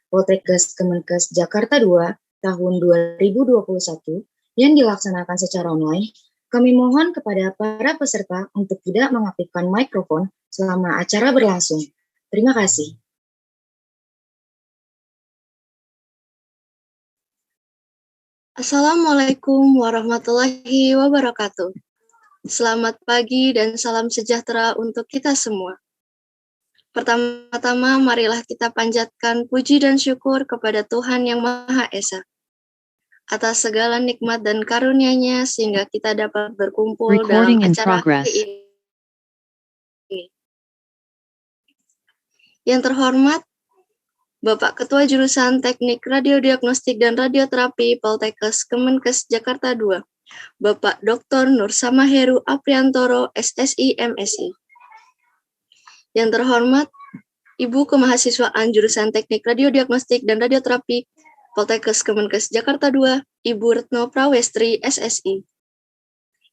Poltekkes Kemenkes Jakarta 2 tahun 2021 yang dilaksanakan secara online, kami mohon kepada para peserta untuk tidak mengaktifkan mikrofon selama acara berlangsung. Terima kasih. Assalamualaikum warahmatullahi wabarakatuh. Selamat pagi dan salam sejahtera untuk kita semua. Pertama-tama, marilah kita panjatkan puji dan syukur kepada Tuhan Yang Maha Esa atas segala nikmat dan karunia-Nya sehingga kita dapat berkumpul dalam acara ini. Yang terhormat, Bapak Ketua Jurusan Teknik Radiodiagnostik dan Radioterapi Poltekkes Kemenkes Jakarta 2, Bapak Dr. Nur Samaheru Apriantoro, SSI MSI. Yang terhormat, Ibu Kemahasiswaan Jurusan Teknik Radiodiagnostik dan Radioterapi Poltekkes Kemenkes Jakarta 2, Ibu Retno Prawestri, SSI.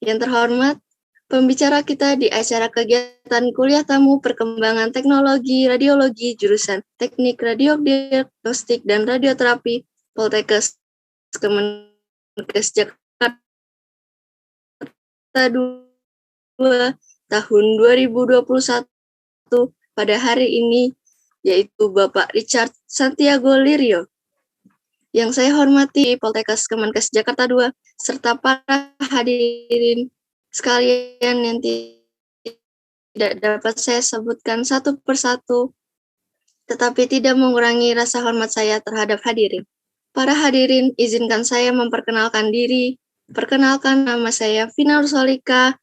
Yang terhormat, pembicara kita di acara kegiatan kuliah tamu perkembangan teknologi radiologi jurusan Teknik Radiodiagnostik dan Radioterapi Poltekkes Kemenkes Jakarta 2 tahun 2021 pada hari ini, yaitu Bapak Richard Santiago Lirio. Yang saya hormati Poltekkes Kemenkes Jakarta 2 serta para hadirin sekalian yang tidak dapat saya sebutkan satu persatu, tetapi tidak mengurangi rasa hormat saya terhadap hadirin. Para hadirin, izinkan saya memperkenalkan diri. Perkenalkan, nama saya Vina Ursolika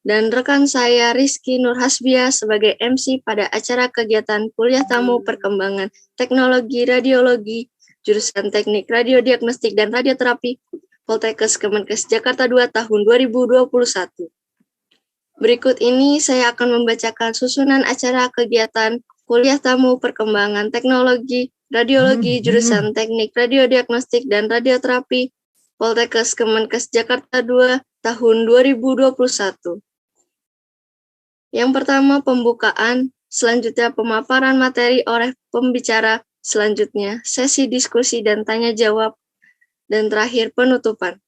dan rekan saya Rizky Nur Hasbia sebagai MC pada acara kegiatan kuliah tamu perkembangan teknologi radiologi jurusan Teknik Radiodiagnostik dan Radioterapi Poltekkes Kemenkes Jakarta 2 tahun 2021. Berikut ini saya akan membacakan susunan acara kegiatan kuliah tamu perkembangan teknologi radiologi jurusan Teknik Radiodiagnostik dan Radioterapi Poltekkes Kemenkes Jakarta 2 tahun 2021. Yang pertama pembukaan, selanjutnya pemaparan materi oleh pembicara, selanjutnya sesi diskusi dan tanya jawab, dan terakhir penutupan.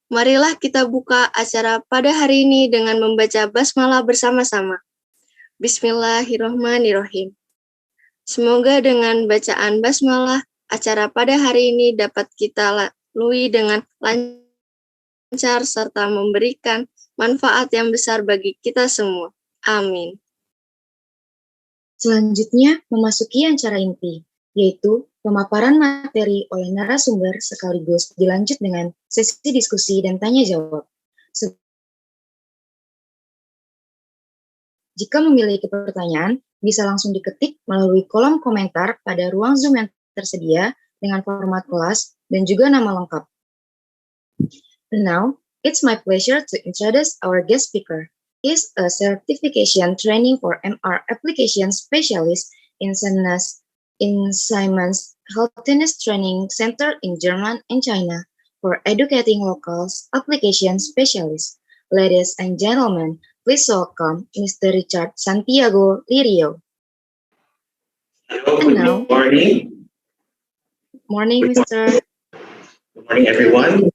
Marilah kita buka acara pada hari ini dengan membaca basmalah bersama-sama. Bismillahirrahmanirrahim. Semoga dengan bacaan basmalah, acara pada hari ini dapat kita lalui dengan lancar serta memberikan manfaat yang besar bagi kita semua. Amin. Selanjutnya memasuki acara inti, yaitu pemaparan materi oleh narasumber sekaligus dilanjut dengan sesi diskusi dan tanya jawab. Jika memiliki pertanyaan, bisa langsung diketik melalui kolom komentar pada ruang Zoom yang tersedia dengan format kelas dan juga nama lengkap. And now, it's my pleasure to introduce our guest speaker. He is a certification training for MR application specialist in Siemens Healthiness Training Center in Germany and China for educating locals application specialists. Ladies and gentlemen, please welcome Mr. Richard Santiago Lirio. Hello, good morning. Morning, Mr. Good morning, everyone.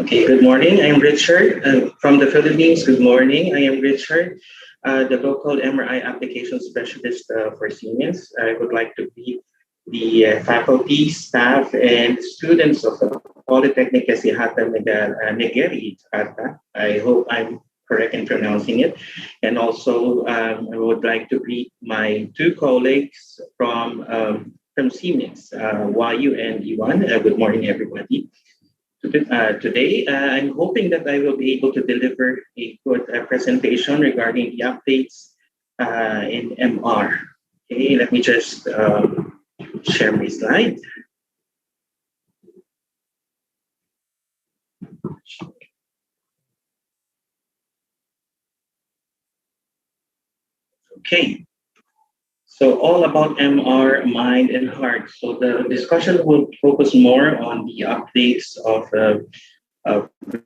Okay, good morning. I'm Richard from the Philippines. Good morning. I am Richard, the local MRI application specialist for Siemens. I would like to greet the faculty, staff, and students of the Polytechnic Kesehatan Negeri Jakarta. I hope I'm correct in pronouncing it. And also, I would like to greet my two colleagues from Siemens, Wayu and Iwan. Good morning, everybody. Today, I'm hoping that I will be able to deliver a good presentation regarding the updates in MR. Okay, let me just share my slide. Okay. So all about MR, mind, and heart. So the discussion will focus more on the updates of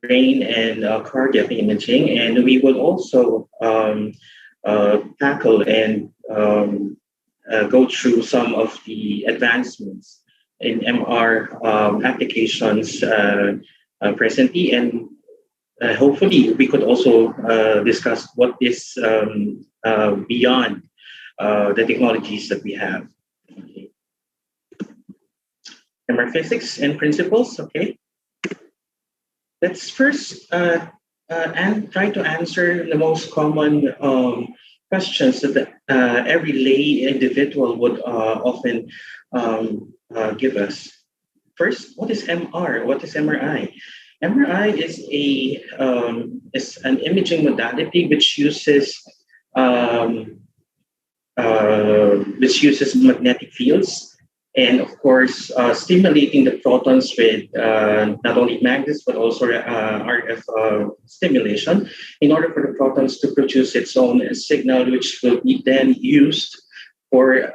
brain and cardiac imaging, and we will also tackle and go through some of the advancements in MR applications presently, and hopefully we could also discuss what is beyond the technologies that we have. Okay. MR physics and principles. Okay. Let's first and try to answer the most common questions that every lay individual would often give us. First, what is MR? What is MRI? MRI is an imaging modality which uses magnetic fields, and of course stimulating the protons with not only magnets but also RF stimulation in order for the protons to produce its own signal, which will be then used for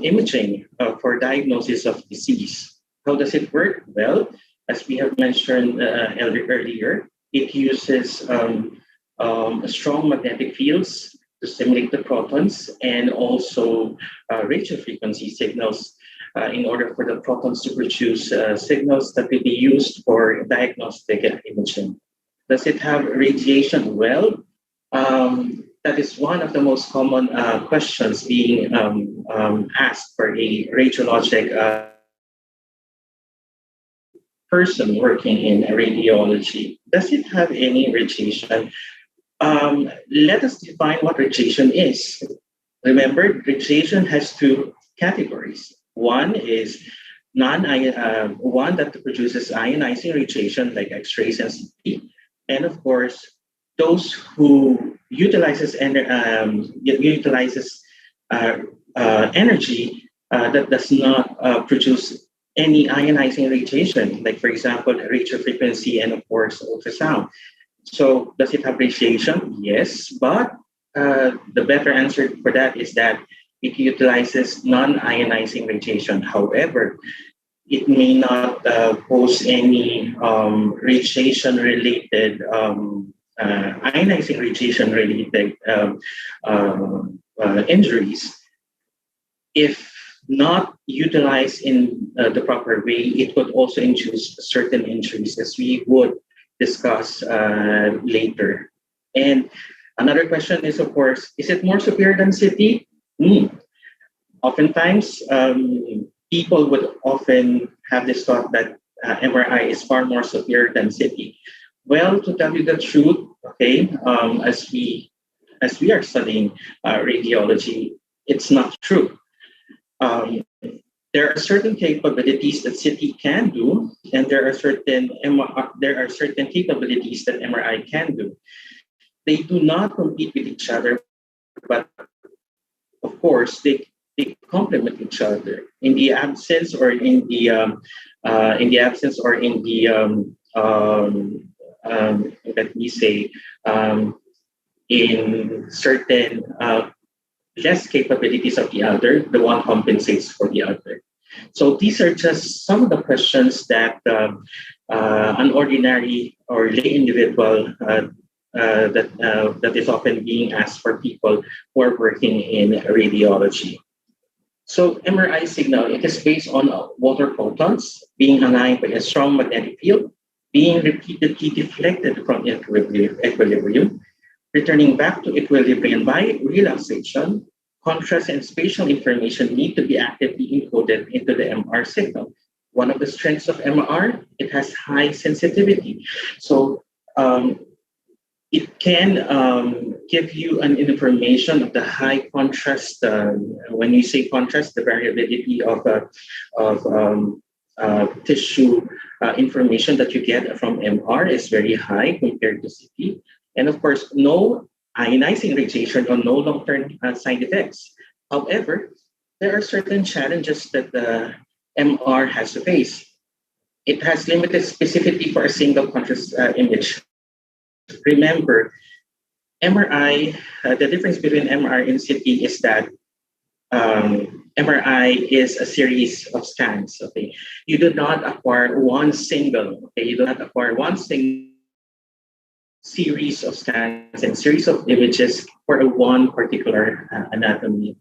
imaging for diagnosis of disease. How does it work? Well, as we have mentioned earlier, it uses strong magnetic fields to stimulate the protons, and also radio frequency signals in order for the protons to produce signals that will be used for diagnostic imaging. Does it have radiation? Well, that is one of the most common questions being asked for a radiologic person working in radiology. Does it have any radiation? Let us define what radiation is. Remember, radiation has two categories. One is one that produces ionizing radiation like X-rays and CT, and of course, those who utilizes energy that does not produce any ionizing radiation, like for example, radio frequency and of course ultrasound. So does it have radiation? Yes, but the better answer for that is that it utilizes non-ionizing radiation. However, it may not pose any radiation-related, ionizing radiation-related injuries. If not utilized in the proper way, it could also induce certain injuries, as we would discuss later. And another question is, of course, is it more superior than CT? Oftentimes, people would often have this thought that MRI is far more superior than CT. Well, to tell you the truth, okay, as we are studying radiology, it's not true. There are certain capabilities that CT can do, and there are certain capabilities that MRI can do. They do not compete with each other, but of course they complement each other. In the absence or in the let me say in certain less capabilities of the other, the one compensates for the other. So these are just some of the questions that an ordinary or lay individual that is often being asked for people who are working in radiology. So MRI signal, it is based on water photons being aligned by a strong magnetic field, being repeatedly deflected from equilibrium, returning back to equilibrium by relaxation. Contrast and spatial information need to be actively encoded into the MR signal. One of the strengths of MR, it has high sensitivity. So it can give you an information of the high contrast. When you say contrast, the variability of tissue information that you get from MR is very high compared to CT. And of course, no ionizing radiation or no long-term side effects. However, there are certain challenges that the MR has to face. It has limited specificity for a single contrast image. Remember, MRI, the difference between MRI and CT is that MRI is a series of scans. Okay, you do not acquire one single. Okay, you do not acquire one single series of scans and series of images for a one particular anatomy.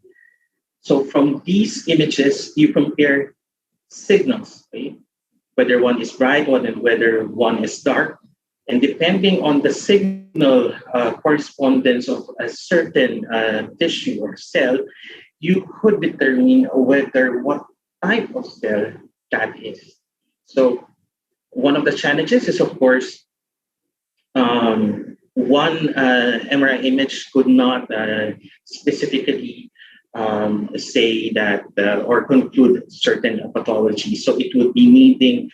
So from these images, you compare signals, okay? Whether one is bright or whether one is dark. And depending on the signal correspondence of a certain tissue or cell, you could determine whether what type of cell that is. So one of the challenges is, of course, one MRI image could not specifically say that or conclude certain pathology. So it would be needing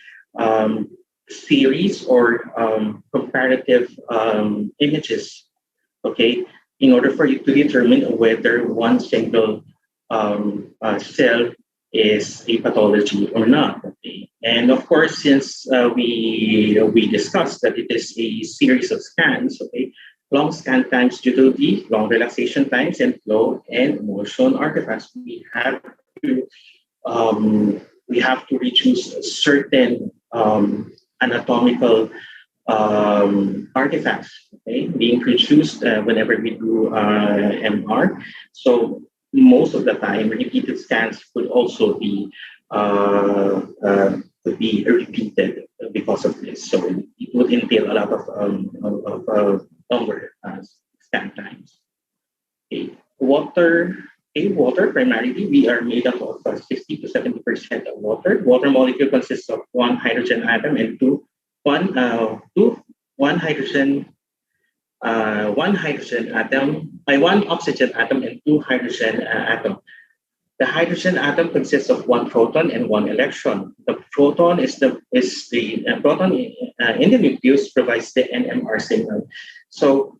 series or comparative images, okay, in order for you to determine whether one single cell is a pathology or not. Okay? And of course, since we discussed that it is a series of scans, okay, long scan times due to the long relaxation times and flow and motion artifacts, we have to reduce certain anatomical artifacts, okay, being produced whenever we do MR. So most of the time, repeated scans could also be repeated because of this. So it would entail a lot of longer scan times. Okay. Water primarily, we are made up of 60 to 70% of water. Water molecule consists of one hydrogen atom and one oxygen atom and two hydrogen atom. The hydrogen atom consists of one proton and one electron. The proton proton in the nucleus provides the NMR signal. So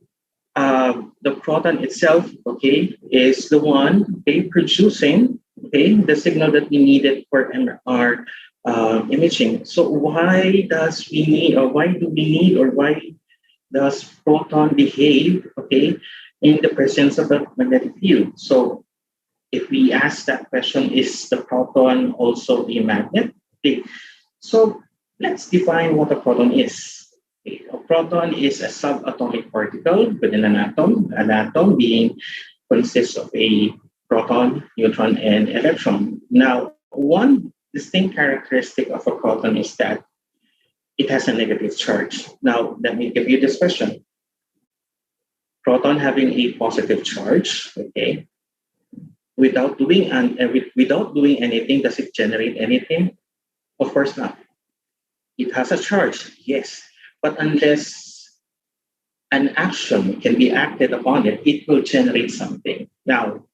the proton itself, okay, is the one producing, okay, the signal that we needed for MR imaging. So why does proton behave, okay, in the presence of a magnetic field? So if we ask that question, is the proton also a magnet? Okay. So let's define what a proton is. Okay. A proton is a subatomic particle within an atom. An atom consists of a proton, neutron, and electron. Now, one distinct characteristic of a proton is that it has a negative charge. Now, let me give you this question. Proton having a positive charge, okay, without doing anything, does it generate anything? Of course not. It has a charge, yes, but unless an action can be acted upon it, it will generate something. Now,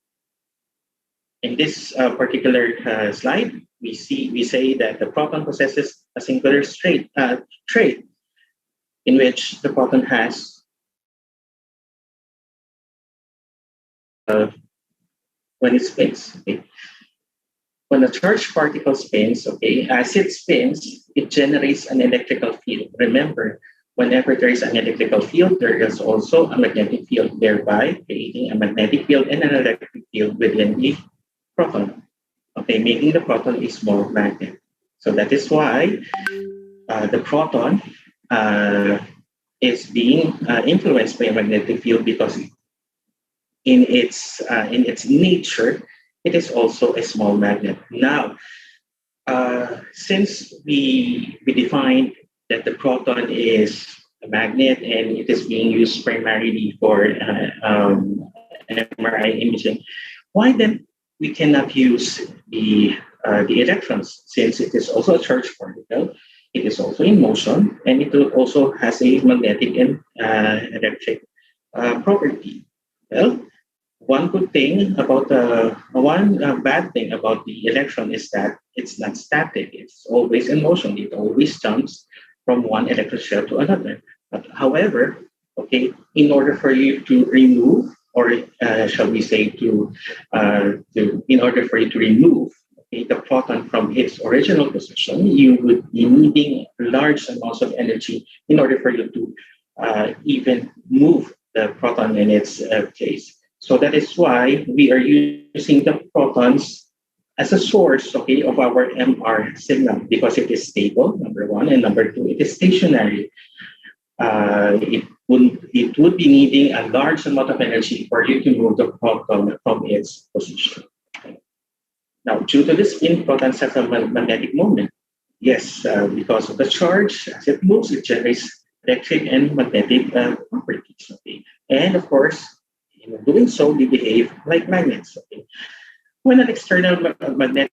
in this particular slide, we say that the proton possesses a singular trait in which the proton has when it spins. Okay? When a charged particle spins, okay, as it spins, it generates an electrical field. Remember, whenever there is an electrical field, there is also a magnetic field, thereby creating a magnetic field and an electric field within the proton, okay, making the proton a small magnet. So that is why the proton is being influenced by a magnetic field, because in its nature, it is also a small magnet. Now, since we defined that the proton is a magnet and it is being used primarily for MRI imaging, why then we cannot use the electrons, since it is also a charged particle, it is also in motion, and it also has a magnetic and electric property. Well, one bad thing about the electron is that it's not static. It's always in motion. It always jumps from one electron shell to another. But however, okay, in order for you to remove, or shall we say in order for you to remove, okay, the proton from its original position, you would be needing large amounts of energy in order for you to even move the proton in its place. So that is why we are using the protons as a source, okay, of our MR signal, because it is stable, number one, and number two, it is stationary. It would be needing a large amount of energy for you to move the proton from its position. Now, due to the spin, protons have a magnetic moment. Yes, because of the charge, as it moves, it generates electric and magnetic properties. Okay? And of course, in doing so, they behave like magnets. Okay? When an external magnetic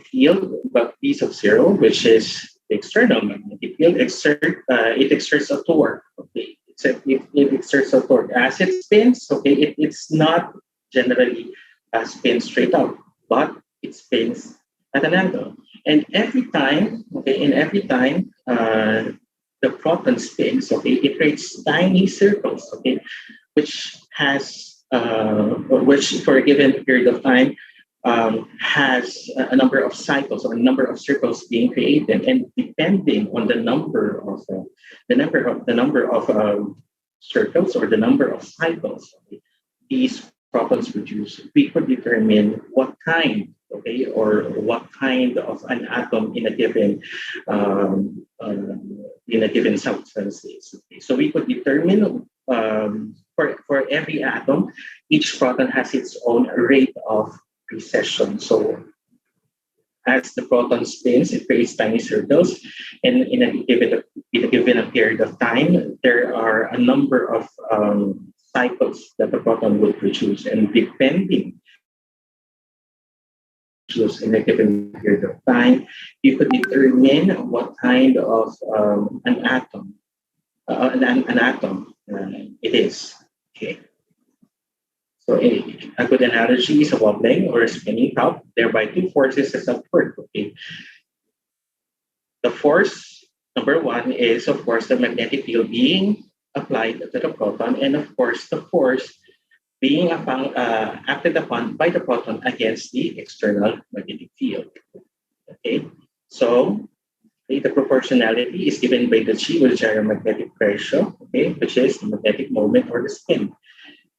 field, but P sub zero, which is the external magnetic field, it exerts a torque. Okay, it exerts a torque as it spins. Okay, it's not generally spins straight out, but it spins at an angle. And every time, the proton spins, okay, it creates tiny circles, okay, which which for a given period of time has a number of cycles or a number of circles being created, and depending on the number of circles or the number of cycles these protons produce, we could determine what kind, okay, or what kind of an atom in a given substance is. Okay. So we could determine for every atom, each proton has its own rate of precession. So as the proton spins, it creates tiny circles, and in a given period of time, there are a number of cycles that the proton will produce, and depending in a given period of time, you could determine what kind of an atom it is. Okay. So a good analogy is a wobbling or a spinning top, thereby two forces is at work. Okay. The force number one is, of course, the magnetic field being applied to the proton, and of course, the force being acted upon by the proton against the external magnetic field. Okay. So the proportionality is given by the G, or gyromagnetic pressure, okay, which is the magnetic moment or the spin.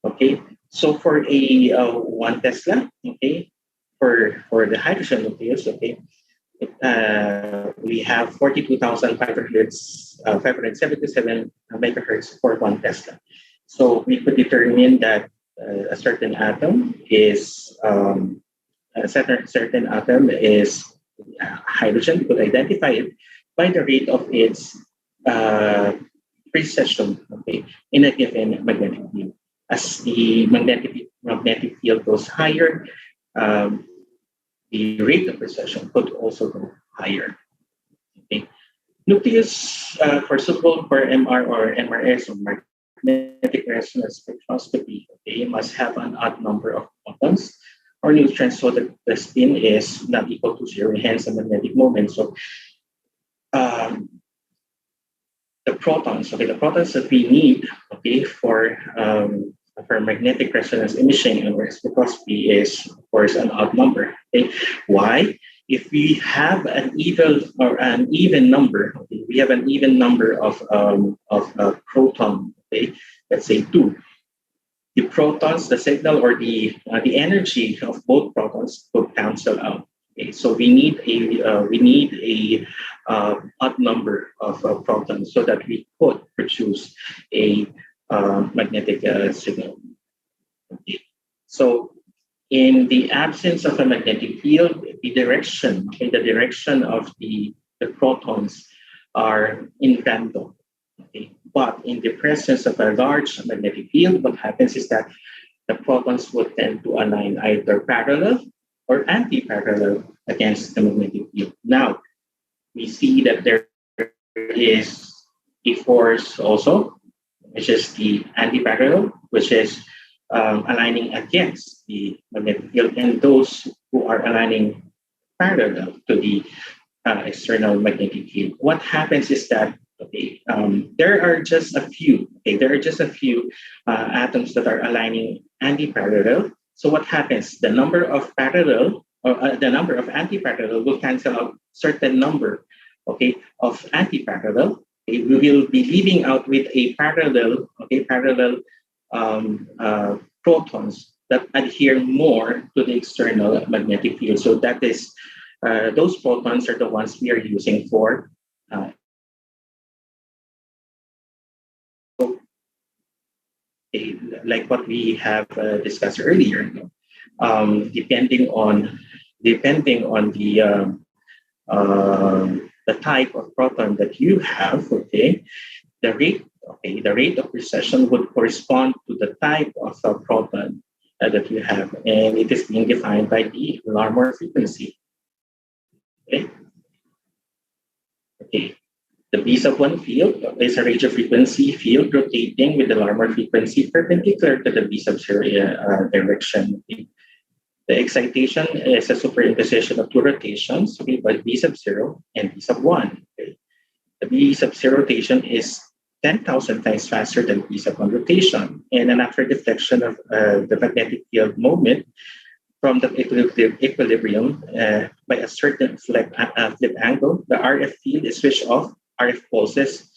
Okay, so for a 1 Tesla, okay, for the hydrogen nucleus, okay, we have 42,577 megahertz for 1 Tesla. So we could determine that a certain atom is hydrogen. We could identify it by the rate of its precession, okay, in a given magnetic field. As the magnetic field goes higher, the rate of precession could also go higher. Okay. Nucleus suitable for MR or MRS or magnetic resonance spectroscopy, okay, must have an odd number of protons or neutrons so that the spin is not equal to zero, hence the magnetic moment. So the protons that we need, okay, for magnetic resonance imaging and spectroscopy is, of course, an odd number. Okay, why? If we have an even number, okay, we have an even number of proton, okay, let's say 2. The protons, the signal, or the energy of both protons would cancel out. Okay, so we need a odd number of protons so that we could produce a magnetic signal. Okay. So in the absence of a magnetic field, the direction of the protons are in random. Okay. But in the presence of a large magnetic field, what happens is that the protons would tend to align either parallel or anti-parallel against the magnetic field. Now, we see that there is a force also, which is the anti-parallel, which is aligning against the magnetic field, and those who are aligning parallel to the external magnetic field. What happens is that there are just a few atoms that are aligning anti-parallel. So what happens? The number of parallel or the number of anti-parallel will cancel out certain number, okay, of anti-parallel. Okay, we will be leaving out with a parallel protons that adhere more to the external magnetic field. So that is, those protons are the ones we are using for like what we have discussed earlier. depending on the type of proton that you have. Okay, the rate of precession would correspond to the type of proton that you have, and it is being defined by the Larmor frequency. Okay. Okay. The B sub 1 field is a radio frequency field rotating with the Larmor frequency perpendicular to the B sub 0 direction. Okay. The excitation is a superimposition of two rotations, okay, by B sub 0 and B sub 1. Okay. The B sub 0 rotation is 10,000 times faster than B sub 1 rotation, and an after deflection of the magnetic field moment from the equilibrium by a certain flip angle, the RF field is switched off. RF pulses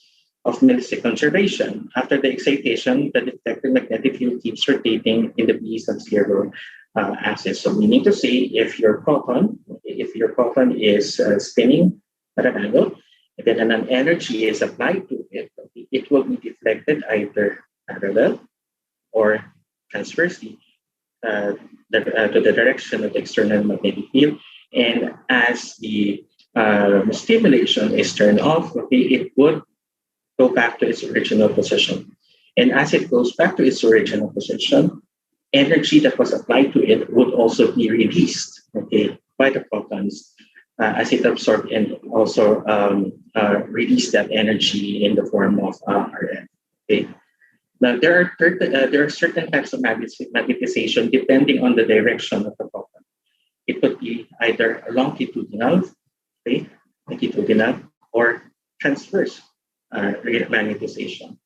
of millisecond duration. After the excitation, the deflected magnetic field keeps rotating in the B sub 0 axis. So meaning to say, if your proton is spinning at an angle, and then an energy is applied to it, it will be deflected either parallel or transversely to the direction of the external magnetic field. And as the stimulation is turned off, okay, it would go back to its original position. And as it goes back to its original position, energy that was applied to it would also be released, okay, by the protons as it absorbed and also release that energy in the form of RF. Okay. Now there are certain types of magnetization depending on the direction of the proton. It could be either longitudinal, okay, or transverse magnetization.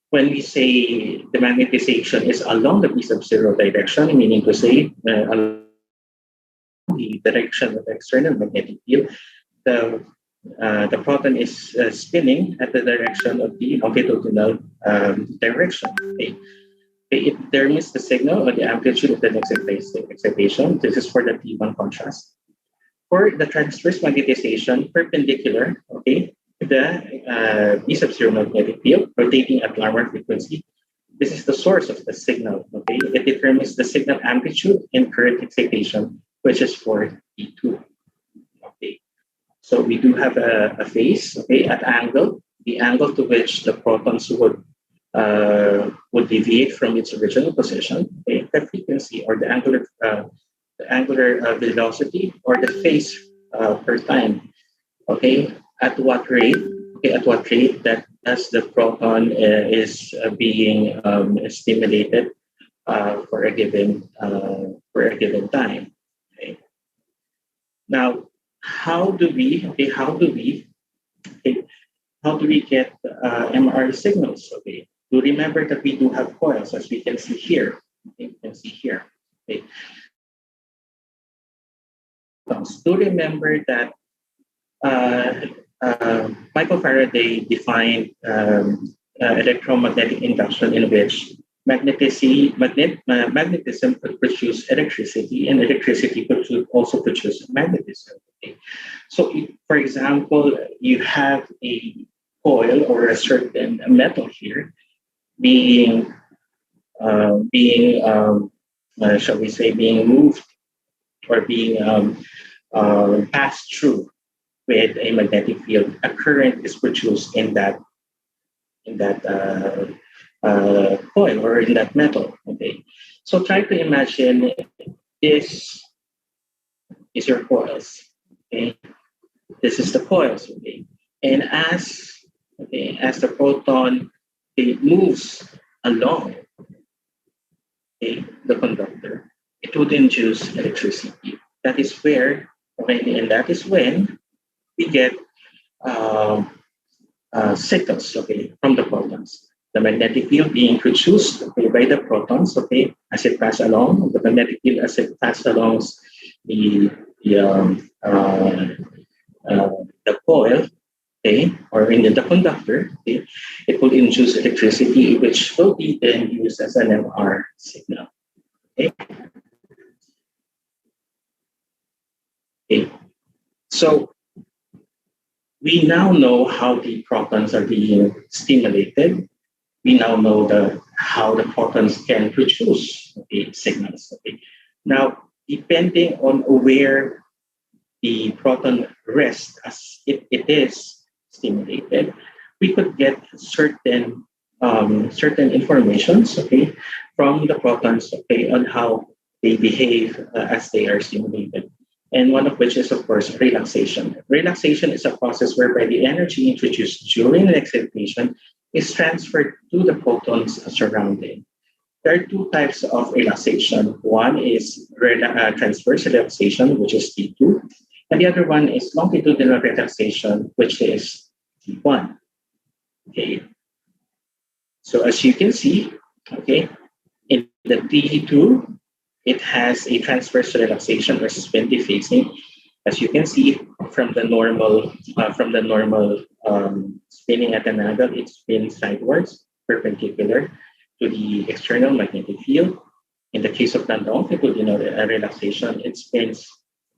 When we say the magnetization is along the B sub 0 direction, meaning to say along the direction of the external magnetic field, the proton is spinning at the direction of the longitudinal direction. Okay. It determines the signal or the amplitude of the next excitation. This is for the T1 contrast. For the transverse magnetization, perpendicular, okay, the B sub 0 magnetic field rotating at Larmor frequency. This is the source of the signal. Okay, it determines the signal amplitude and current excitation, which is for T2. Okay, so we do have a phase. Okay, at angle, the angle to which the protons would deviate from its original position. Okay, the frequency or the angular velocity or the phase per time. Okay, at what rate? Okay, at what rate that as the proton is being stimulated for a given time. Okay. Now, how do we get MRI signals? Okay, do remember that we do have coils, as we can see here. Okay, you can see here. Okay. Do remember that Michael Faraday defined electromagnetic induction, in which magnetism could produce electricity, and electricity could also produce magnetism. Okay? So, for example, you have a coil or a certain metal here being shall we say, being moved or being passed through with a magnetic field. A current is produced in that coil or in that metal. Okay, so try to imagine this is your coils. Okay, this is the coils. Okay, and as the proton moves along the conductor, it would induce electricity. That is where, and that is when we get signals, okay, from the protons. The magnetic field being produced, okay, by the protons, okay, as it passes along, the magnetic field as it passes along the coil, okay, or in the conductor, okay, it will induce electricity, which will be then used as an MR signal. Okay. Okay. So we now know how the protons are being stimulated. We now know how the protons can produce signals. Okay. Now, depending on where the proton rests as it is stimulated, we could get certain informations, okay, from the protons, okay, on how they behave as they are stimulated. And one of which is, of course, relaxation. Relaxation is a process whereby the energy introduced during an excitation is transferred to the protons surrounding. There are two types of relaxation. One is transverse relaxation, which is T2, and the other one is longitudinal relaxation, which is T1. Okay. So as you can see, okay, in the T2, it has a transverse relaxation or spin defacing. As you can see from the normal spinning at an angle, it spins sidewards, perpendicular to the external magnetic field. In the case of the longitudinal relaxation, it spins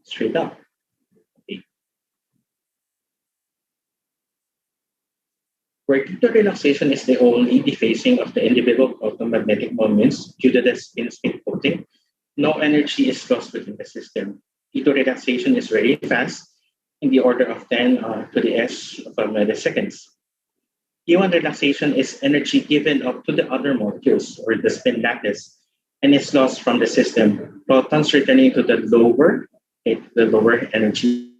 straight up. Okay. Vertical relaxation is the only defacing of the individual magnetic moments due to the spin-spin coating. No energy is lost within the system. T2 relaxation is very fast, in the order of 10 to the s of milliseconds. T1 relaxation is energy given up to the other molecules or the spin lattice and is lost from the system. Protons returning to the lower energy,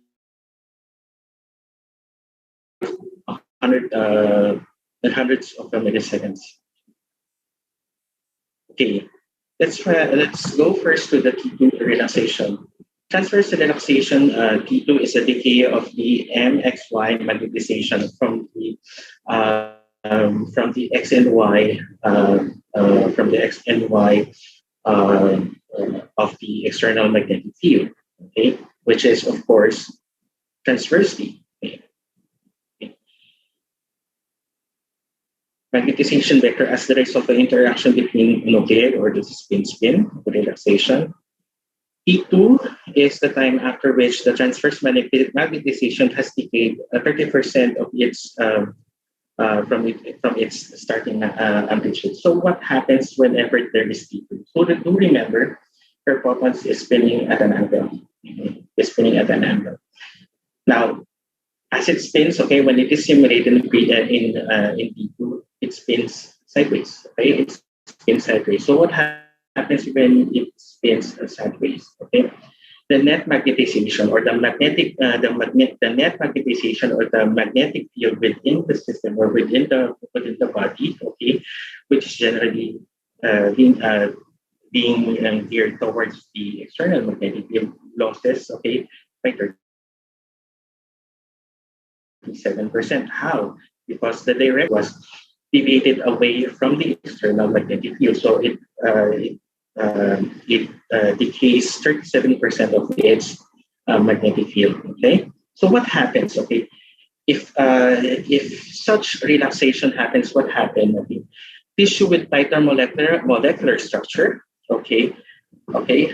100s of milliseconds. Okay, let's go first to the T2 relaxation. Transverse relaxation, T2 is a decay of the MXY magnetization from the X and Y of the external magnetic field, okay, which is of course transversely. Okay. Magnetization vector as the result of the interaction between nuclei or the spin-spin relaxation. T2 is the time after which the transverse magnetization has decayed 30% of its from its starting amplitude. So what happens whenever there is T2? So do remember, her protons is spinning at an angle. Okay? Is spinning at an angle. Now, as it spins, okay, when it is simulated in T2, it spins sideways. Okay, it spins sideways. So what happens when it spins sideways? Okay, the net magnetization or the net magnetization or the magnetic field within the system or within the body, okay, which is generally being geared towards the external magnetic field, losses, okay, by 37%. How? Because the direct was deviated away from the external magnetic field, so it decays 37% of its magnetic field. Okay, so what happens? Okay, if such relaxation happens, what happens? Okay, tissue with tighter molecular structure, okay,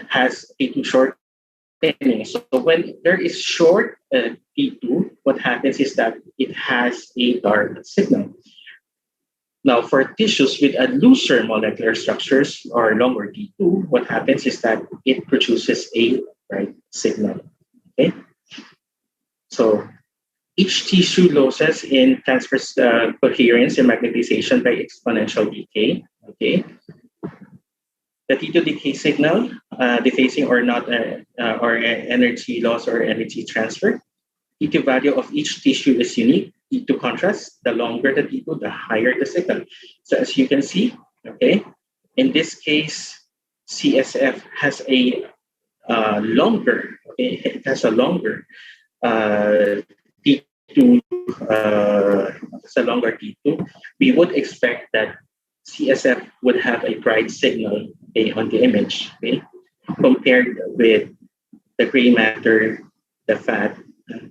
has T2 shortening. So when there is short T2, what happens is that it has a dark signal. Now, for tissues with a looser molecular structures or longer T2, what happens is that it produces a bright signal. Okay, so each tissue loses in transverse coherence and magnetization by exponential decay. Okay, the T2 decay signal, defacing or not, or energy loss or energy transfer. T2 value of each tissue is unique. T2 contrast, the longer the T2, the higher the signal. So as you can see, okay, in this case, CSF has a longer, okay, it has a longer T2, it's a longer T2. We would expect that CSF would have a bright signal, okay, on the image, okay, compared with the gray matter, the fat,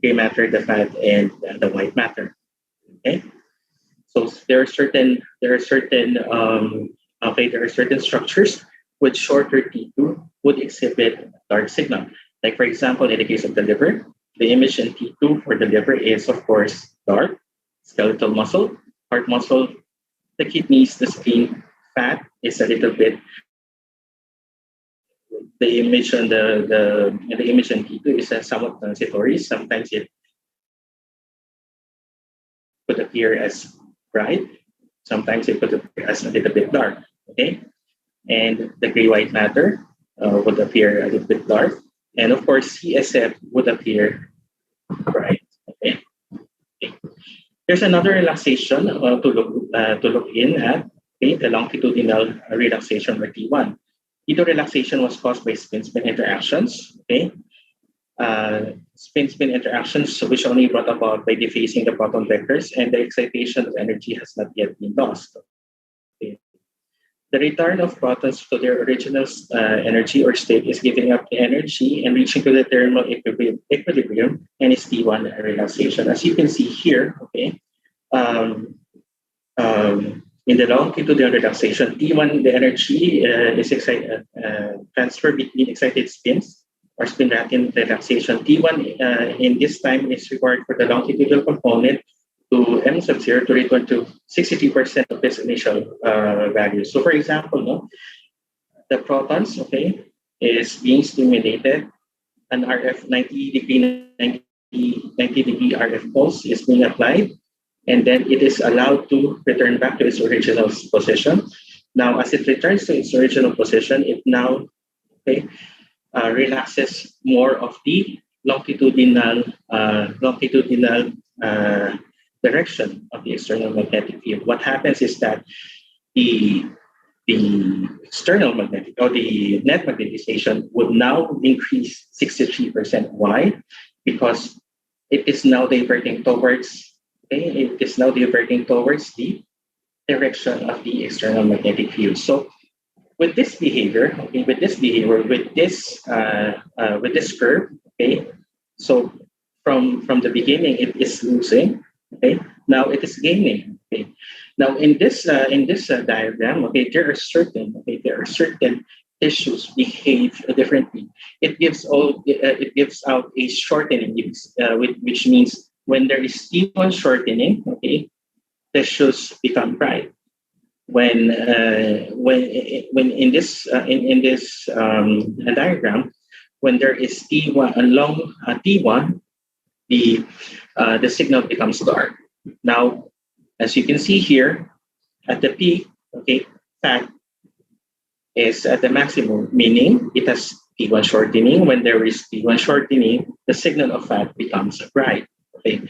and the white matter. Okay, so there are certain structures with shorter T2 would exhibit dark signal. Like for example, in the case of the liver, the image in T2 for the liver is of course dark. Skeletal muscle, heart muscle, the kidneys, the spleen, fat is a little bit the image on the image on T2 is somewhat transitory. Sometimes it could appear as bright. Sometimes it could appear as a little bit dark. Okay, and the gray-white matter would appear a little bit dark, and of course CSF would appear bright. Okay. Okay. There's another relaxation to look in at. Okay, the longitudinal relaxation or T1. T2 relaxation was caused by spin-spin interactions. Okay, spin-spin interactions which only brought about by defacing the proton vectors, and the excitation of energy has not yet been lost. Okay. The return of protons to their original energy or state is giving up the energy and reaching to the thermal equilibrium, and is T1 relaxation. As you can see here, okay, in the longitudinal relaxation, T1, the energy is transferred between excited spins or spin radiant relaxation. T1 in this time is required for the longitudinal component to M sub 0 to return to 63% of its initial value. So for example, no, the protons, okay, is being stimulated, an RF 90 degree RF pulse is being applied, and then it is allowed to return back to its original position. Now, as it returns to its original position, it now, okay, relaxes more of the longitudinal direction of the external magnetic field. What happens is that the external magnetic or the net magnetization would now increase 63%. Why? Because it is now diverting towards the direction of the external magnetic field. So with this behavior, okay, with this curve, okay, so from the beginning it is losing, okay, now it is gaining, okay. Now in this diagram, okay, there are certain tissues behave differently. It gives out a shortening, which means when there is T1 shortening, okay, tissues become bright. When in this diagram, when there is T1 along T1, the signal becomes dark. Now, as you can see here, at the peak, okay, fat is at the maximum, meaning it has T1 shortening. When there is T1 shortening, the signal of fat becomes bright. Okay.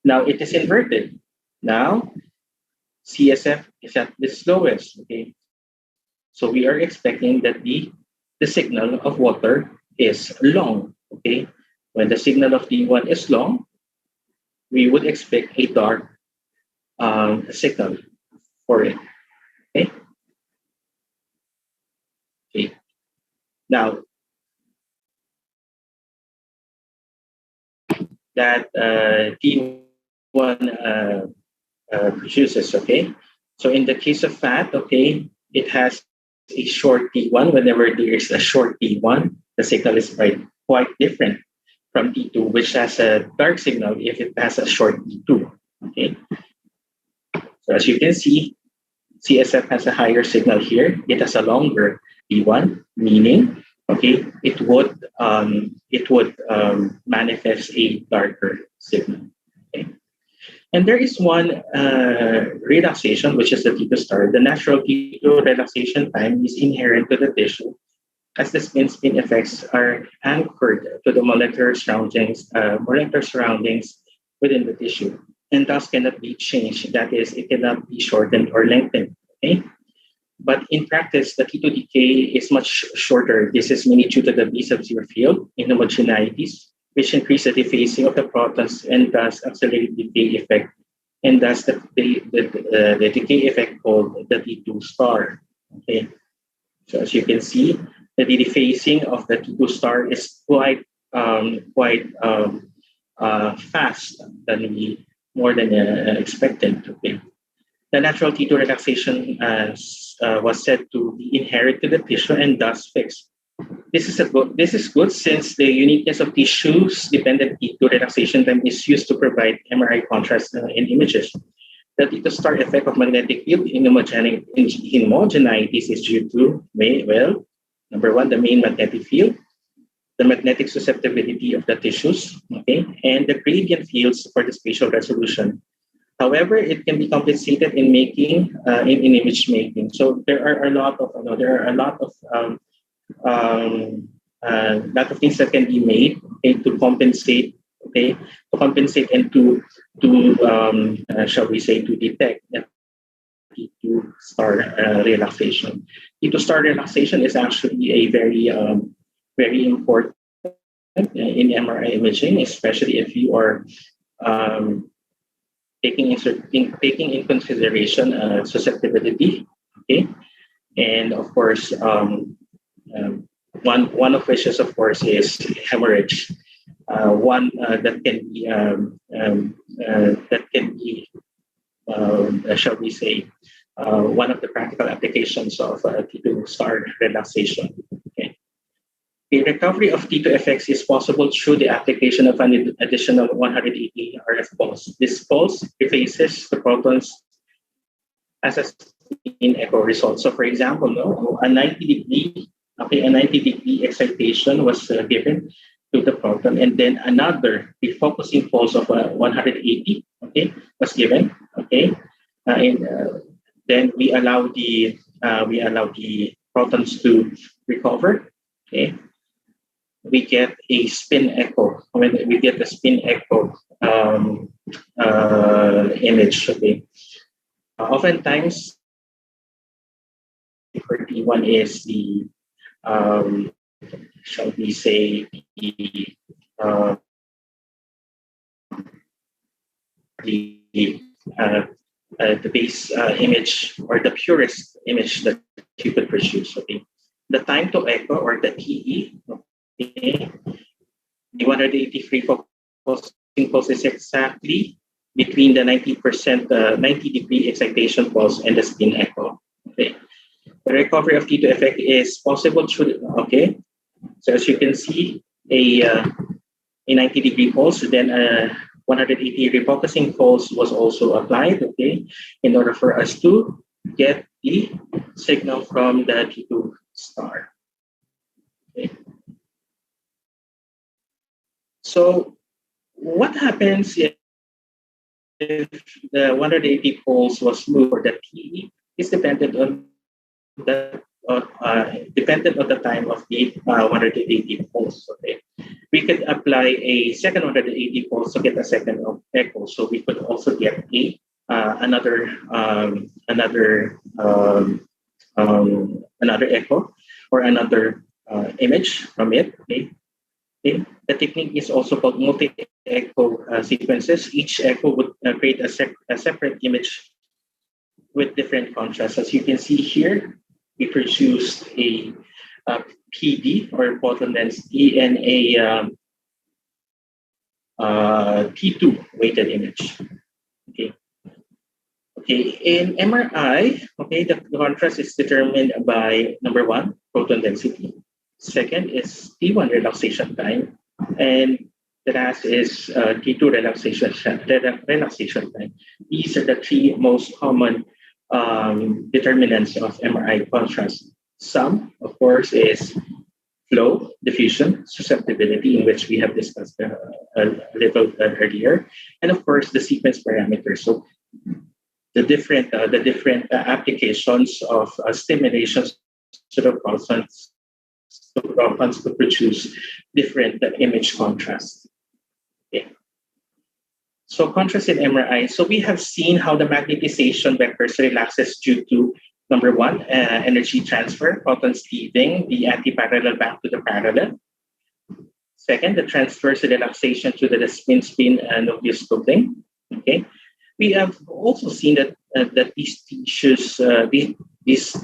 Now it is inverted. Now CSF is at its lowest. Okay. So we are expecting that the signal of water is long. Okay. When the signal of T1 is long, we would expect a dark signal for it. Okay. Okay. Now that T1 produces, okay. So in the case of fat, okay, it has a short T1. Whenever there is a short T1, the signal is quite different from T2, which has a dark signal if it has a short T2. Okay. So as you can see, CSF has a higher signal here. It has a longer T1, meaning, okay, it would manifest a darker signal. Okay. And there is one relaxation, which is the T2 star. The natural T2 relaxation time is inherent to the tissue, as the spin-spin effects are anchored to the molecular surroundings within the tissue, and thus cannot be changed. That is, it cannot be shortened or lengthened. Okay. But in practice, the T2 decay is much shorter. This is mainly due to the B sub 0 field inhomogeneities, which increase the defacing of the protons and thus accelerate the decay effect, and thus the decay effect called the T2 star. Okay. So as you can see, the defacing of the T2 star is quite fast more than expected. Okay. The natural T2 relaxation was said to be inherent to the tissue and thus fixed. This is good since the uniqueness of tissues-dependent T2 relaxation time is used to provide MRI contrast in images. The T2 star effect of magnetic field inhomogeneities is due to, well, Number one, the main magnetic field, the magnetic susceptibility of the tissues, okay, and the gradient fields for the spatial resolution. However, it can be compensated in making in image making. So there are a lot of things that can be made, okay, to compensate, and to shall we say, to detect T2 star relaxation. T2 star relaxation is actually a very important in MRI imaging, especially if you are taking in consideration susceptibility, okay, and of course one of which is, of course, is hemorrhage. One that can be shall we say, one of the practical applications of T2 star relaxation. Okay. The recovery of T2 effects is possible through the application of an additional 180 RF pulse. This pulse effaces the protons as a spin echo result. So, for example, a 90-degree excitation was given to the proton, and then another refocusing pulse of 180, okay, was given, okay, and then we allow the protons to recover, okay. We get a spin echo. When we get the spin echo image, okay. Oftentimes, for T1 is the shall we say, the base image, or the purest image that you could produce. Okay, the time to echo, or the TE, okay, the 183 focusing pulse is exactly between the 90-degree excitation pulse and the spin echo. Okay, the recovery of T2 effect is possible through, okay. So as you can see, a 90-degree pulse, then a 180 refocusing pulse was also applied, okay, in order for us to get the signal from the T2 star. Okay. So what happens if the 180 pulse was moved, or the TE is dependent on the time of the 180 pulse. Okay, we could apply a second 180 pulse to get a second echo. So we could also get another echo, or another image from it. Okay. Okay. The technique is also called multi-echo sequences. Each echo would create a separate image with different contrasts. As you can see here, we produced a PD, or photon density, and a T2 weighted image. Okay. Okay. In MRI, okay, the contrast is determined by, number one, proton density. Second is T1 relaxation time, and the last is T2 relaxation time. These are the three most common determinants of MRI contrast. Some, of course, is flow, diffusion, susceptibility, in which we have discussed a little earlier, and of course the sequence parameters. So the different applications of stimulations to the protons to produce different image contrast. Okay. So contrast in MRI. So we have seen how the magnetization vectors relaxes due to, number one, energy transfer, protons leaving the anti-parallel back to the parallel. Second, the transverse relaxation to the spin-spin nucleus coupling. Okay. We have also seen that these tissues, these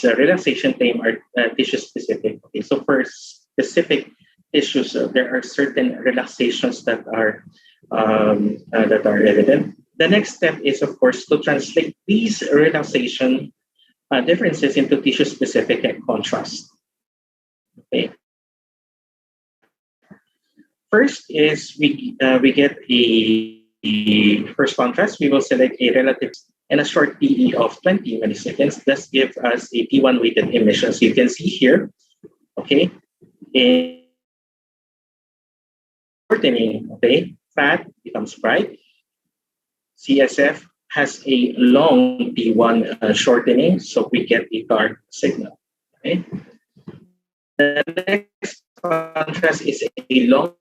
relaxation time are tissue specific. Okay, so for specific tissues, there are certain relaxations that are evident. The next step is, of course, to translate these relaxation differences into tissue specific contrast. Okay. First is we get the first contrast. We will select a relative and a short TE of 20 milliseconds. This gives us a T1 weighted image, as you can see here. Okay, in shortening, okay, fat becomes bright. CSF has a long T1 shortening, so we get the dark signal. Okay. The next contrast is a long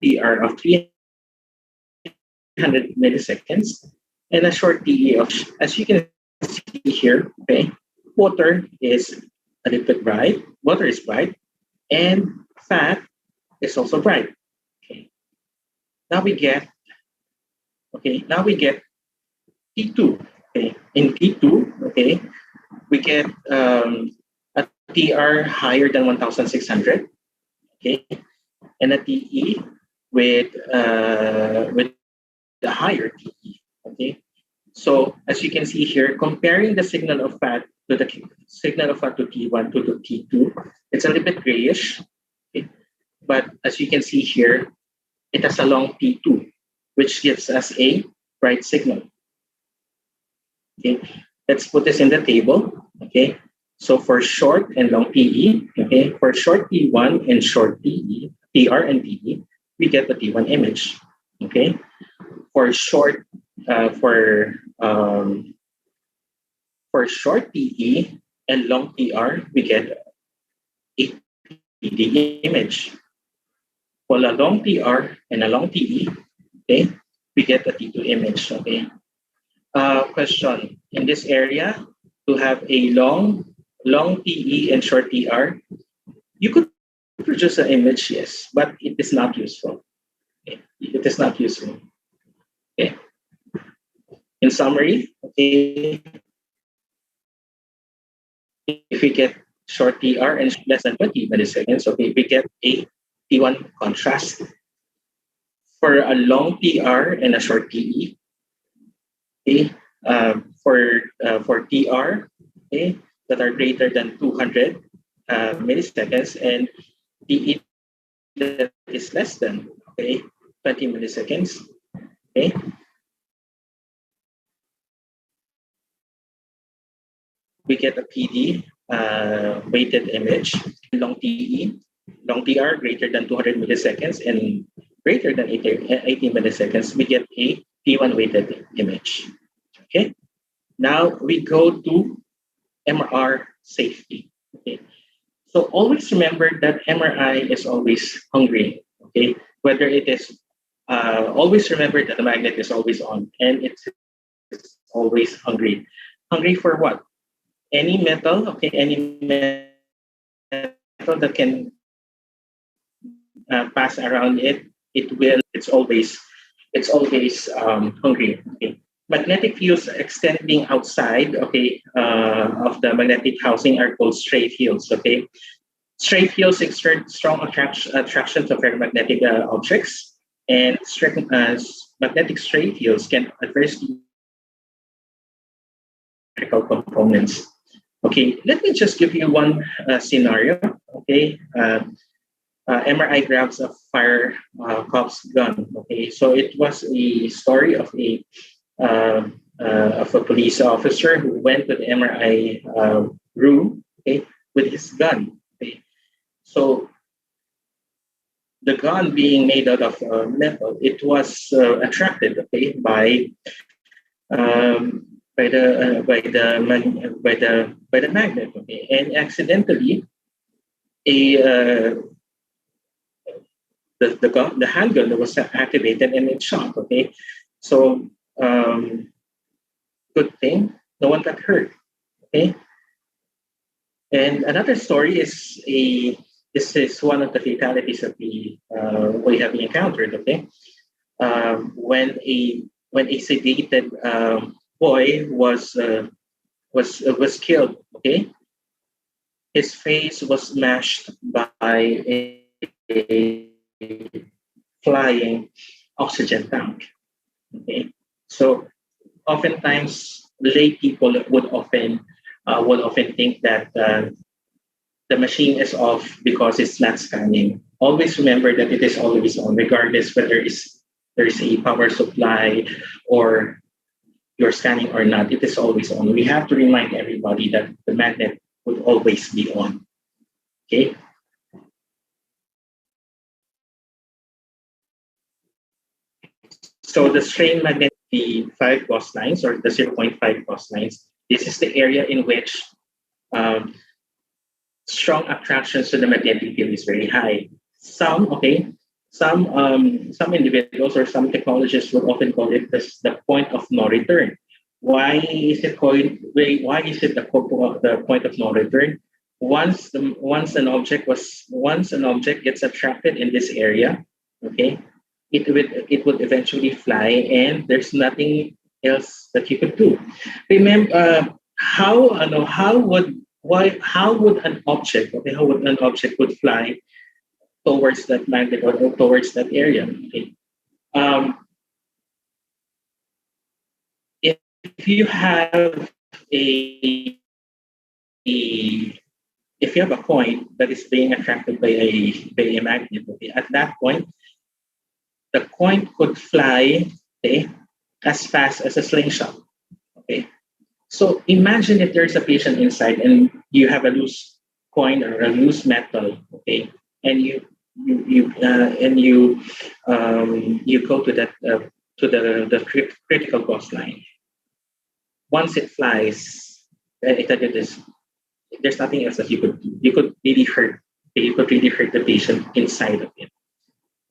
TR of 300 milliseconds and a short TE of, as you can see here, okay, water is a little bit bright, water is bright, and fat is also bright. Okay. Now we get T2. Okay. In T2, okay, we get a TR higher than 1,600, okay, and a TE with the higher TE, okay. So as you can see here, comparing the signal of fat to the signal of fat to T1 to T2, it's a little bit grayish, okay. But as you can see here, it has a long T2, which gives us a bright signal. Okay, let's put this in the table. Okay, so for short and long TE, okay, for short T1 and short TE, TR and TE, we get the T1 image. Okay, for short short TE and long TR, we get a TD image. For a long TR and a long TE, okay, we get a T2 image. Okay. Question in this area, to have a long TE and short TR, you could produce an image, yes, but it is not useful. Okay. It is not useful. Okay. In summary, okay, if we get short TR and less than 20 milliseconds, okay, we get a T1 contrast. For a long TR and a short TE, okay, for TR, okay, that are greater than 200 milliseconds, and TE that is less than, okay, 20 milliseconds, okay, we get a PD weighted image. Long TE, long TR greater than 200 milliseconds and greater than 80 milliseconds, we get a T1 weighted image. Okay. Now we go to MR safety. Okay. So always remember that MRI is always hungry. Okay. Whether it is, always remember that the magnet is always on and it's always hungry. Hungry for what? Any metal, okay, any metal that can pass around it, it's always hungry. Okay. Magnetic fields extending outside, okay, of the magnetic housing are called stray fields. Okay, stray fields exert strong attraction to ferromagnetic objects, and magnetic stray fields can adversely electrical components. Okay, let me just give you one scenario. Okay, MRI grabs a fire cop's gun. Okay, so it was a story of a police officer who went to the MRI room, okay, with his gun. Okay, so the gun being made out of metal, it was attracted, okay, by the magnet, okay, and accidentally the handgun was activated and it shot. Okay, so good thing no one got hurt. Okay, and another story is this is one of the fatalities that we have encountered. Okay, when a sedated boy was killed. Okay, his face was smashed by a flying oxygen tank. Okay, so oftentimes lay people would often think that the machine is off because it's not scanning. Always remember that it is always on, regardless whether there is a power supply or you're scanning or not, it is always on. We have to remind everybody that the magnet would always be on. Okay. So the strain magnet, the 5 Gauss lines or the 0.5 Gauss lines, this is the area in which strong attractions to the magnetic field is very high. Some individuals or some technologists would often call it the point of no return. Why is it the point of no return? Once an object gets attracted in this area, okay, it would eventually fly, and there's nothing else that you could do. Remember, how would an object would fly towards that magnet or towards that area? Okay. If you have a coin that is being attracted by a magnet, okay, at that point, the coin could fly, okay, as fast as a slingshot. Okay. So imagine if there's a patient inside and you have a loose coin or a loose metal, okay, and you go to that to the critical Gauss line. Once it flies, there's nothing else that you could do. You could really hurt the patient inside of it.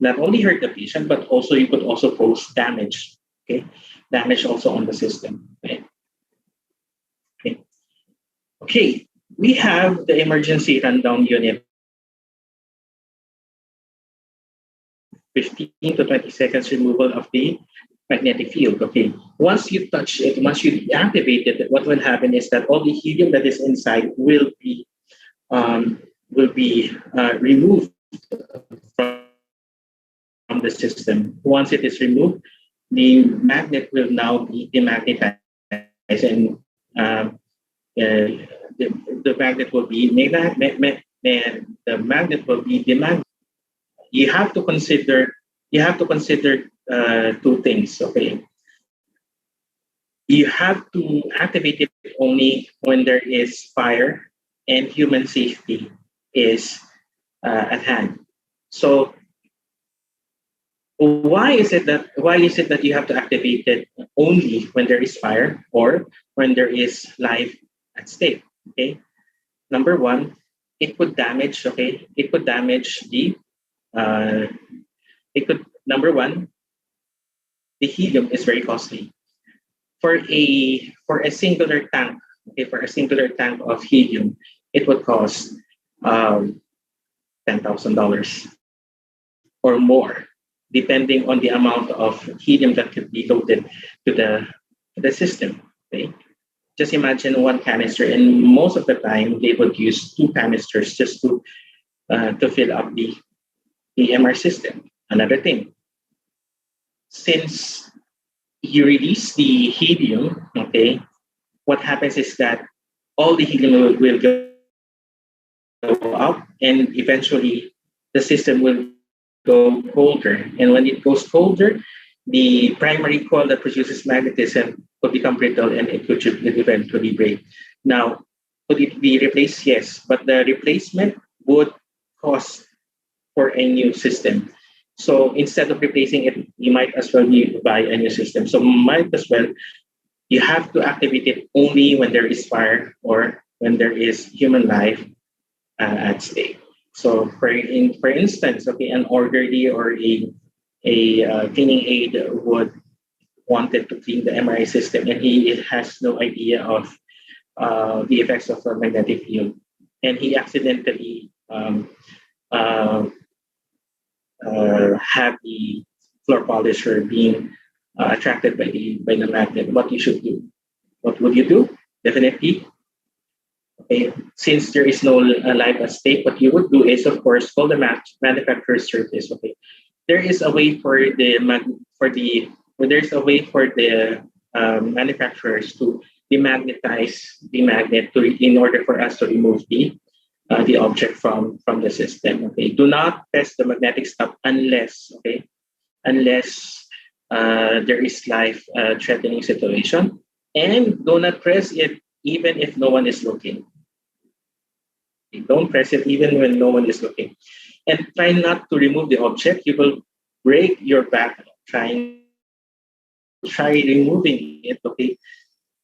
Not only hurt the patient, but also you could also cause damage. Okay, damage also on the system. Okay, we have the emergency rundown unit. 15 to 20 seconds removal of the magnetic field. Okay, once you touch it, once you activate it, what will happen is that all the helium that is inside will be removed from the system. Once it is removed, the magnet will now be demagnetized, and the magnet will be demagnetized. You have to consider two things. Okay, you have to activate it only when there is fire and human safety is at hand. So why is it that you have to activate it only when there is fire or when there is life at stake? Okay, number one, it could damage. Okay, it could damage the number one, the helium is very costly. For a singular tank, okay, for a singular tank of helium, it would cost $10,000 or more, depending on the amount of helium that could be loaded to the system. Okay, just imagine one canister, and most of the time they would use 2 canisters just to fill up the MR system. Another thing, since you release the helium, okay, what happens is that all the helium will go up, and eventually the system will go colder. And when it goes colder, the primary coil that produces magnetism will become brittle, and it could eventually break. Now, could it be replaced? Yes, but the replacement would cost for a new system. So instead of replacing it, you might as well buy a new system. So might as well, you have to activate it only when there is fire or when there is human life at stake. So for instance, okay, an orderly or a cleaning aide would wanted to clean the MRI system, and he has no idea of the effects of a magnetic field, and he accidentally have the floor polisher being attracted by the magnet. What you should do? What would you do? Definitely, okay, since there is no life at stake, what you would do is, of course, call the manufacturer's service. Okay, there is a way for the manufacturers to demagnetize the magnet in order for us to remove the object from the system. Okay, do not test the magnetic stop unless there is life-threatening situation, and do not press it even if no one is looking. Don't press it even when no one is looking. And try not to remove the object. You will break your back trying removing it, okay?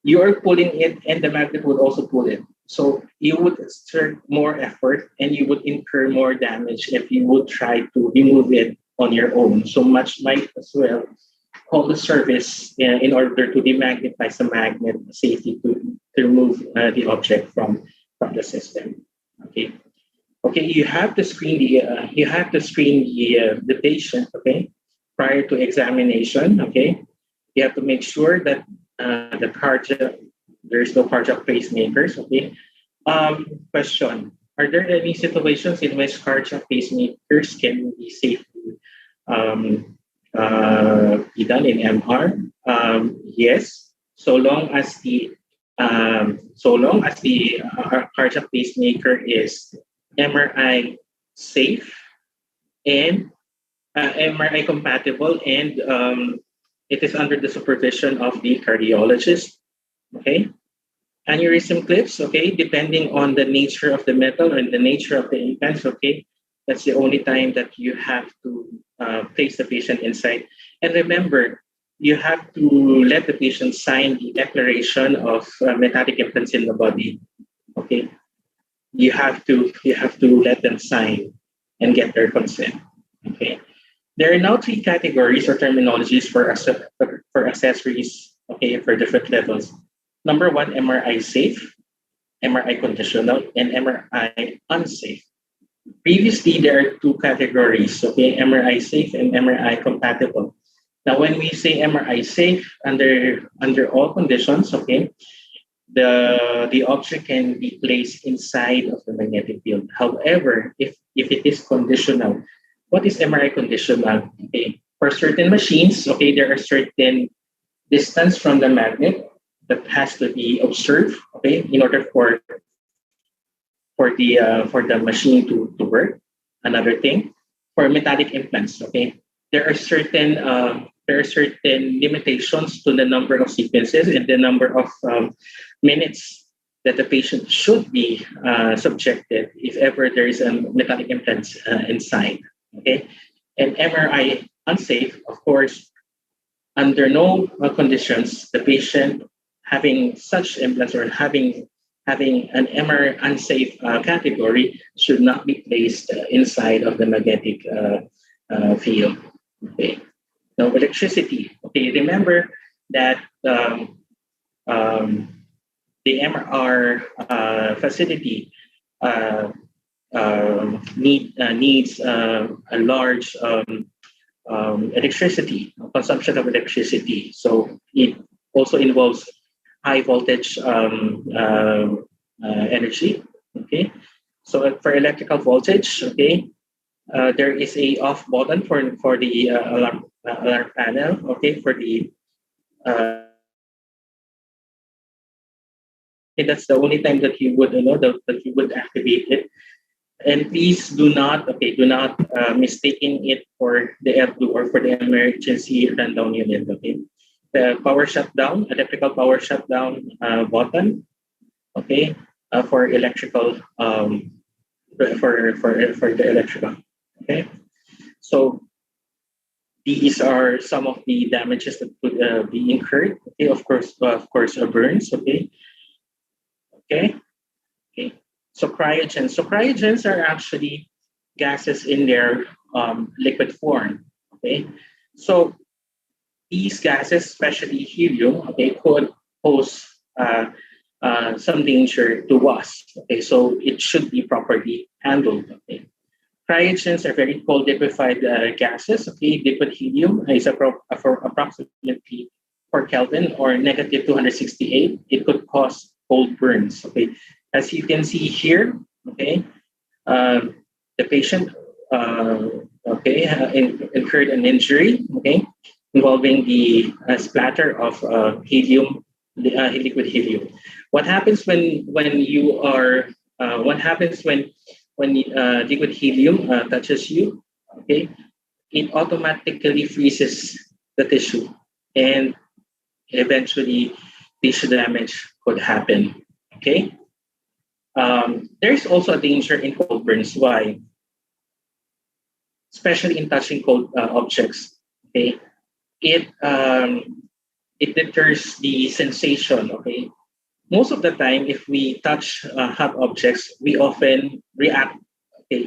You are pulling it and the magnet would also pull it. So you would exert more effort and you would incur more damage if you would try to remove it on your own. So much might as well call the service in order to demagnetize the magnet safely to remove the object from the system. Okay. Okay, you have to screen the patient, okay, prior to examination, okay. You have to make sure that there's no cardiac pacemakers, okay. Question: are there any situations in which cardiac pacemakers can be safely be done in MR? Yes, so long as the cardiac pacemaker is MRI safe and MRI compatible, and it is under the supervision of the cardiologist. Okay, aneurysm clips. Okay, depending on the nature of the metal and the nature of the implants. Okay, that's the only time that you have to place the patient inside. And remember, you have to let the patient sign the declaration of metallic implants in the body. Okay, you have to let them sign and get their consent. Okay, there are now 3 categories or terminologies for accessories. Okay, for different levels. Number 1, MRI safe, MRI conditional, and MRI unsafe. Previously, there are 2 categories. Okay, MRI safe and MRI compatible. Now, when we say MRI safe, under all conditions, okay, the object can be placed inside of the magnetic field. However, if it is conditional, what is MRI conditional? Okay, for certain machines, okay, there are certain distance from the magnet that has to be observed, okay, in order for the machine to work. Another thing, for metallic implants, okay, there are certain limitations to the number of sequences and the number of minutes that the patient should be subjected if ever there is a metallic implant inside. Okay, and MRI unsafe, of course, under no conditions the patient having such implants or having an MRI unsafe category should not be placed inside of the magnetic field. Okay. Now, electricity. Okay, remember that the MR facility needs a large electricity, consumption of electricity. So it also involves high voltage energy. Okay, so for electrical voltage, okay, there is a off button for the alarm panel. Okay, for the that's the only time that you would that you would activate it. And please do not mistaking it for the L2 or for the emergency rundown unit. Okay, the power shutdown, electrical power shutdown button. Okay, for electrical for the electrical. Okay, so these are some of the damages that could be incurred. Okay, of course, burns. Okay, okay. So cryogens. So cryogens are actually gases in their liquid form. Okay, so these gases, especially helium, okay, could pose some danger to us. Okay, so it should be properly handled. Okay, cryogens are very cold liquefied gases. Okay, liquid helium is approximately 4 Kelvin or negative 268. It could cause cold burns. Okay, as you can see here, okay, the patient incurred an injury, okay, involving the splatter of helium, liquid helium. What happens when liquid helium touches you? Okay, it automatically freezes the tissue, and eventually tissue damage could happen. Okay. There's also a danger in cold burns. Why? Especially in touching cold objects. Okay, it deters the sensation. Okay, most of the time, if we touch hot objects, we often react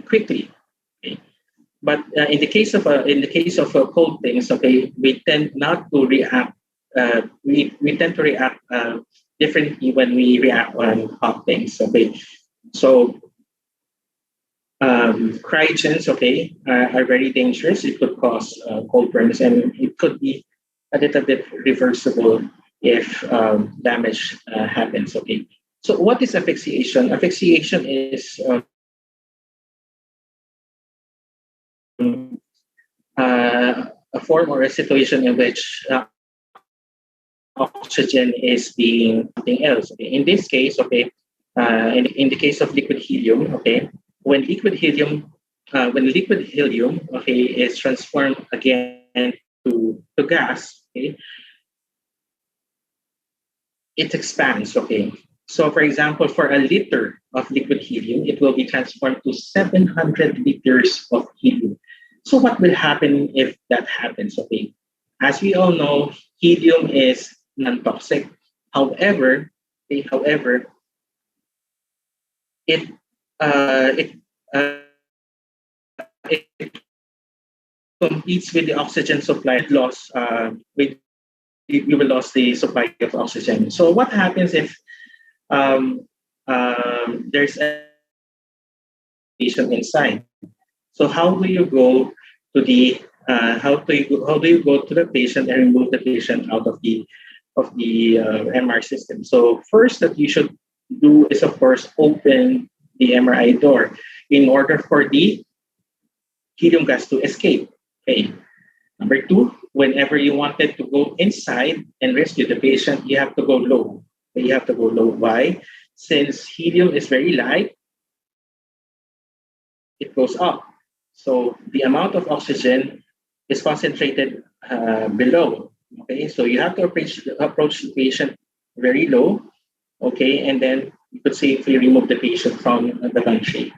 quickly. Okay, but in the case of cold things, okay, we tend not to react. We tend to react differently when we react on hot things. Okay, so cryogens, okay, are very dangerous. It could cause cold burns, and it could be a little bit reversible if damage happens. Okay, so what is asphyxiation? Asphyxiation is a form or a situation in which oxygen is being something else. Okay, in this case, okay, in the case of liquid helium, okay, when liquid helium okay, is transformed again to gas, okay, it expands. Okay, so for example, for a liter of liquid helium, it will be transformed to 700 liters of helium. So what will happen if that happens? Okay, as we all know, helium is non-toxic. However, it it it competes with the oxygen supply. We will lose the supply of oxygen. So what happens if there's a patient inside? So how do you go to the how do you go to the patient and remove the patient out of the MR system? So first that you should do is, of course, open the MRI door in order for the helium gas to escape. Okay. Number two, whenever you wanted to go inside and rescue the patient, you have to go low. You have to go low. Why? Since helium is very light, it goes up. So the amount of oxygen is concentrated below. Okay, so you have to approach the patient very low. Okay, and then you could safely remove the patient from the country.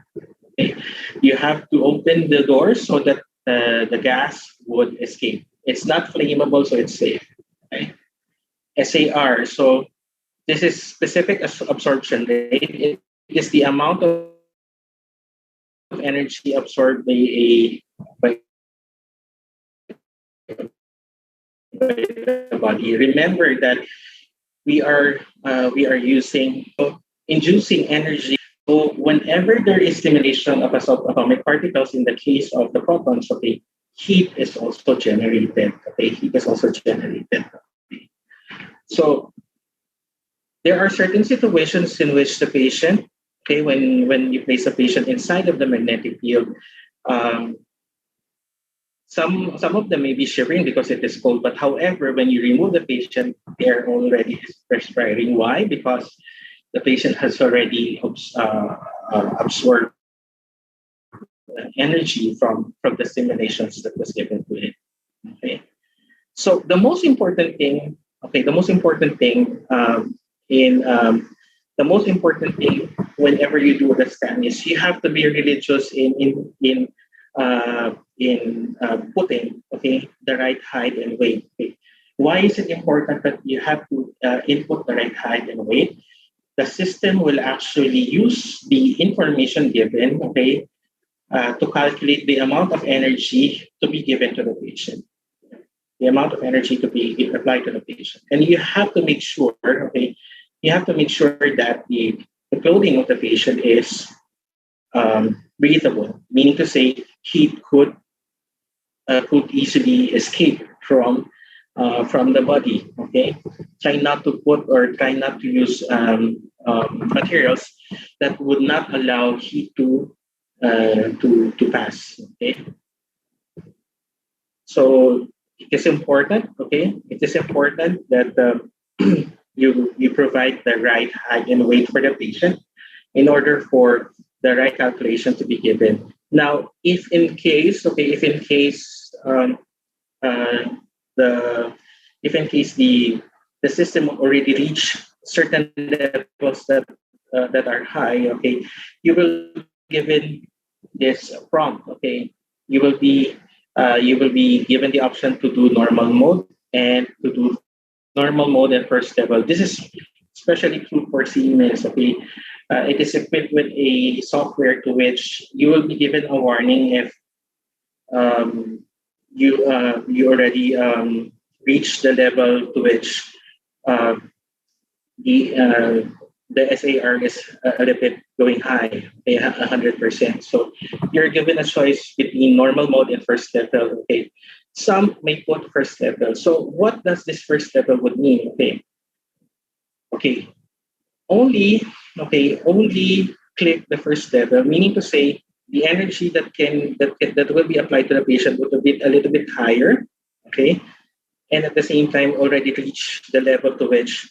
Okay, you have to open the door so that the gas would escape. It's not flammable, so it's safe. Okay. SAR. So this is specific absorption rate. It is the amount of energy absorbed by the body. Remember that we are inducing energy. So whenever there is stimulation of subatomic particles, in the case of the protons, okay, heat is also generated. Okay, heat is also generated. Okay. So there are certain situations in which the patient, okay, when you place a patient inside of the magnetic field, some of them may be shivering because it is cold. But however, when you remove the patient, they are already perspiring. Why? Because the patient has already absorbed energy from the stimulations that was given to it. Okay. So the most important thing, whenever you do the scan is you have to be religious in putting, okay, the right height and weight. Okay. Why is it important that you have to input the right height and weight? The system will actually use the information given, okay, to calculate the amount of energy to be given to the patient, the amount of energy to be applied to the patient. And you have to make sure, okay, that the clothing of the patient is breathable, meaning to say heat could easily escape from the body. Okay, try not to use materials that would not allow heat to pass. Okay, so it is important. Okay, it is important that you provide the right height and weight for the patient in order for the right calculation to be given. Now, if in case if in case the system already reached certain levels that are high, okay, you will given this prompt, okay. You will be given the option to do normal mode and to do normal mode at first level. This is especially true for Siemens, okay. It is equipped with a software to which you will be given a warning if you already reached the level to which uh, the uh, the SAR is a little bit going high, okay, 100%. So you're given a choice between normal mode and first level. Okay, some may put first level. So what does this first level would mean? Okay, only click the first level, meaning to say the energy that will be applied to the patient would be a little bit higher. Okay, and at the same time already reach the level to which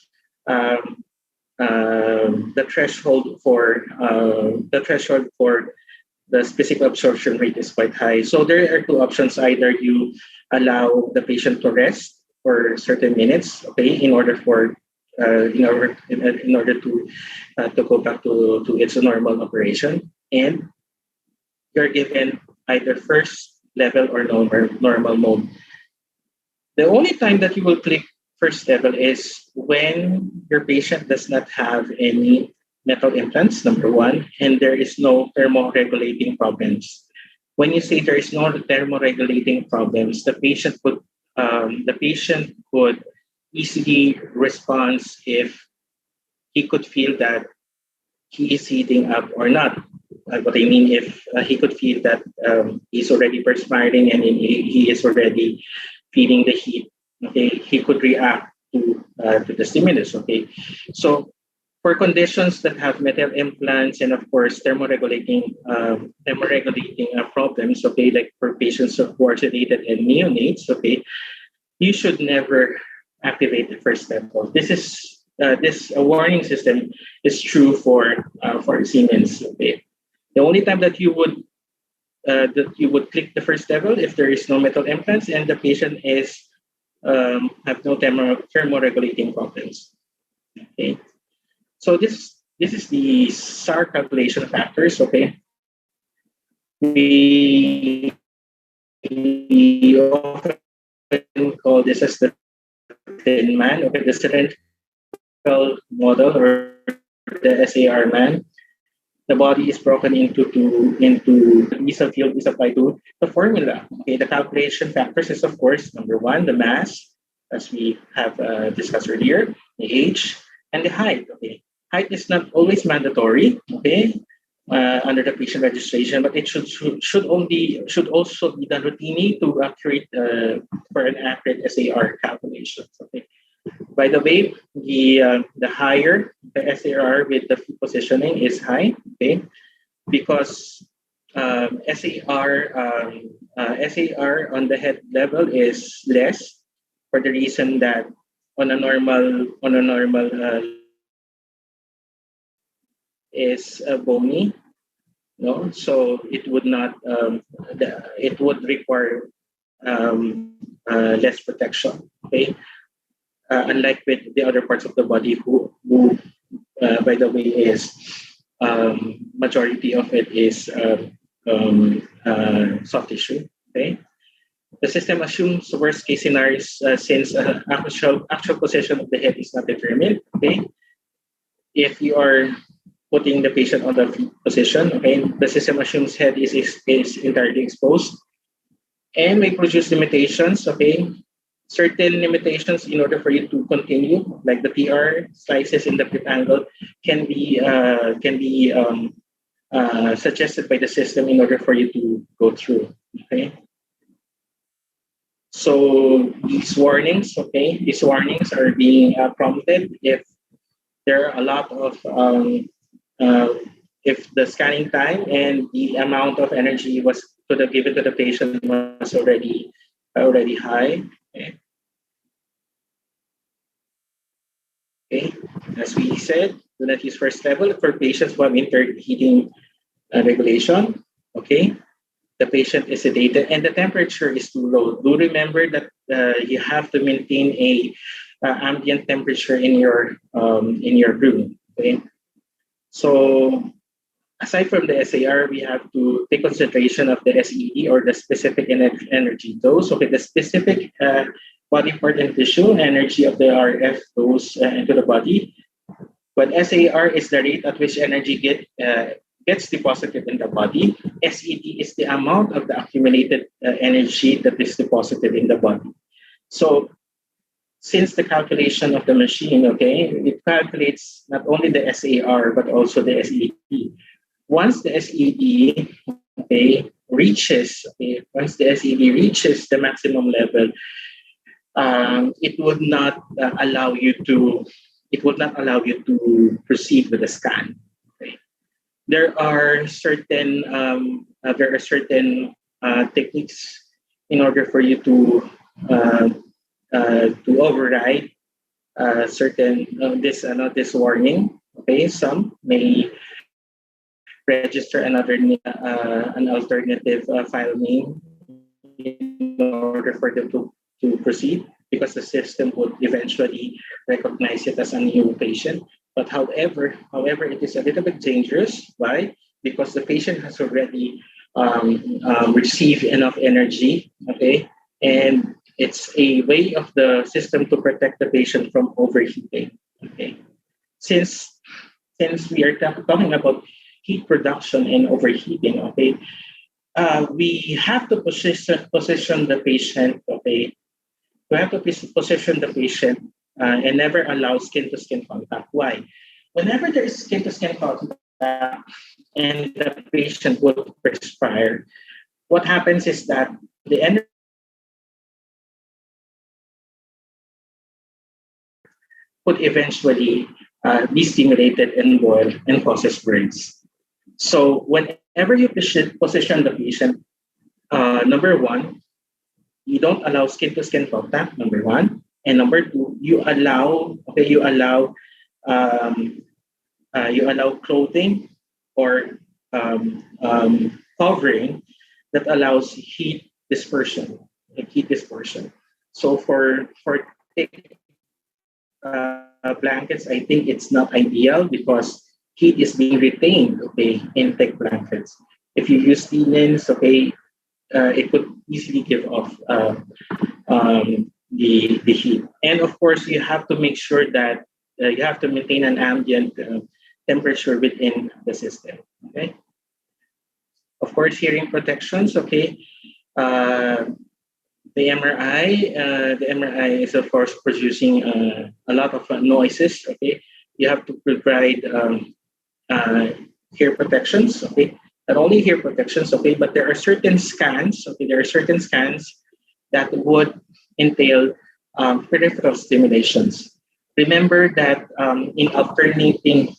the threshold for the specific absorption rate is quite high. So there are two options: either you allow the patient to rest for certain minutes, okay, in order to go back to its normal operation, and you're given either first level or normal mode. The only time that you will click first level is when your patient does not have any metal implants, number one, and there is no thermoregulating problems. When you say there is no thermoregulating problems, the patient could easily respond if he could feel that he is heating up or not. What I mean, if he could feel that he's already perspiring and he is already feeling the heat, okay, he could react to the stimulus. Okay, so for conditions that have metal implants and of course thermoregulating problems, okay, like for patients who are sedated and neonates, okay, you should never activate the first level. This warning system is true for Siemens. Okay, the only time that you would click the first level if there is no metal implants and the patient is have no thermoregulating problems. Okay, so this is the SAR calculation factors. Okay, we often call this as the thin man, okay, the cylindrical model or the SAR man. The body is broken into the Visa field is applied to the formula. Okay, the calculation factors is of course number one, the mass, as we have discussed earlier, the age, and the height. Okay, height is not always mandatory. Okay, under the patient registration, but it should also be done routinely to for an accurate SAR calculation. Okay. By the way, the higher the SAR with the feet positioning is high, okay, because SAR on the head level is less for the reason that on a normal is bony, no, so it would not it would require less protection, okay. Unlike with the other parts of the body, who by the way, is majority of it is soft tissue. Okay, the system assumes worst case scenarios since actual position of the head is not determined. Okay, if you are putting the patient on the feet position, okay, the system assumes head is entirely exposed and may produce limitations. Okay. Certain limitations in order for you to continue, like the PR slices in the flip angle, can be suggested by the system in order for you to go through. Okay. So these warnings are being prompted if there are a lot of if the scanning time and the amount of energy was given to the patient was already high. Okay, as we said, do not use first level for patients who have impaired heating regulation. Okay, the patient is sedated and the temperature is too low. Do remember that you have to maintain a ambient temperature in your room. Okay, so aside from the SAR, we have to take consideration of the SED or the specific energy dose. Okay, the specific body part and tissue energy of the RF goes into the body. But SAR is the rate at which energy gets deposited in the body. SED is the amount of the accumulated energy that is deposited in the body. So since the calculation of the machine, okay, it calculates not only the SAR but also the SED. Once the SED reaches the maximum level, it would not allow you to proceed with the scan. Okay. There are certain techniques in order for you to override this warning. Okay, some may register an alternative file name in order for them to proceed, because the system would eventually recognize it as a new patient. But however, it is a little bit dangerous. Why? Because the patient has already received enough energy. Okay, and it's a way of the system to protect the patient from overheating. Okay, since we are talking about heat production and overheating, okay, we have to position the patient. Okay, we have to position the patient and never allow skin-to-skin contact. Why? Whenever there is skin-to-skin contact and the patient would perspire, what happens is that the energy would eventually be stimulated and boil and causes burns. So whenever you position the patient, number one, you don't allow skin-to-skin contact. Number one, and number two, you allow clothing or covering that allows heat dispersion. So for thick blankets, I think it's not ideal because heat is being retained, okay, in thick blankets. If you use linens, okay, it could easily give off the heat. And of course, you have to make sure that you have to maintain an ambient temperature within the system. Okay. Of course, hearing protections. Okay. The MRI is of course producing a lot of noises. Okay. You have to provide hear protections. Okay. Not only hear protections. Okay, but there are certain scans. Okay, there are certain scans that would entail peripheral stimulations. Remember that in alternating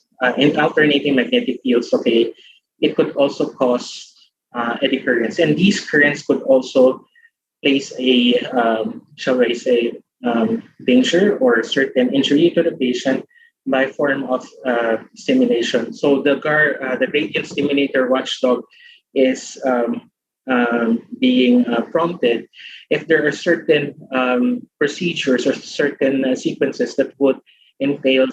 magnetic fields, okay, it could also cause eddy currents, and these currents could also place a danger or certain injury to the patient by form of stimulation. So the gradient stimulator watchdog is being prompted if there are certain procedures or certain sequences that would entail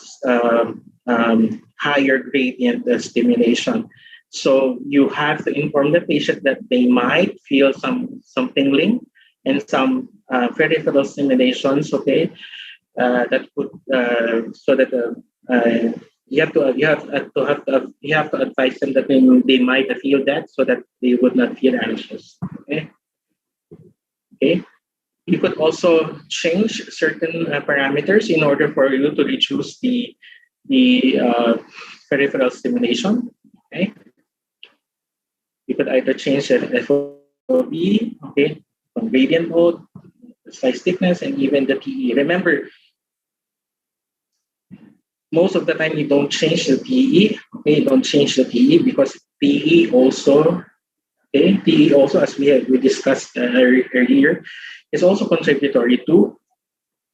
higher gradient stimulation. So you have to inform the patient that they might feel some tingling and some peripheral stimulations. Okay, that could so that you have to advise them that they might feel that, so that they would not feel anxious. Okay. Okay. You could also change certain parameters in order for you to reduce the peripheral stimulation. Okay. You could either change the FOB, okay, from gradient mode, slice thickness, and even the PE. Remember, most of the time you don't change the PE. Okay, you don't change the PE because PE also, as we discussed earlier, is also contributory to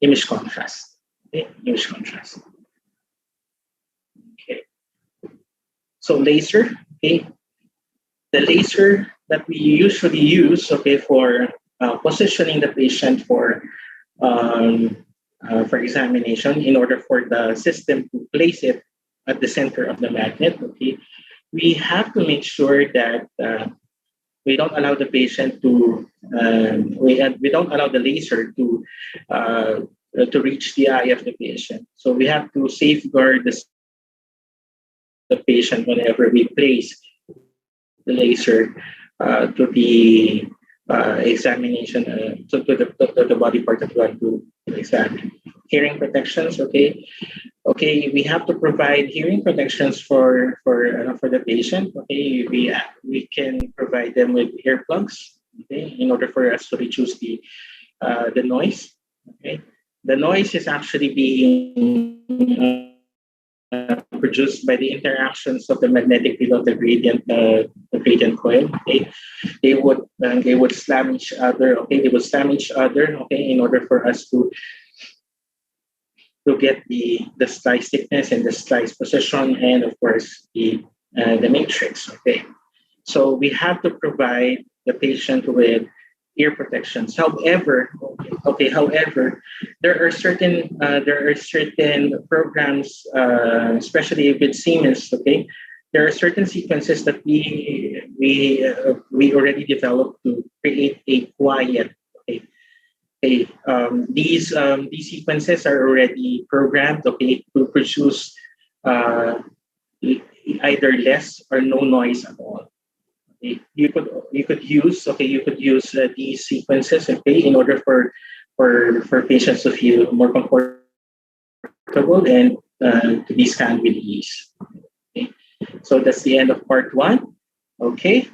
image contrast. Okay, image contrast. Okay. So laser, okay. The laser that we usually use, okay, for positioning the patient for examination in order for the system to place it at the center of the magnet, okay, we have to make sure that we don't allow the patient to, we don't allow the laser to reach the eye of the patient. So we have to safeguard the patient whenever we place the laser to the examination, to the body part that we want to examine. Hearing protections, okay. Okay, we have to provide hearing protections for the patient. Okay, we can provide them with earplugs, okay, in order for us to reduce the noise. Okay, the noise is actually being produced by the interactions of the magnetic field of the gradient coil. Okay, they would slam each other. Okay, they would slam each other. Okay, in order for us to get the slice thickness and the slice position, and of course the matrix. Okay, so we have to provide the patient with ear protections. However, there are certain programs, especially with Siemens. Okay, there are certain sequences that we already developed to create a quiet. Okay, these sequences are already programmed, okay, to produce either less or no noise at all. Okay. You could use these sequences, okay, in order for patients to feel more comfortable and to be scanned with ease. Okay. So that's the end of part 1. Okay.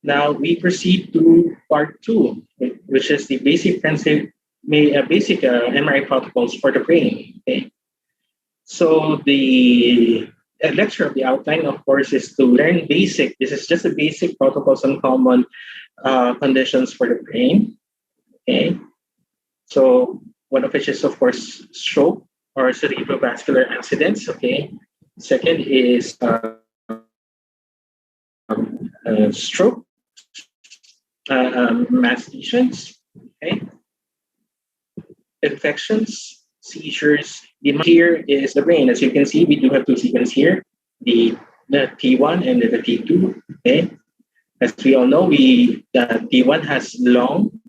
Now we proceed to part 2, which is the basic MRI protocols for the brain. Okay. So the lecture of the outline, of course, is to learn basic. This is just a basic protocols on common conditions for the brain. Okay. So one of which is, of course, stroke or cerebrovascular accidents. Okay. Second is stroke, mass lesions, okay, infections, seizures. Here is the brain. As you can see, we do have 2 sequences here, the T1 and the T2. Okay, as we all know, the T1 has long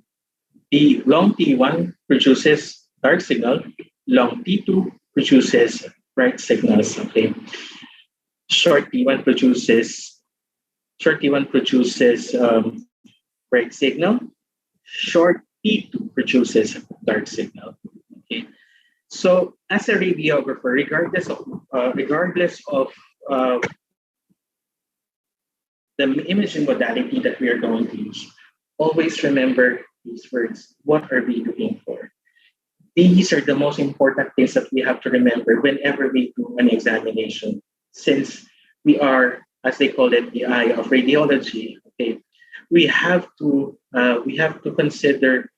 T1 produces dark signal, long T2 produces bright signals. Okay, short T1 produces bright signal. Short T2 produces dark signal. Okay. So as a radiographer, regardless of the imaging modality that we are going to use, always remember these words. What are we looking for? These are the most important things that we have to remember whenever we do an examination, since we are, as they call it, the eye of radiology. Okay, we have to consider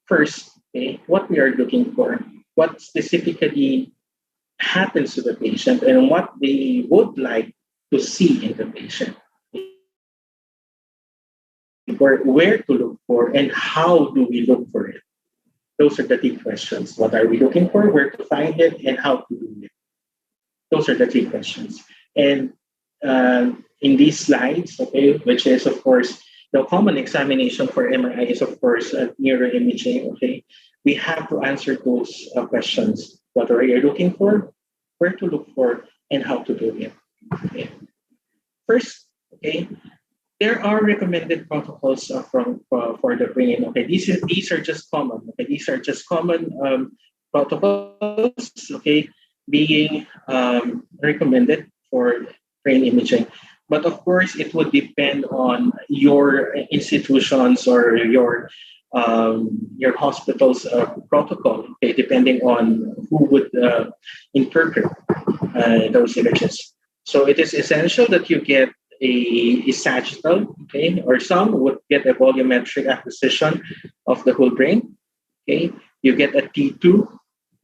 first, okay, what we are looking for, what specifically happens to the patient, and what they would like to see in the patient. Where to look for, and how do we look for it? Those are the 3 questions. What are we looking for, where to find it, and how to do it? Those are the 3 questions. And in these slides, okay, which is, of course, the common examination for MRI is, of course, neuroimaging. Okay, we have to answer those questions. What are you looking for, where to look for, and how to do it? Okay. First, okay, there are recommended protocols for the brain. Okay, these are just common. Okay, these are just common protocols. Okay, being recommended for brain imaging. But of course, it would depend on your institutions or your hospital's protocol. Okay, depending on who would interpret those images. So it is essential that you get a sagittal, okay, or some would get a volumetric acquisition of the whole brain. Okay, you get a T2,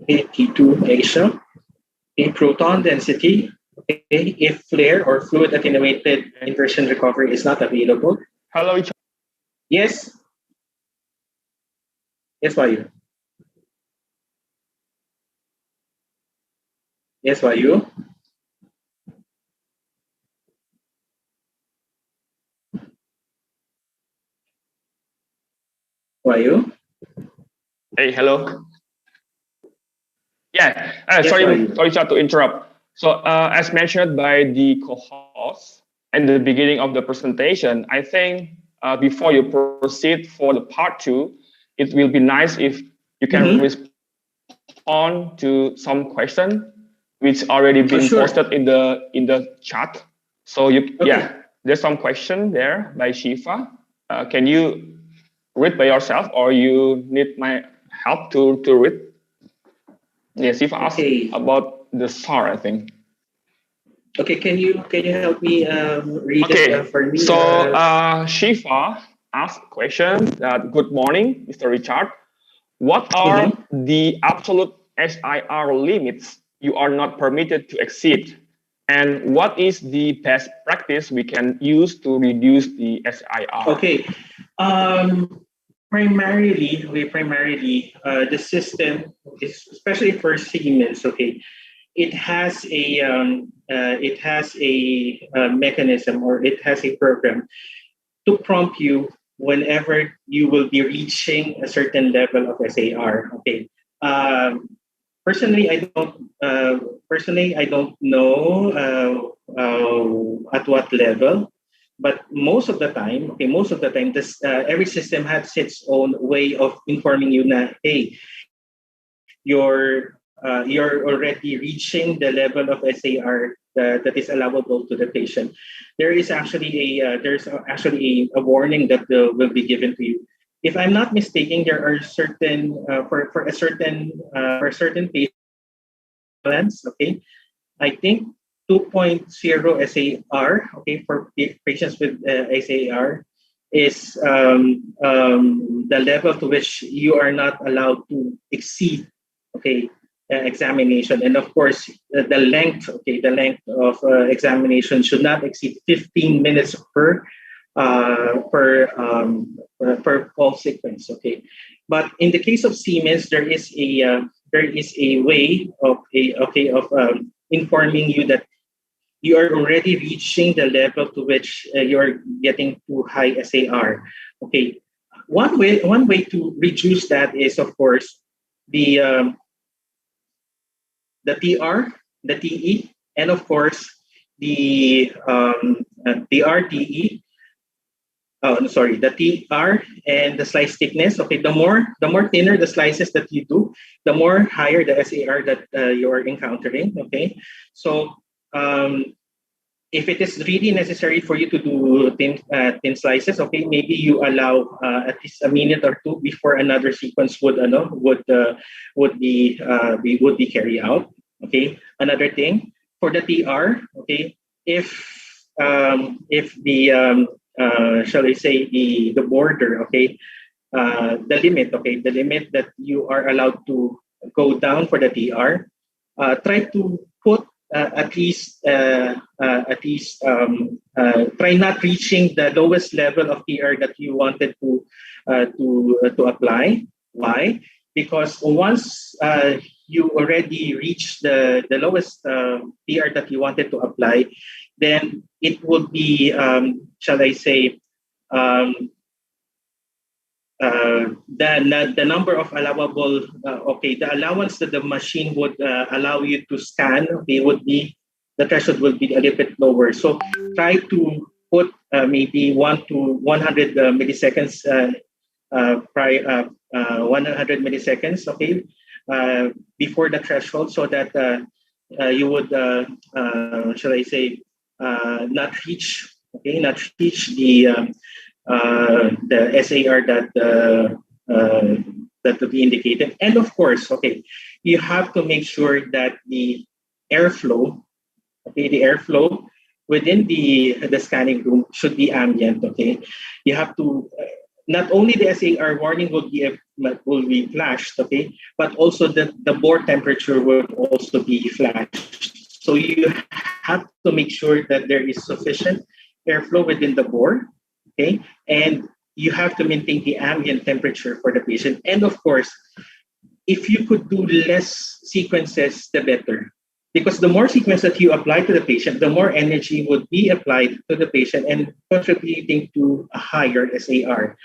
okay, T2 Asia, okay, proton density. Okay, if flare or fluid attenuated inversion recovery is not available. Hello. Yes. Yes, Vayu. Yes, Vayu. Vayu. Hey, hello. Yeah, Yes, Vayu. sorry to interrupt. So, as mentioned by the co-host at the beginning of the presentation, I think before you proceed for the part 2, it will be nice if you can respond to some question which already been sure. posted in the chat. So Okay. there's some question there by Shiva. Can you read by yourself, or you need my help to read? Yes, Shiva asked about the SAR, I think. Okay, can you help me read it for me? So Shiva asked question that, good morning, Mr. Richard. What are the absolute SIR limits you are not permitted to exceed? And what is the best practice we can use to reduce the SIR? Okay. Primarily, the system, especially for Siemens, okay, it has a mechanism, or it has a program to prompt you whenever you will be reaching a certain level of SAR. Okay. Personally, I don't know at what level, but most of the time, this every system has its own way of informing you that, hey, you're already reaching the level of SAR that is allowable to the patient. There's actually a warning that will be given to you. If I'm not mistaken, there are certain for a certain patients. Okay, I think 2.0 SAR. Okay, for patients with SAR is the level to which you are not allowed to exceed. Okay, examination, and of course the length. Okay, the length of examination should not exceed 15 minutes per call sequence. Okay, but in the case of Siemens, there is a way of informing you that you are already reaching the level to which you're getting too high SAR. Okay, one way to reduce that is, of course, the TR, the TE, and of course the RTE. Oh, sorry, the TR and the slice thickness. Okay, the more thinner the slices that you do, the more higher the SAR that you are encountering. Okay, so if it is really necessary for you to do thin slices, okay, maybe you allow at least a minute or two before another sequence would be carried out. Okay, another thing for the TR. Okay, if the shall I say the border, okay, the limit that you are allowed to go down for the TR, try to put try not reaching the lowest level of TR that you wanted to apply. Why? Because once you already reach the lowest TR that you wanted to apply, then it would be, shall I say, the number of allowable, the allowance that the machine would allow you to scan, the threshold will be a little bit lower. So try to put maybe 1 to 100 milliseconds, 100 milliseconds, okay, before the threshold, so that you would, shall I say, not reach the SAR that will be indicated. And of course, okay, you have to make sure that the airflow within the scanning room should be ambient. Okay, you have to not only the SAR warning will be flashed, okay, but also the bore temperature will also be flashed. So you have to make sure that there is sufficient airflow within the bore. Okay, and you have to maintain the ambient temperature for the patient. And of course, if you could do less sequences, the better. Because the more sequence that you apply to the patient, the more energy would be applied to the patient and contributing to a higher SAR.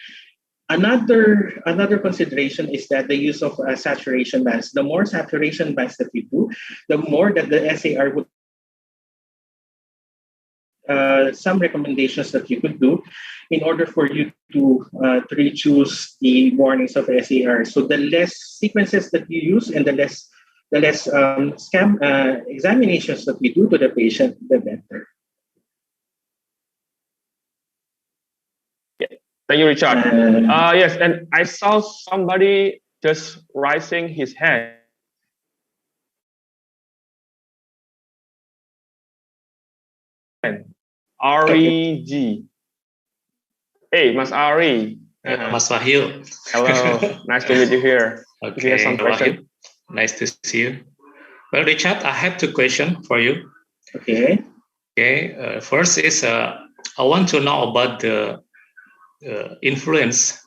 Another consideration is that the use of saturation bands. The more saturation bands that you do, the more that the SAR would. Some recommendations that you could do in order for you to reduce the warnings of SAR. So the less sequences that you use and the less examinations that we do to the patient, the better. Thank you, Richard. Yes, and I saw somebody just raising his hand. Ari G. Hey, Mas Ari. Mas Wahyu. Hello, nice to meet you here. Okay, Wahyu. Nice to see you. Well, Richard, I have two questions for you. Okay. Okay. First is I want to know about the influence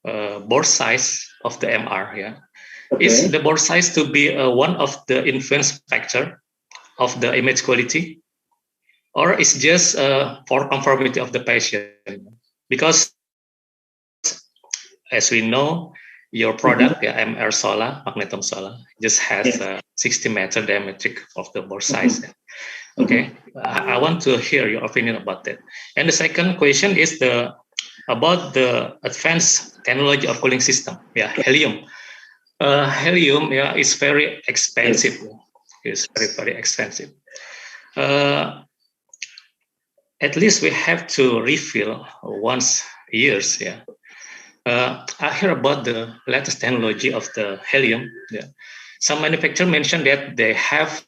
bore size of the MR. Yeah. Okay. Is the bore size to be one of the influence factor of the image quality, or is just for conformity of the patient? Because as we know, your product, MR Sola, Magnesium Sola, just has 60 meter diametric of the bore size. Okay, I want to hear your opinion about that. And the second question is about the advanced technology of cooling system. Yeah, helium. Helium, is very expensive. It's very, very expensive. At least we have to refill once a year. Yeah. I hear about the latest technology of the helium. Yeah. Some manufacturers mentioned that they have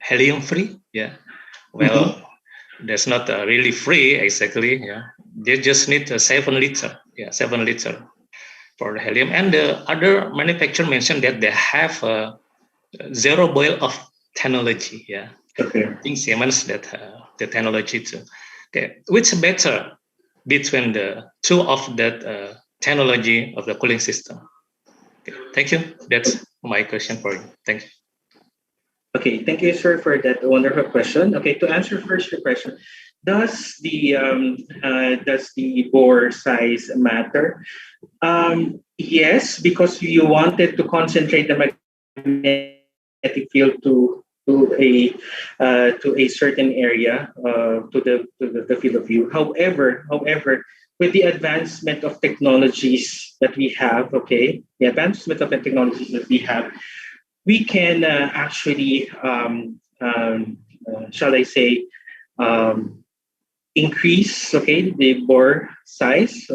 helium free. Yeah. Well, that's not really free exactly. Yeah. They just need 7 liter. Yeah, 7 liter for the helium. And the other manufacturer mentioned that they have zero boil off technology. Yeah. Okay. I think Siemens that the technology too. Okay. Which is better between the two of that technology of the cooling system? Okay. Thank you. That's my question for you. Thank you. Okay, thank you, sir, for that wonderful question. Okay, to answer first your question, does the bore size matter? Yes, because you wanted to concentrate the magnetic field to a certain area, to the field of view. However, with the advancement of technologies that we have, we can actually, shall I say, increase, the bore size,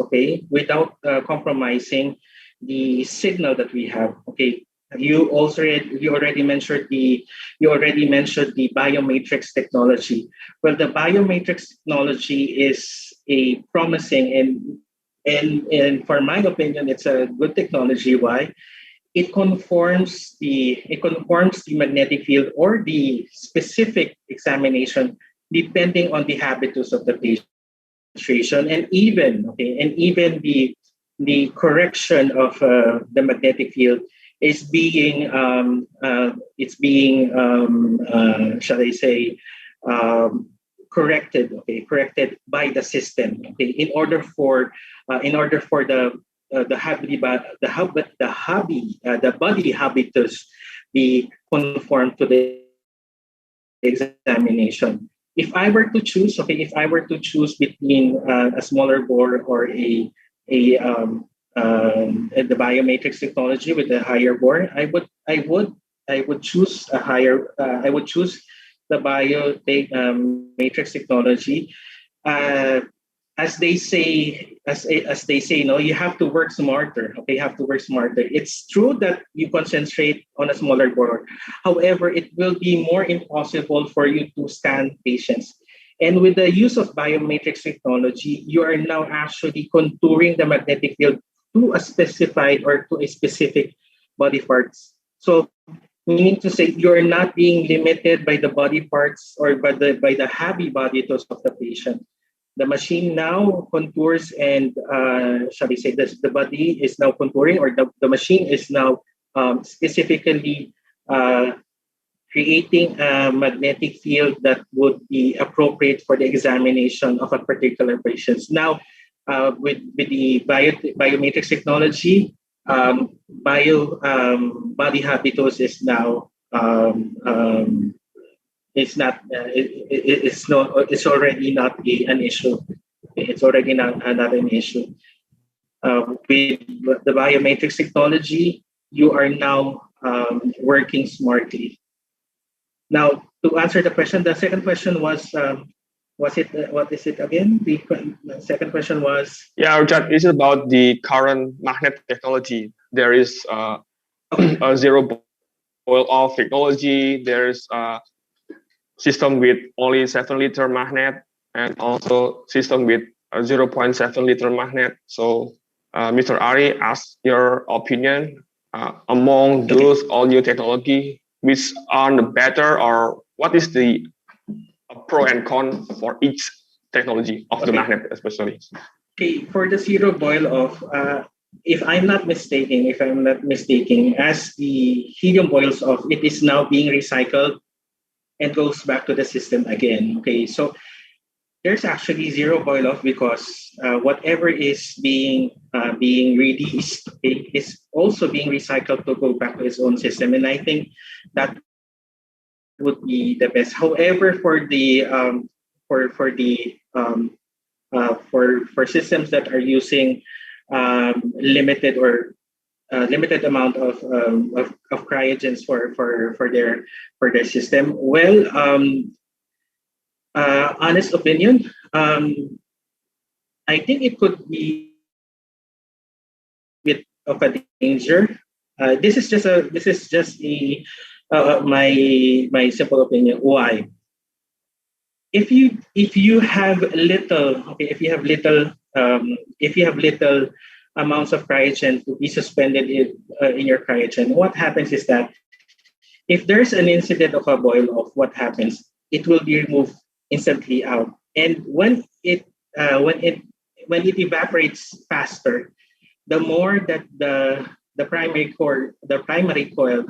without compromising the signal that we have. Okay, you already mentioned the Biomatrix technology. Well, the Biomatrix technology is a promising and for my opinion, it's a good technology. Why? It conforms the magnetic field or the specific examination depending on the habitus of the patient, and even the correction of the magnetic field is being shall I say, corrected by the system, in order for the body habitus be conformed to the examination. If I were to choose between a smaller bore or the Biomatrix technology with a higher bore, I would choose the Biomatrix technology. As they say, you have to work smarter. You have to work smarter. It's true that you concentrate on a smaller bore. However, it will be more impossible for you to scan patients. And with the use of Biomatrix technology, you are now actually contouring the magnetic field to a specified or to a specific body parts. So, meaning to say, you are not being limited by the body parts or by the heavy body of the patient. The machine now contours and, shall we say, the body is now contouring, or the machine is now specifically creating a magnetic field that would be appropriate for the examination of a particular patient. Now, with the biomatrix technology, body habitus is now it's already not an issue. It's already not an issue. With the biomatrix technology, you are now working smartly. Now, to answer the question, the second question was it what is it again? The second question was, yeah, Richard, it's about the current magnet technology. There is a zero boil off technology. There's a system with only 7-liter magnet, and also system with a 0.7-liter magnet. So, Mr. Ari, ask your opinion among those all new technology, which are the better, or what is the pro and con for each technology of the magnet, especially? Okay, for the zero boil off, if I'm not mistaken, as the helium boils off, it is now being recycled and goes back to the system again. Okay, so there's actually zero boil off because whatever is being released, okay, is also being recycled to go back to its own system, and I think that would be the best. However, for systems that are using limited amount of cryogens for their system, well, honest opinion, I think it could be a bit of a danger. This is just my simple opinion. Why? If you have little amounts of cryogen to be suspended in your cryogen, what happens is that if there's an incident of a boil off, what happens? It will be removed instantly out, and when it evaporates faster, the more that the primary coil,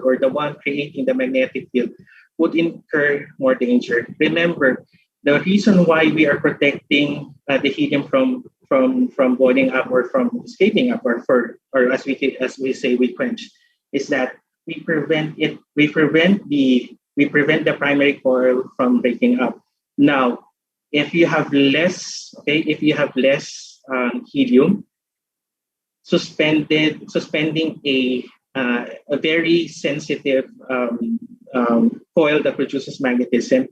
or the one creating the magnetic field, would incur more danger. Remember, the reason why we are protecting the helium from boiling up or from escaping up, or as we say, we quench, is that we prevent the primary coil from breaking up. Now, if you have less helium suspending a very sensitive coil that produces magnetism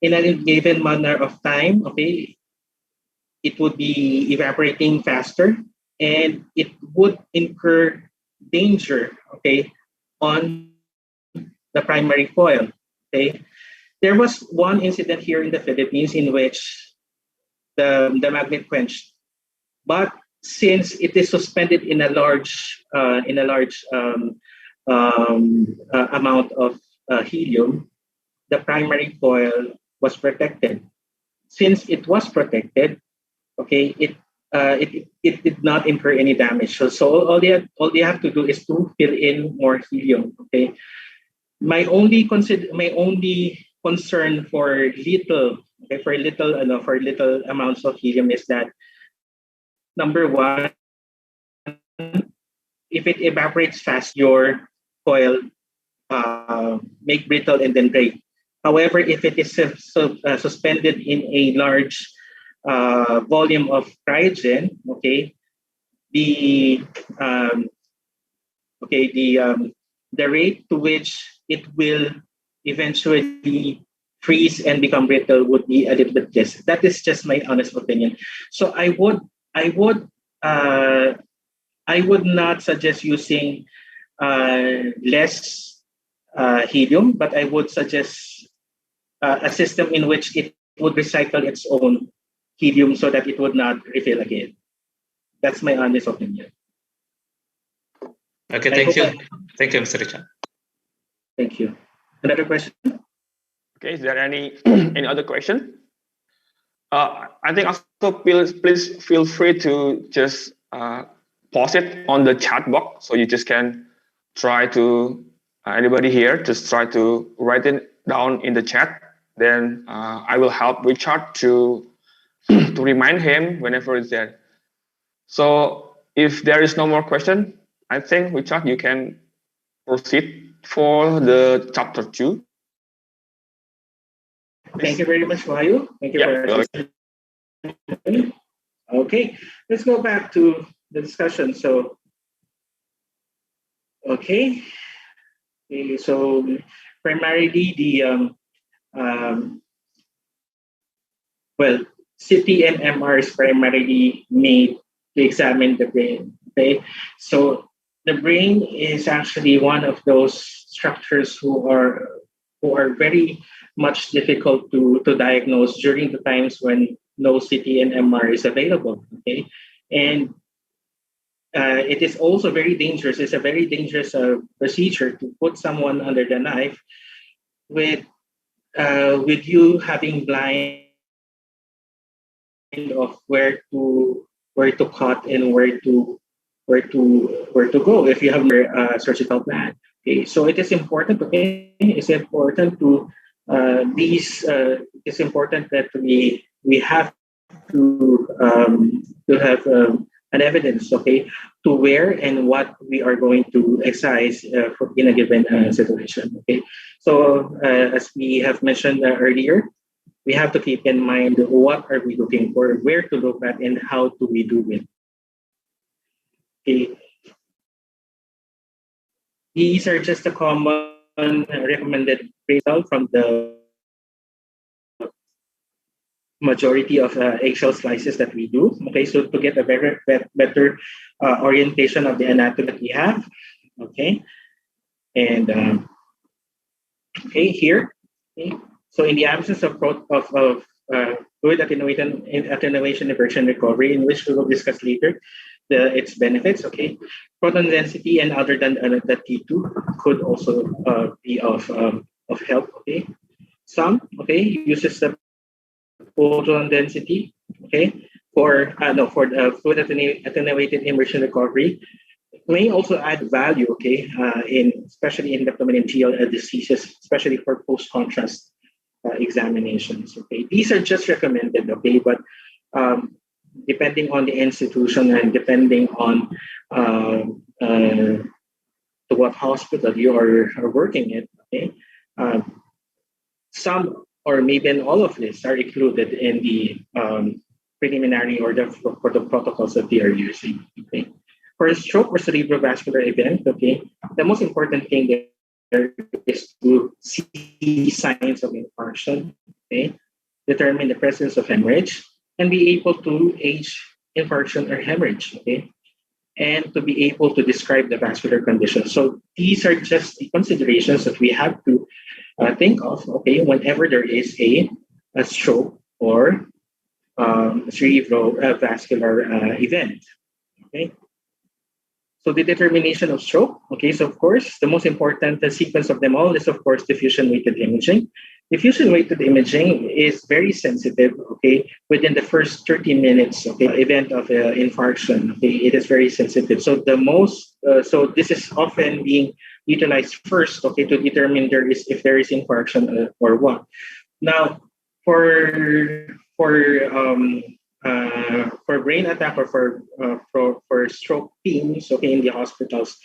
in a given manner of time, okay, it would be evaporating faster, and it would incur danger, okay, on the primary coil. Okay, there was one incident here in the Philippines in which the magnet quenched, but since it is suspended in a large amount of helium, the primary coil was protected. Since it was protected, okay, it did not incur any damage. So all they have to do is to fill in more helium. Okay, my only concern for little amounts of helium is that, number one, if it evaporates fast, your coil make brittle and then break. However, if it is suspended in a large volume of cryogen, okay, the rate to which it will eventually freeze and become brittle would be a little bit less. That is just my honest opinion. So I would not suggest using less helium, but I would suggest a system in which it would recycle its own helium so that it would not refill again. That's my honest opinion. Okay, thank you. Thank you, Mr. Richard. Thank you. Another question? Okay, is there any other question? I think also please feel free to just post it on the chat box, so you just can try to anybody here just try to write it down in the chat. Then I will help Richard to to remind him whenever it's there. So if there is no more question, I think Richard, you can proceed for the chapter 2. Thank you very much, Wahyu. Thank you for assisting. Okay, let's go back to the discussion. So, okay, so primarily the well, CT and MR is primarily made to examine the brain. Okay, so the brain is actually one of those structures who are very much difficult to diagnose during the times when no CT and MR is available. Okay, and it is also very dangerous. It's a very dangerous procedure to put someone under the knife with you having blind of where to cut and where to go if you have a surgical plan. Okay, so it is important. Okay, it's important to it's important that we have to have an evidence, okay, to where and what we are going to excise in a given situation. Okay, so as we have mentioned earlier, we have to keep in mind what are we looking for, where to look at, and how do we do it. Okay. These are just a common recommended result from the majority of eggshell slices that we do. Okay, so to get a better orientation of the anatomy that we have. Okay, and okay, here. Okay. So in the absence of fluid attenuation inversion recovery, in which we will discuss later, its benefits. Okay, proton density and other than the T2 could also be of help. Okay, some uses the proton density. Okay, for the fluid attenuated immersion recovery. It may also add value. Okay, especially in leptomeningeal diseases, especially for post-contrast examinations. Okay, these are just recommended. Okay, but depending on the institution and depending on to what hospital you are working in, okay, some or maybe all of this are included in the preliminary or for the protocols that they are using. Okay, for a stroke or cerebrovascular event, okay, the most important thing there is to see signs of infarction, okay, determine the presence of hemorrhage, and be able to age infarction or hemorrhage, okay, and to be able to describe the vascular condition. So these are just the considerations that we have to think of, okay, whenever there is a stroke or cerebrovascular event, okay. So the determination of stroke, okay, so of course, the most important sequence of them all is, of course, diffusion-weighted imaging. Diffusion-weighted imaging is very sensitive, okay, within the first 30 minutes of the event of infarction, okay, it is very sensitive. So so this is often being utilized first, okay, to determine if there is infarction or what. Now, for brain attack or for stroke teams, okay, in the hospitals,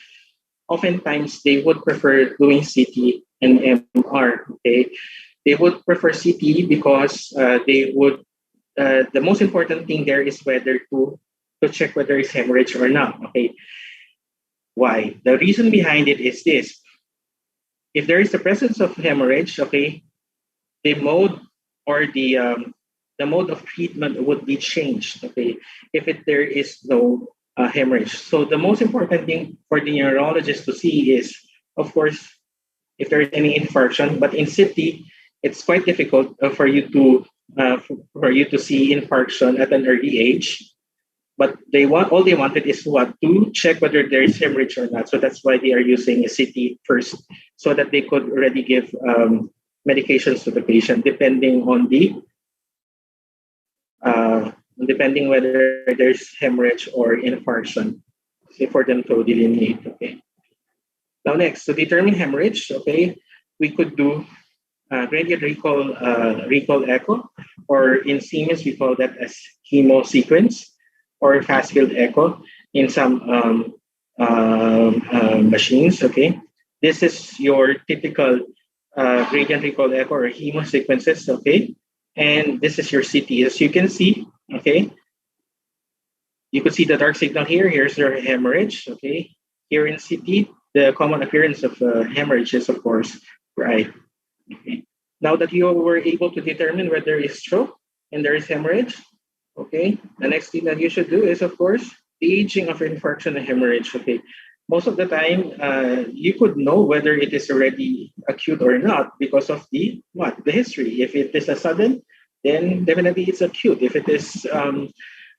oftentimes they would prefer doing CT and MR. Okay, they would prefer CT because they would. The most important thing there is whether to check whether it's hemorrhage or not. Okay, why? The reason behind it is this: if there is the presence of hemorrhage, okay, the mode or the mode of treatment would be changed, okay, if there is no hemorrhage. So the most important thing for the neurologist to see is, of course, if there is any infarction. But in CT, it's quite difficult for you to see infarction at an early age. But all they wanted is to check whether there is hemorrhage or not. So that's why they are using a CT first, so that they could already give medications to the patient depending on the depending whether there's hemorrhage or infarction, okay, for them to delineate. Okay. Now next, to determine hemorrhage, okay, we could do gradient recall echo, or in Siemens we call that as hemo sequence, or fast field echo in some machines. Okay, this is your typical gradient recall echo or hemo sequences. Okay, and this is your CT. As you can see, okay, you could see the dark signal here. Here's your hemorrhage. Okay, here in CT, the common appearance of hemorrhage is of course right. Okay. Now that you were able to determine whether there is stroke and there is hemorrhage, okay, the next thing that you should do is, of course, the aging of infarction and hemorrhage. Okay, most of the time, you could know whether it is already acute or not because of the history. If it is a sudden, then definitely it's acute. If it is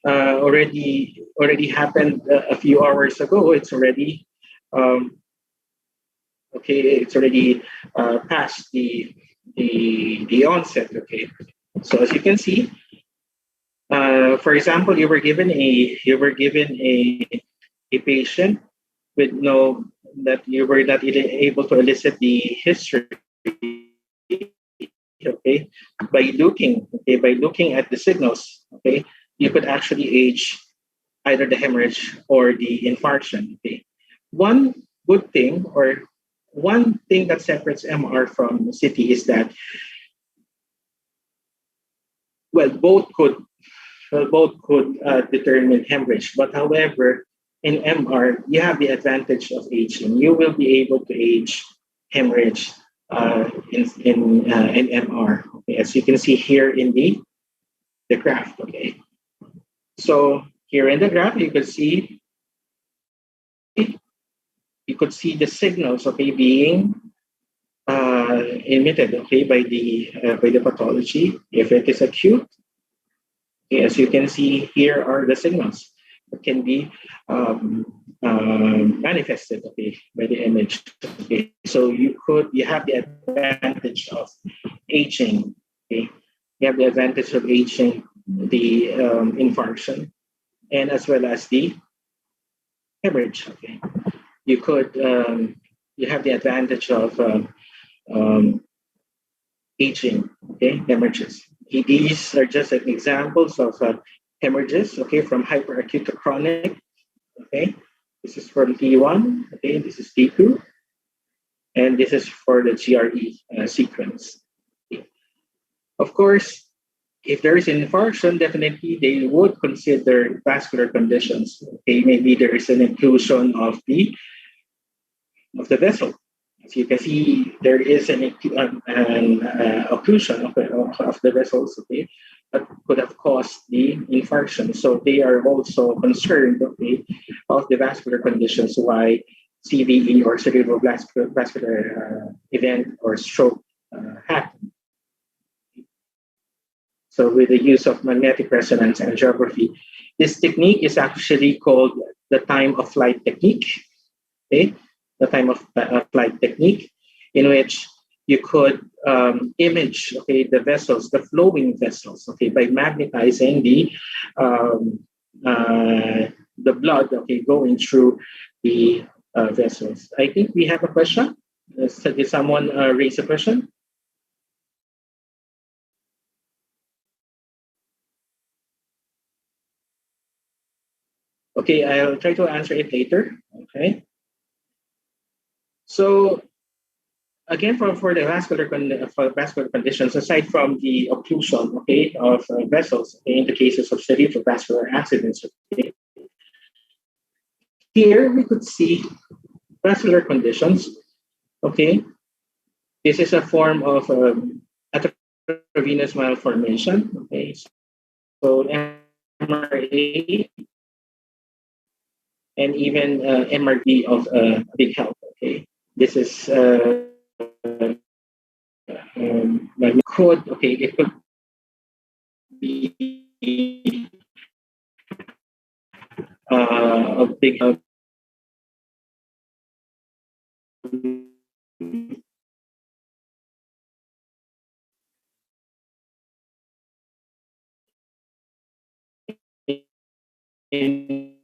already happened a few hours ago, it's already it's already past the onset. Okay, so as you can see, for example, you were given a patient with no that you were not even able to elicit the history. Okay, by looking at the signals, okay, you could actually age either the hemorrhage or the infarction. Okay, one good thing or one thing that separates MR from CT is that, well, both could determine hemorrhage, but however, in MR you have the advantage of aging. You will be able to age hemorrhage in MR. Okay, as you can see here in the graph. Okay, so here in the graph you could see the signals, okay, being emitted, okay, by the pathology. If it is acute, okay, as you can see, here are the signals that can be manifested, okay, by the image. Okay, so you have the advantage of aging. Okay, you have the advantage of aging the infarction, and as well as the hemorrhage. Okay, you have the advantage of aging, okay, hemorrhages. These are just like examples of hemorrhages, okay, from hyperacute to chronic. Okay, this is from T1. Okay, this is T2, and this is for the GRE sequence. Okay. Of course, if there is an infarction, definitely they would consider vascular conditions. Okay, maybe there is an occlusion of the vessel. As you can see, there is an occlusion of the vessels, okay, that could have caused the infarction. So they are also concerned, okay, of the vascular conditions why CVE or cerebrovascular event or stroke happened. So with the use of magnetic resonance angiography, this technique is actually called the time of flight technique. Okay, the time of flight technique, in which you could image, okay, the vessels, the flowing vessels, okay, by magnetizing the blood, okay, going through the vessels. I think we have a question. Did someone raise a question? Okay, I'll try to answer it later. Okay. So again, for the vascular conditions, aside from the occlusion, okay, of vessels, okay, in the cases of cerebrovascular accidents, okay, here we could see vascular conditions. Okay, this is a form of arteriovenous malformation. Okay, so MRA and even MRD of big health. Okay, this is it could be a big in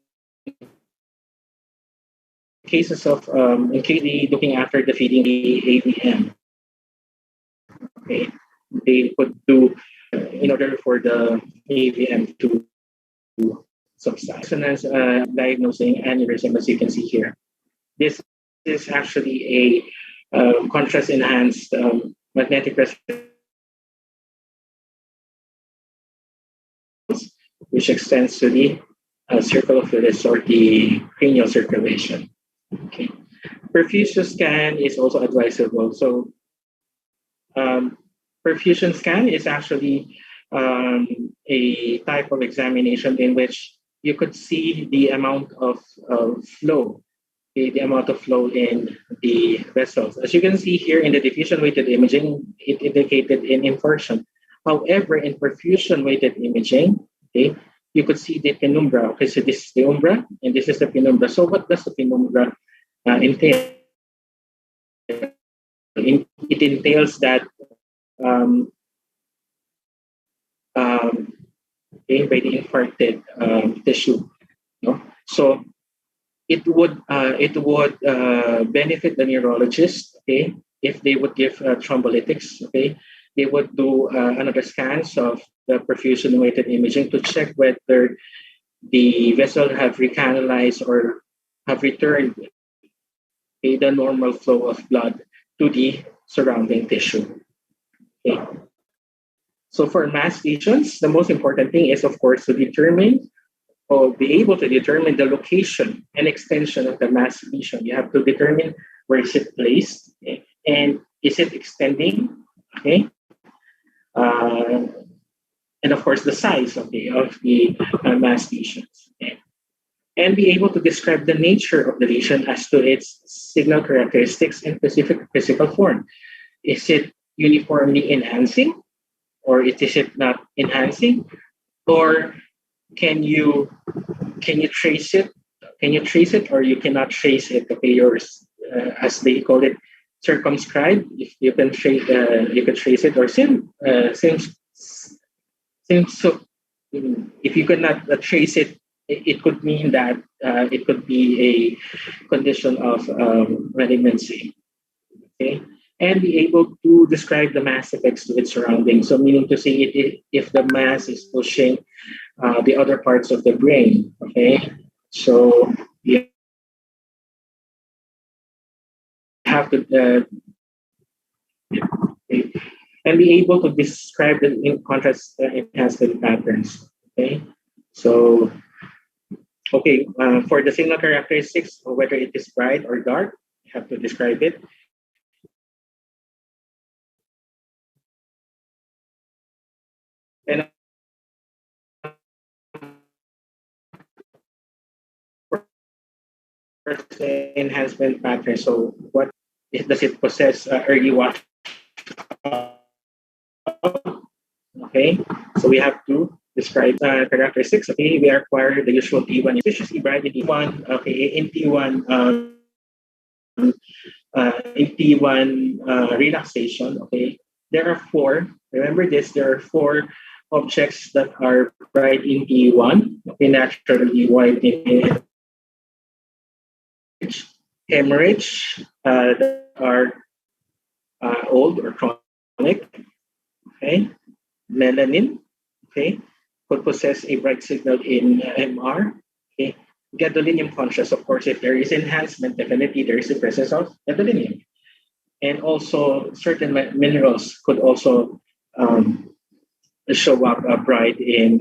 cases of looking after the feeding the AVM, okay, they could do in order for the AVM to subside. Resonance diagnosing aneurysm, as you can see here. This is actually a contrast enhanced magnetic resonance, which extends to the circle of Willis or the cranial circulation. Okay. Perfusion scan is also advisable. So perfusion scan is actually a type of examination in which you could see the amount of flow, the amount of flow in the vessels. As you can see here in the diffusion-weighted imaging, it indicated in infarction. However, in perfusion-weighted imaging, okay, you could see the penumbra. Okay, so this is the umbra, and this is the penumbra. So what does the penumbra entail? It entails that by the infarcted tissue. No? So it would benefit the neurologist, okay, if they would give thrombolytics, okay. They would do another scans of the perfusion-weighted imaging to check whether the vessel have recanalized or have returned the normal flow of blood to the surrounding tissue. Okay. So for mass lesions, the most important thing is, of course, to determine or be able to determine the location and extension of the mass lesion. You have to determine where is it placed, okay, and is it extending, okay? And of course, the size of the mass lesions, okay? And be able to describe the nature of the lesion as to its signal characteristics and specific physical form. Is it uniformly enhancing, or is it not enhancing, or can you trace it? Can you trace it, or you cannot trace it? Okay, yours, as they call it, circumscribed. If you can trace, you can trace it, or so. If you could not trace it, it could mean that it could be a condition of malignancy. Okay, and be able to describe the mass effects to its surroundings. So, meaning to say, if the mass is pushing the other parts of the brain. Okay, so you have to and be able to describe the in contrast enhancement patterns. Okay, so okay, for the signal characteristics, whether it is bright or dark, you have to describe it. And enhancement pattern. So what does it possess? Early watch. Okay, so we have to describe characteristics. Okay, we acquire the usual T1, especially bright in T1. Okay, in T1, relaxation. Okay, there are four. Remember this. There are four objects that are bright in T1. Okay, naturally white in hemorrhage that are old or chronic. Okay, melanin. Okay, could possess a bright signal in MR. Okay, gadolinium conscious. Of course, if there is enhancement, definitely there is a presence of gadolinium. And also, certain minerals could also show up bright in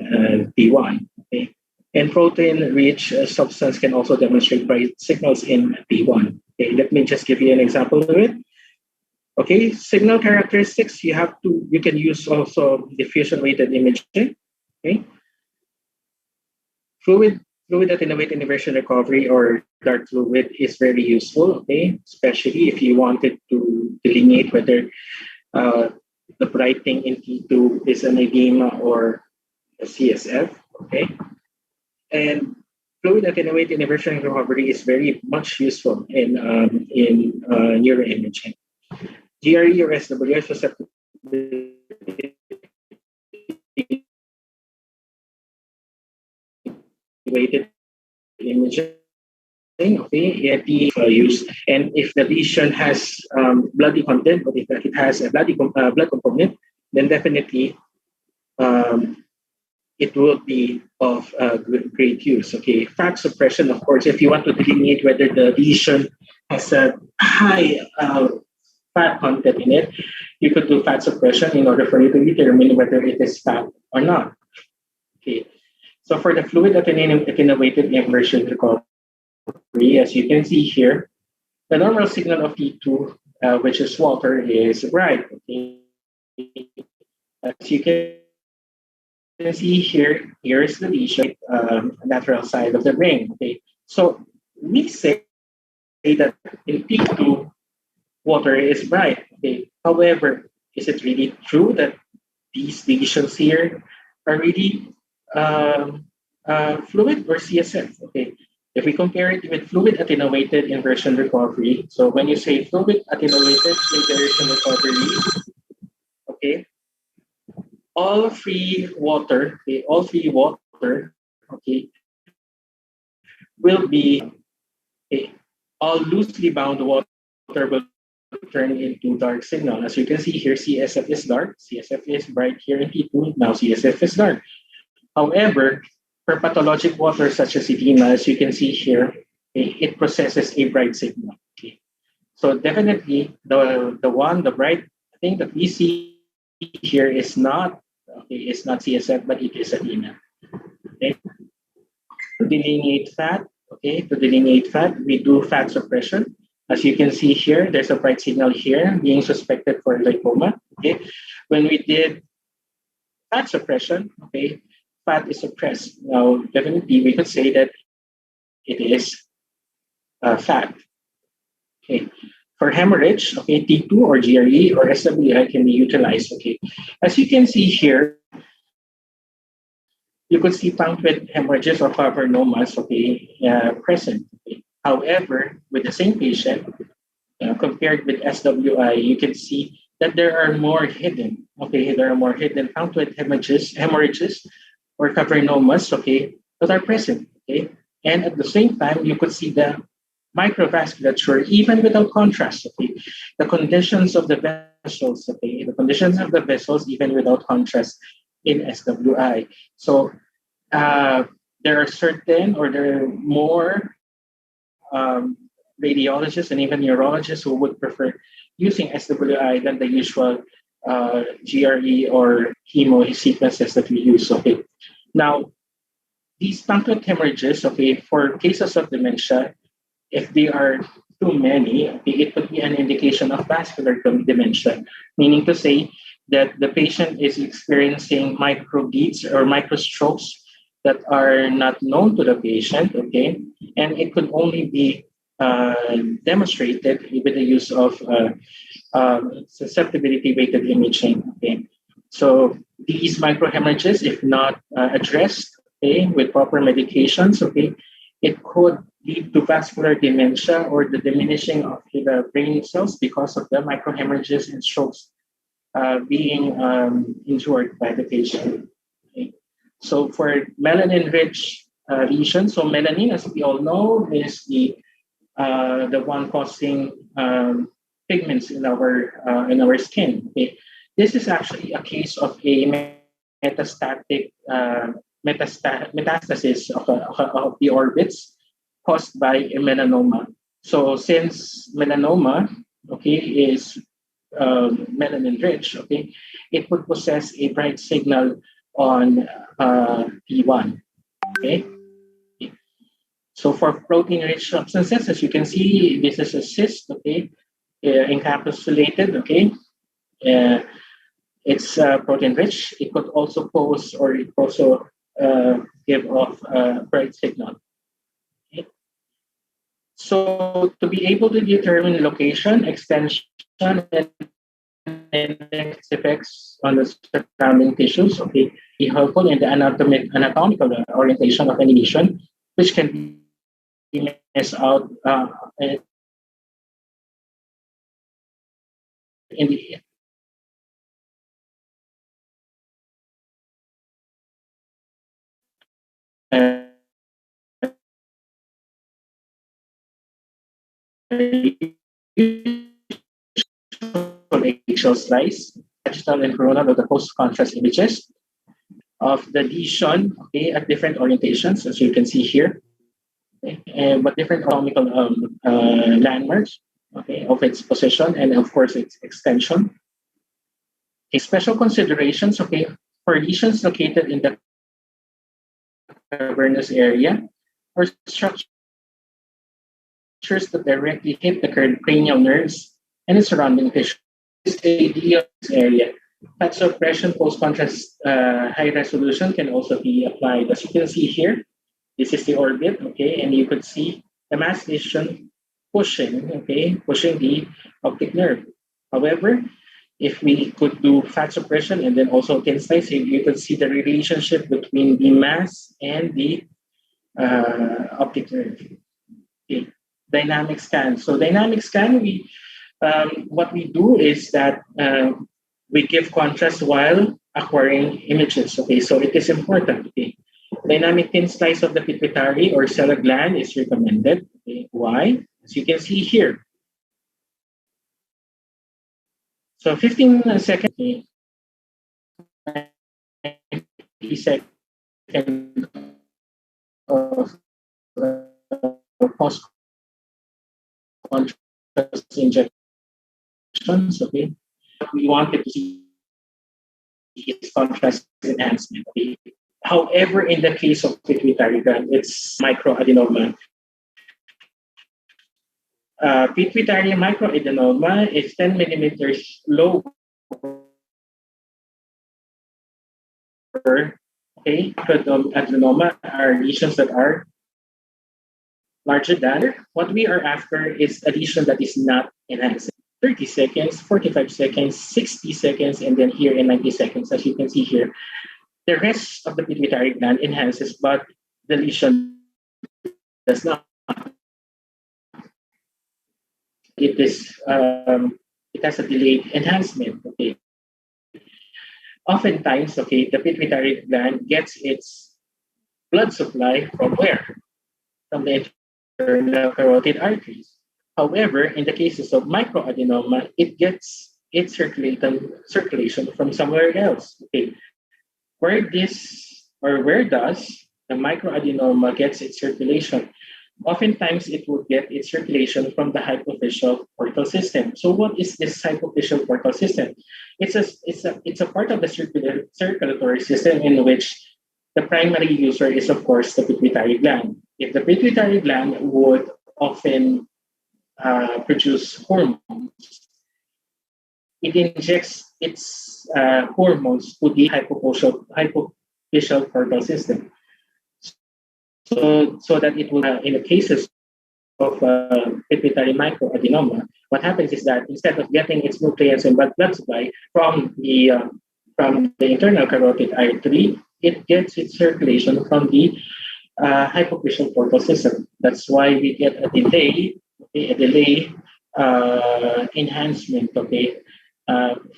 T1. Okay, and protein-rich substance can also demonstrate bright signals in T1. Okay, let me just give you an example of it. Okay, signal characteristics, you can use also diffusion-weighted imaging. Okay, fluid attenuate inversion recovery or dark fluid is very useful. Okay, especially if you wanted to delineate whether the bright thing in T2 is an edema or a CSF. Okay, and fluid attenuate inversion recovery is very much useful in neuroimaging. GRE or SWS susceptibility attenuated imaging. Okay, at the use, and if the lesion has bloody content, or if it has a blood component, then definitely it will be of great use. Okay, fat suppression, of course, if you want to delineate whether the lesion has a high fat content in it, you could do fat suppression in order for you to determine whether it is fat or not. Okay, so for the fluid attenuated immersion recovery, as you can see here, the normal signal of T2, which is water, is bright. Okay, as you can see here, here is the lesion, lateral side of the brain. Okay, so we say that in T2, water is bright. Okay, however, is it really true that these lesions here are really fluid or CSF? Okay, if we compare it with fluid attenuated inversion recovery, so when you say fluid attenuated inversion recovery, okay, all free water, okay, okay, will be, okay, all loosely bound water will turn into dark signal. As you can see here, CSF is dark, CSF is bright here in T2, now CSF is dark. However, for pathologic water such as edema, as you can see here, okay, it processes a bright signal. Okay. So definitely the bright thing that we see here is not, okay, it's not CSF, but it is edema. Okay. To delineate fat, okay, we do fat suppression. As you can see here, there's a bright signal here being suspected for lipoma. Okay, when we did fat suppression, okay, fat is suppressed. Now, definitely, we could say that it is fat. Okay, for hemorrhage, okay, T2 or GRE or SWI can be utilized. Okay, as you can see here, you could see punctuate hemorrhages or cavernomas, okay, present. Okay. However, with the same patient, compared with SWI, you can see that there are more hidden. Okay, there are more hidden punctuate hemorrhages or cavernomas, okay, that are present. Okay, and at the same time, you could see the microvasculature even without contrast. Okay, the conditions of the vessels. Okay, the conditions of the vessels even without contrast in SWI. So there are certain, or there are more radiologists and even neurologists who would prefer using SWI than the usual GRE or chemo sequences that we use. Okay, now these punctuate hemorrhages, okay, for cases of dementia, if they are too many, okay, it could be an indication of vascular dementia, meaning to say that the patient is experiencing microbleeds or microstrokes that are not known to the patient, okay, and it could only be demonstrated with the use of susceptibility weighted imaging. Okay, so these microhemorrhages, if not addressed, okay, with proper medications, okay, it could lead to vascular dementia or the diminishing of the brain cells because of the microhemorrhages and strokes being endured by the patient. Okay. So for melanin-rich lesions, so melanin, as we all know, is the one causing pigments in our skin. Okay. This is actually a case of a metastatic metastasis of the orbits caused by a melanoma. So since melanoma, okay, is melanin rich, okay, it would possess a bright signal on T1. Okay. So for protein-rich substances, as you can see, this is a cyst, okay, encapsulated, okay. It's protein-rich. It could also pose, or it also give off a bright signal. Okay. So to be able to determine location, extension, and effects on the surrounding tissues, okay, be helpful in the anatomical orientation of any lesion, which can be missed out in the axial slice, digital and coronal of the post-contrast images of the lesion, okay, at different orientations, as you can see here, okay, but different anatomical landmarks, okay, of its position and of course its extension. Okay, special considerations, okay, for lesions located in the cavernous area or structures that directly hit the cranial nerves and its surrounding tissue. This area. Fat suppression post-contrast high resolution can also be applied. As you can see here, this is the orbit, okay, and you could see the mass lesion pushing the optic nerve. However, if we could do fat suppression and then also thin slicing, you could see the relationship between the mass and the optic nerve. Okay. Dynamic scan. So dynamic scan, what we do is that we give contrast while acquiring images. Okay, so it is important. Okay, dynamic thin slice of the pituitary or cellular gland is recommended. Okay, why? As you can see here. So 15 seconds. Okay, 90 seconds of post-contrast injections. Okay, we wanted to see is contrast enhancement. Okay? However, in the case of pituitary gland, it's microadenoma. Pituitary microadenoma is 10 millimeters lower. Okay, adenoma are lesions that are larger than. What we are after is a lesion that is not enhancing. 30 seconds, 45 seconds, 60 seconds, and then here in 90 seconds, as you can see here. The rest of the pituitary gland enhances, but the lesion does not. It has a delayed enhancement. Okay. Oftentimes, okay, the pituitary gland gets its blood supply from where? From the internal carotid arteries. However, in the cases of microadenoma, it gets its circulation from somewhere else. Okay. Where does the microadenoma gets its circulation? Oftentimes, it will get its circulation from the hypophyseal portal system. So, what is this hypophyseal portal system? It's a part of the circulatory system in which the primary user is, of course, the pituitary gland. If the pituitary gland would often produce hormones, it injects its hormones to the hypophyseal portal system. So that it will, in the cases of pituitary microadenoma, what happens is that instead of getting its nutrients and blood supply from the internal carotid artery, it gets its circulation from the hypophyseal portal system. That's why we get a delay enhancement, okay,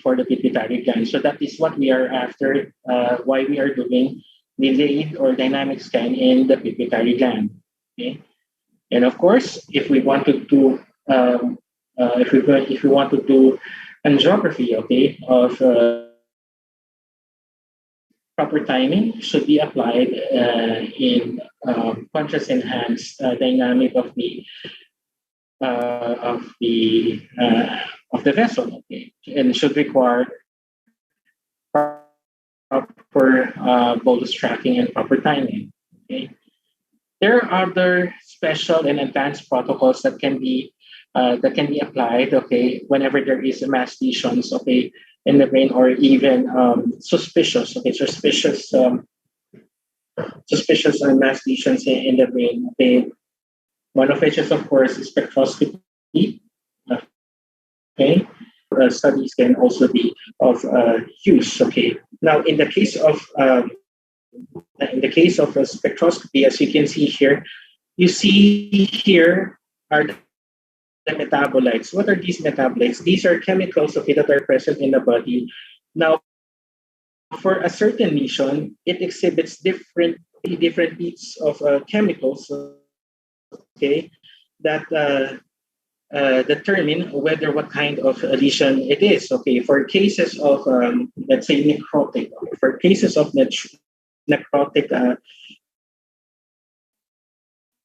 for the pituitary gland. So that is what we are after, why we are doing delayed or dynamic scan in the pituitary gland. Okay, and of course, if we want to do angiography, okay, of proper timing should be applied in contrast enhanced dynamic of the vessel, okay, and should require proper bolus tracking and proper timing. Okay, there are other special and advanced protocols that can be applied. Okay, whenever there is a mass lesions, okay, in the brain, or even suspicious mass lesions in the brain. Okay, one of which is, of course, spectroscopy. Okay, studies can also be of use. Okay, now in the case of spectroscopy, as you can see here, you see here are the metabolites. What are these metabolites? These are chemicals, okay, that are present in the body. Now, for a certain lesion, it exhibits different beats of chemicals, okay, that determine whether what kind of lesion it is. Okay, for cases of let's say necrotic, for cases of necrotic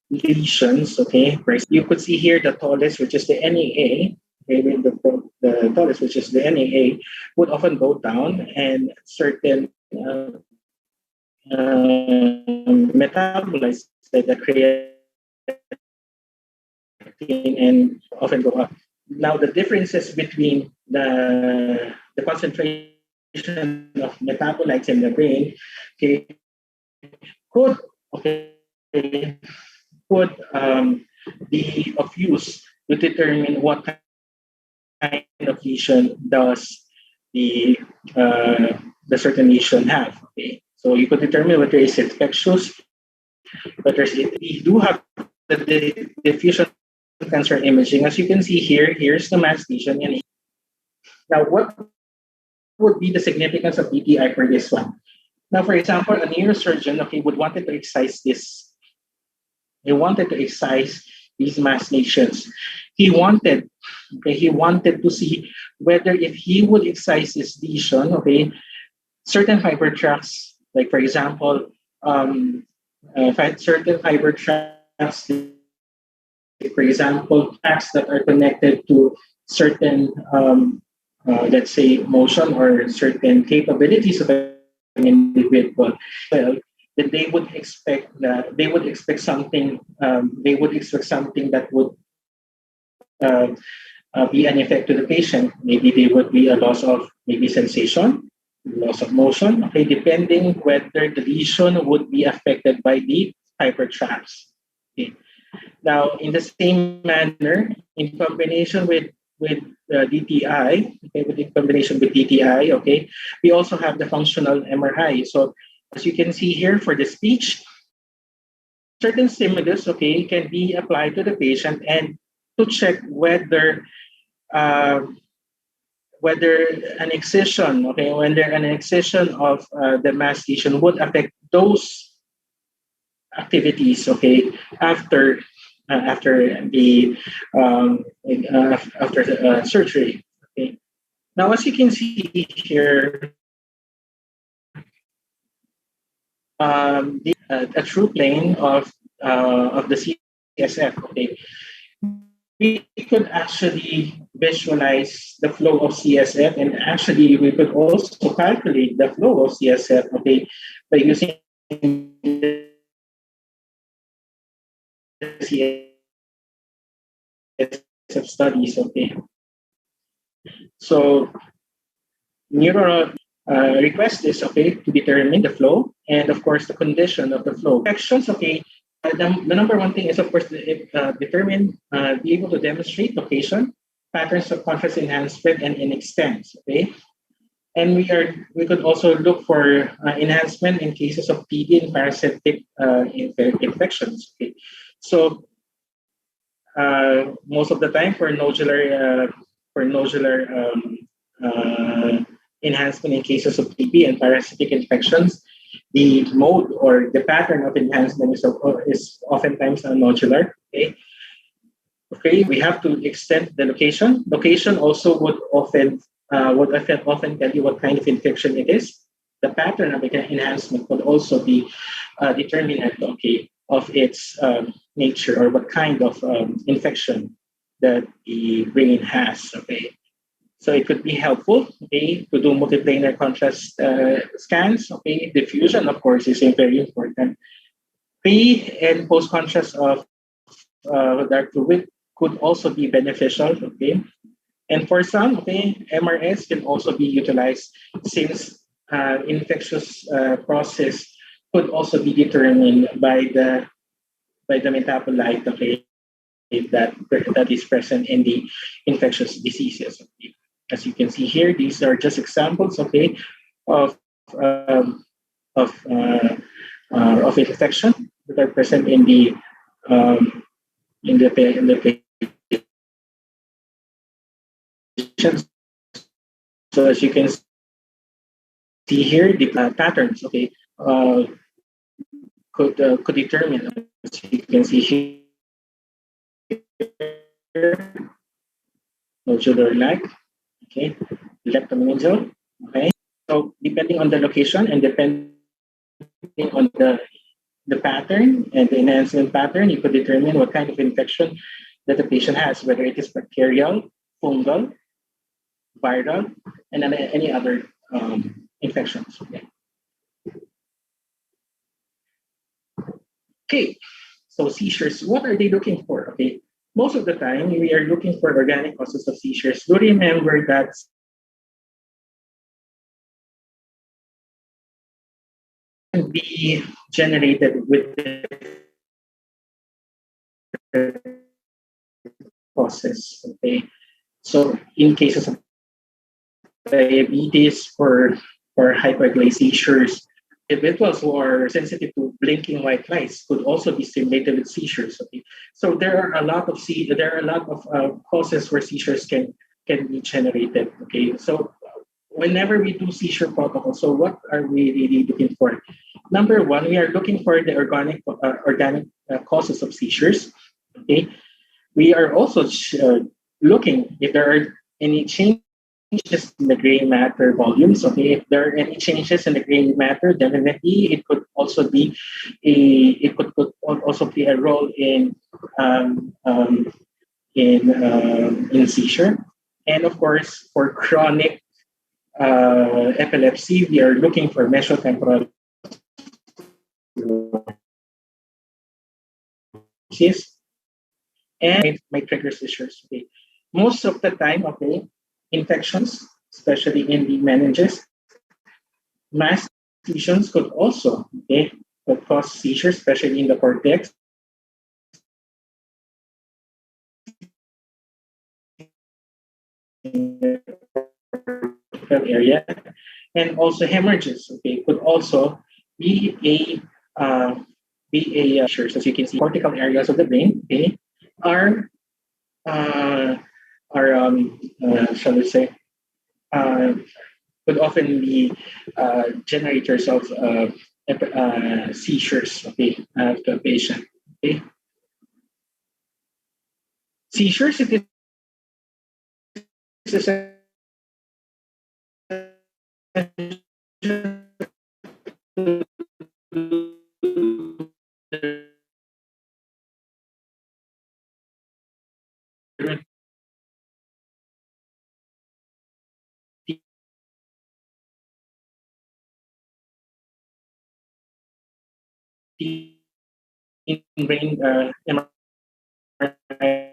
lesions, okay, you could see here the tallest, which is the NAA. Okay, the tallest, which is the NAA, would often go down, and certain metabolites that create and often go up. Now, the differences between the concentration of metabolites in the brain, okay, could be of use to determine what kind of lesion does the certain lesion have. Okay, so you could determine whether it's infectious, whether we do have the diffusion cancer imaging. As you can see here, here's the mass lesion. And now, what would be the significance of DTI for this one? Now, for example, a neurosurgeon, okay, would wanted to excise this. He wanted to excise these mass lesions. He wanted to see whether if he would excise this lesion, okay, certain fiber tracts, like for example, certain fiber tracts, for example, tracks that are connected to certain, let's say, motion or certain capabilities of an individual. Well, then they would expect something. They would expect something that would be an effect to the patient. Maybe there would be a loss of maybe sensation, loss of motion. Okay, depending whether the lesion would be affected by the fiber traps. Okay. Now, in the same manner, in combination with DTI, okay, in combination with DTI, okay, we also have the functional MRI. So, as you can see here, for the speech, certain stimulus, okay, can be applied to the patient and to check whether an excision, okay, whether an excision of the mass lesion would affect those activities, okay, after the surgery. Okay. Now, as you can see here, a true plane of the CSF. Okay, we could actually visualize the flow of CSF, and actually we could also calculate the flow of CSF. Okay, by using CSF studies. Okay, so neural request is okay to determine the flow and of course the condition of the flow. Infections, okay. The number one thing is of course be able to demonstrate location, patterns of contrast enhancement, and in extent. Okay, and we could also look for enhancement in cases of TB and parasitic infections. Okay, so most of the time for nodular enhancement in cases of TB and parasitic infections, the mode or the pattern of enhancement is oftentimes nodular. Okay. Okay, we have to extend the location. Location also would often tell you what kind of infection it is. The pattern of enhancement would also be determinant, okay, of its nature or what kind of infection that the brain has. Okay. So it could be helpful, okay, to do multiplanar contrast scans. Okay, diffusion, of course, is very important. Pre and post contrast of dark fluid could also be beneficial. Okay, and for some, okay, MRS can also be utilized since infectious process could also be determined by the metabolite. Okay, that is present in the infectious diseases. Okay. As you can see here, these are just examples, okay, of infection that are present in the patients. So as you can see here, the patterns, okay, could determine. As you can see here, nodular lag, okay, leptomeningeal, okay. So depending on the location and depending on the pattern and the enhancement pattern, you could determine what kind of infection that the patient has, whether it is bacterial, fungal, viral, and any other infections. Okay, so seizures, what are they looking for? Okay, most of the time we are looking for organic causes of seizures. Do remember that can be generated with causes. Okay, so in cases of diabetes or hyperglycemias, individuals who are sensitive to blinking white lights could also be stimulated with seizures. Okay, so there are a lot of causes where seizures can be generated. Okay, so whenever we do seizure protocol, so what are we really looking for? Number one, we are looking for the organic causes of seizures. Okay, we are also looking if there are any changes in the gray matter volumes. Okay, if there are any changes in the gray matter, definitely it could also be could also play a role in seizure. And of course, for chronic epilepsy, we are looking for mesotemporal sclerosis and may trigger seizures. Okay. Most of the time, okay, infections, especially in the meninges, mass lesions could also could cause seizures, especially in the cortex. Area, and also hemorrhages. Okay, could also be seizures. As you can see, cortical areas of the brain, okay, are shall we say, could often be generators of seizures. Okay, to a patient. Okay, seizures. It is in brain MRI.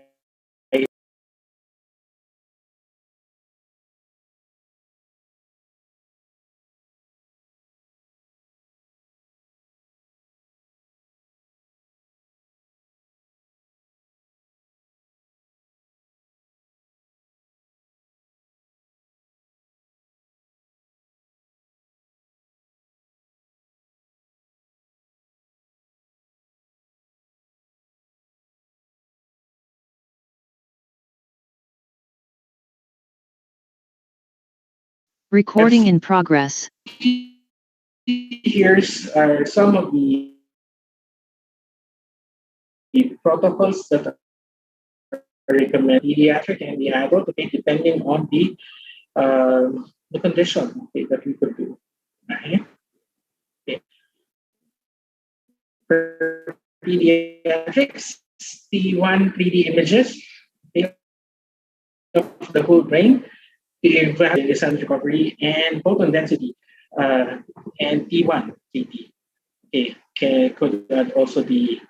Recording in progress. Here's are some of the protocols that are recommended pediatric and the adult, okay, depending on the condition, okay, that we could do. Okay. For pediatrics, T1 3D images of the whole brain, to evaluate the sound recovery and photon density, and T1 TT. Okay, could also be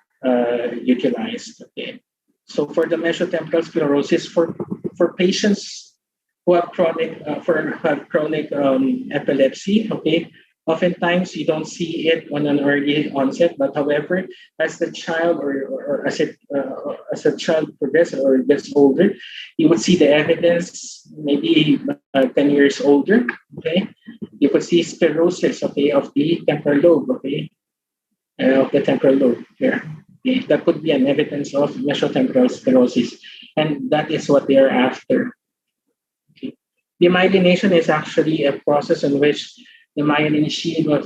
utilized. Okay, so for the mesotemporal sclerosis, for patients who have chronic epilepsy, okay, oftentimes you don't see it on an early onset, but however, as the child or as a child progresses or gets older, you would see the evidence maybe 10 years older. Okay, you could see sclerosis, okay, of the temporal lobe, okay, of the temporal lobe here. Okay, that could be an evidence of mesotemporal sclerosis, and that is what they are after. Okay. Demyelination is actually a process in which the myelin sheet of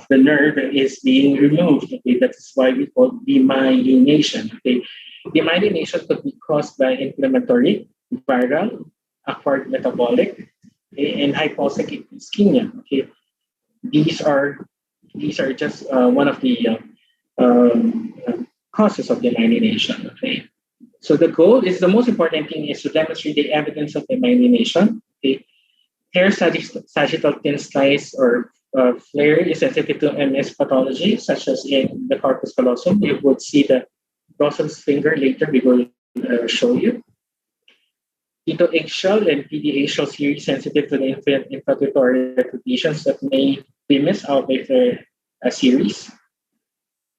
the nerve is being removed. Okay, that's why we call demyelination. Okay, demyelination could be caused by inflammatory, viral, acquired metabolic, and hypoxic ischemia. Okay, these are just one of the causes of demyelination. Okay, so the goal is, the most important thing is to demonstrate the evidence of demyelination. Okay, hair sagittal thin slice or flare is sensitive to MS pathology, such as in the corpus callosum. You would see the Dawson's finger later. We will show you. Tito eggshell and PD eggshell series sensitive to the inflammatory lesions that may be missed out by the series.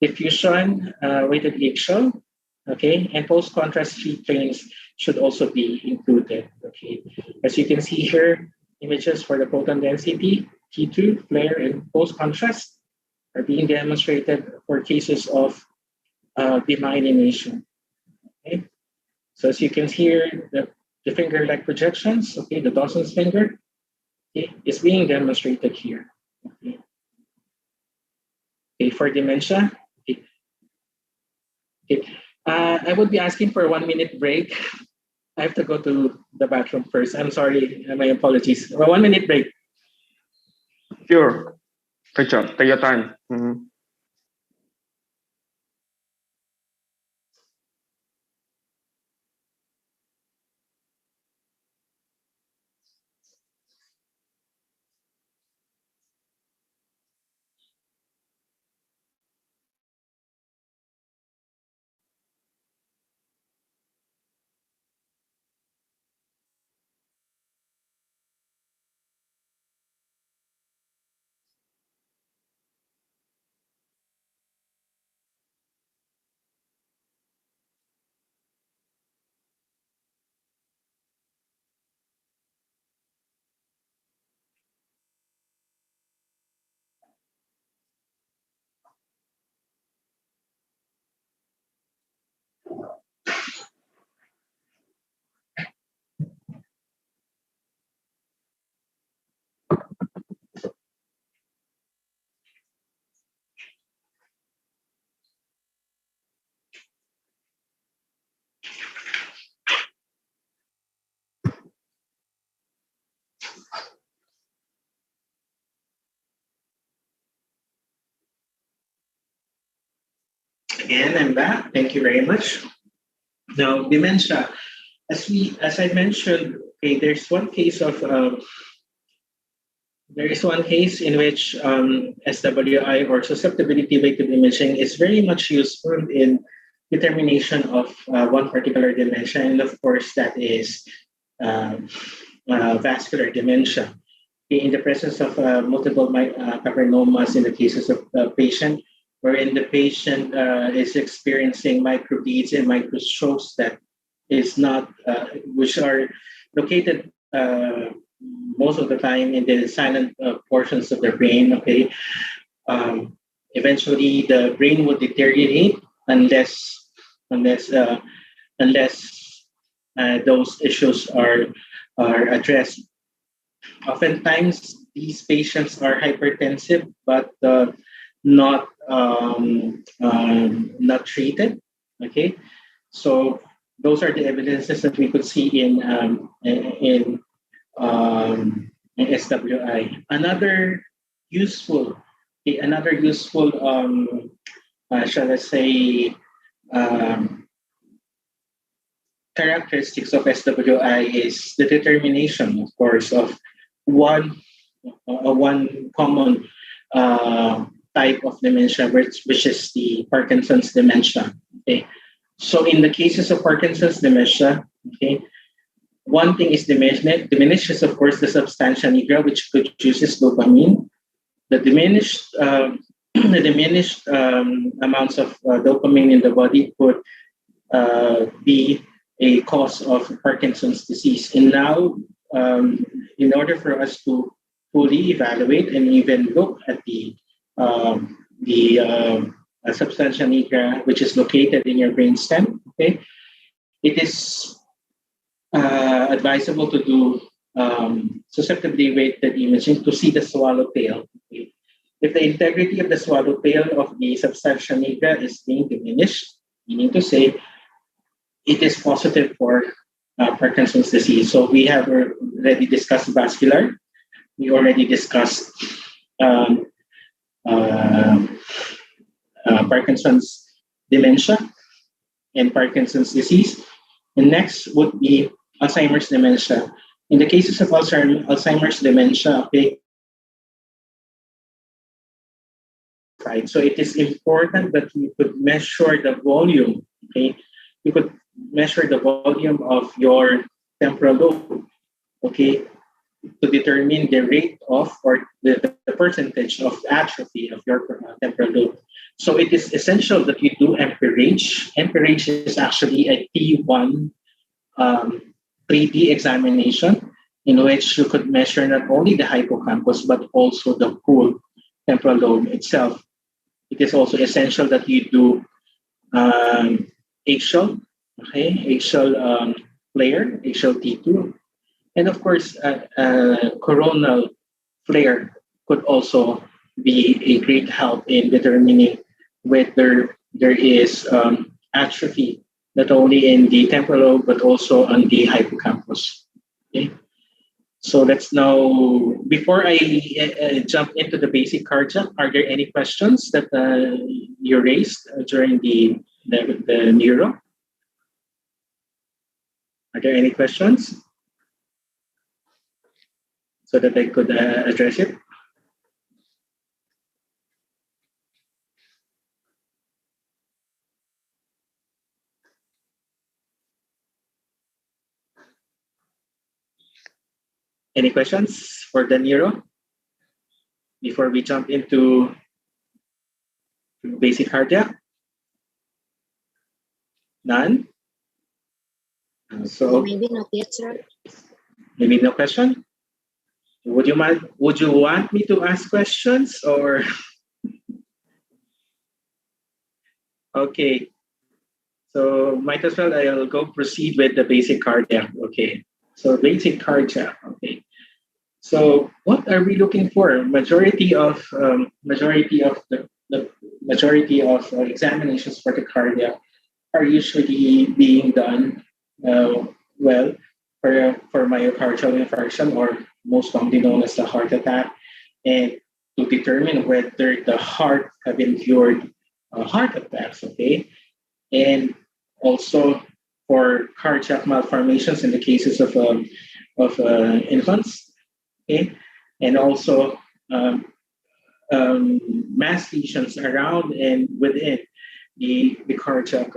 Diffusion weighted eggshell, okay, and post-contrast sheet trains should also be included. Okay, as you can see here, images for the proton density, T2, flare, and post-contrast are being demonstrated for cases of demyelination. Okay, so as you can see here, the finger-like projections, okay, the Dawson's finger, okay, is being demonstrated here. Okay, okay, for dementia, okay. Okay. I would be asking for a 1 minute break. I have to go to the bathroom first. I'm sorry, my apologies. A 1 minute break. Sure. Richard, take your time. Again, I'm back. Thank you very much. Now, dementia, as I mentioned, okay, there's one case in which SWI or susceptibility weighted imaging is very much useful in determination of one particular dementia, and of course that is vascular dementia. In the presence of multiple papillomas in the cases of the patient, wherein the patient is experiencing microbleeds and microstrokes that is not, which are located most of the time in the silent portions of the brain. Okay, eventually the brain would deteriorate unless those issues are addressed. Oftentimes, these patients are hypertensive, but not treated. Okay, so those are the evidences that we could see in SWI. Another useful, shall I say, characteristics of SWI is the determination, of course, of one common type of dementia, which is the Parkinson's dementia. Okay, so in the cases of Parkinson's dementia, okay, one thing is diminishes, of course, the substantia nigra, which produces dopamine. The diminished amounts of dopamine in the body could be a cause of Parkinson's disease. And now, in order for us to fully evaluate and even look at the substantia nigra, which is located in your brainstem, okay, it is advisable to do susceptibility weighted imaging to see the swallowtail. Okay. If the integrity of the swallowtail of the substantia nigra is being diminished, meaning to say it is positive for Parkinson's disease. So we have already discussed vascular. We already discussed Parkinson's dementia and Parkinson's disease. And next would be Alzheimer's dementia. In the cases of Alzheimer's dementia, okay, right. So it is important that you could measure the volume. Okay, you could measure the volume of your temporal lobe. Okay, to determine the rate of or the percentage of atrophy of your temporal lobe. So it is essential that you do MPRH. MPRH is actually a T1 3D examination in which you could measure not only the hippocampus but also the whole temporal lobe itself. It is also essential that you do axial, axial flare, axial T2. And of course, coronal flare could also be a great help in determining whether there is atrophy, not only in the temporal lobe, but also on the hippocampus. Okay? So let's now, before I jump into the basic cardiac, are there any questions that you raised during the neuro? Are there any questions? So that I could address it? Any questions for the neuro before we jump into basic cardiac? None? So maybe not yet, sir. Maybe no question? Would you want me to ask questions or? Okay. So might as well I'll go proceed with the basic cardiac. Okay. So basic cardiac. Okay. So what are we looking for? Majority of examinations for the cardiac are usually being done for myocardial infarction, or most commonly known as the heart attack, and to determine whether the heart have endured heart attacks. Okay, and also for cardiac malformations in the cases of infants. Okay, and also mass lesions around and within the cardiac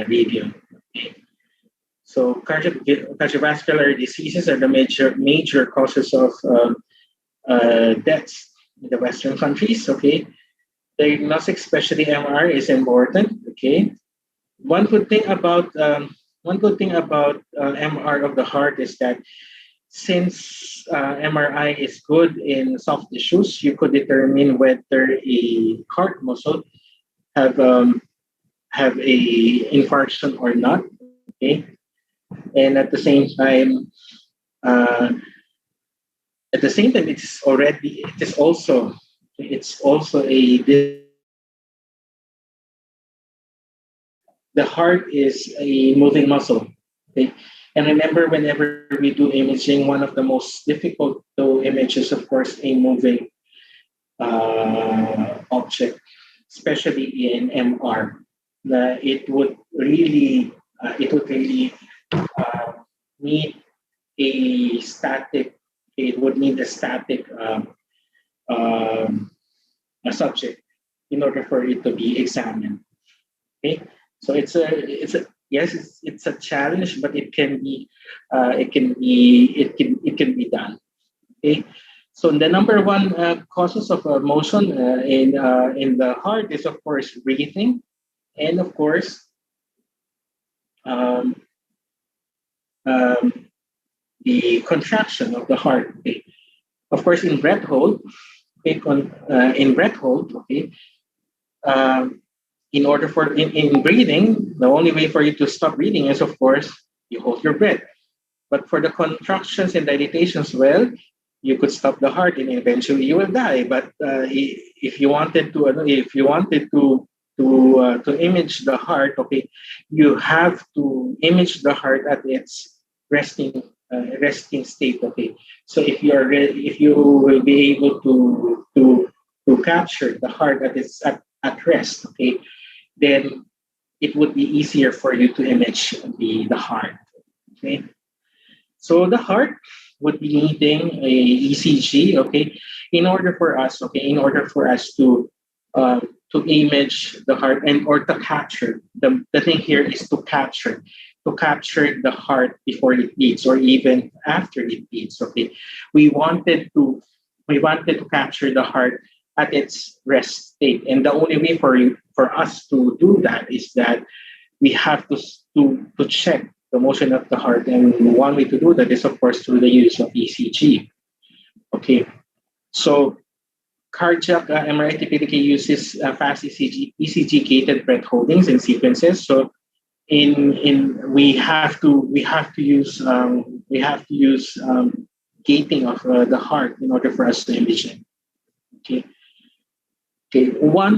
radius. Okay. So cardiovascular diseases are the major causes of deaths in the Western countries. Okay, diagnostic, especially MR, is important. Okay, one good thing about MR of the heart is that since MRI is good in soft tissues, you could determine whether a heart muscle have a infarction or not. Okay, and at the same time, it's also the heart is a moving muscle. Okay, and remember, whenever we do imaging, one of the most difficult to image is, of course, a moving object, especially in MR. It would really need a static. It would need a static a subject in order for it to be examined. Okay, so it's a challenge, but it can be done. Okay, so the number one causes of motion in the heart is, of course, breathing, and of course the contraction of the heart. Okay, of course, in breath hold. Okay, in order for in breathing, the only way for you to stop breathing is, of course, you hold your breath. But for the contractions and dilatations, well, you could stop the heart and eventually you will die. But if you wanted to to image the heart, okay, you have to image the heart at its resting state, okay. So if you are ready, if you will be able to capture the heart at rest, okay, then it would be easier for you to image the heart, okay. So the heart would be needing a ECG, okay, in order for us to image the heart and or to capture. The thing here is to capture the heart before it beats or even after it beats. Okay, we wanted to capture the heart at its rest state, and the only way for us to do that is that we have to check the motion of the heart, and one way to do that is of course through the use of ECG. Okay, so cardiac MRI typically uses fast ECG gated breath holdings and sequences. So we have to use gating of the heart in order for us to image it. Okay. Okay. One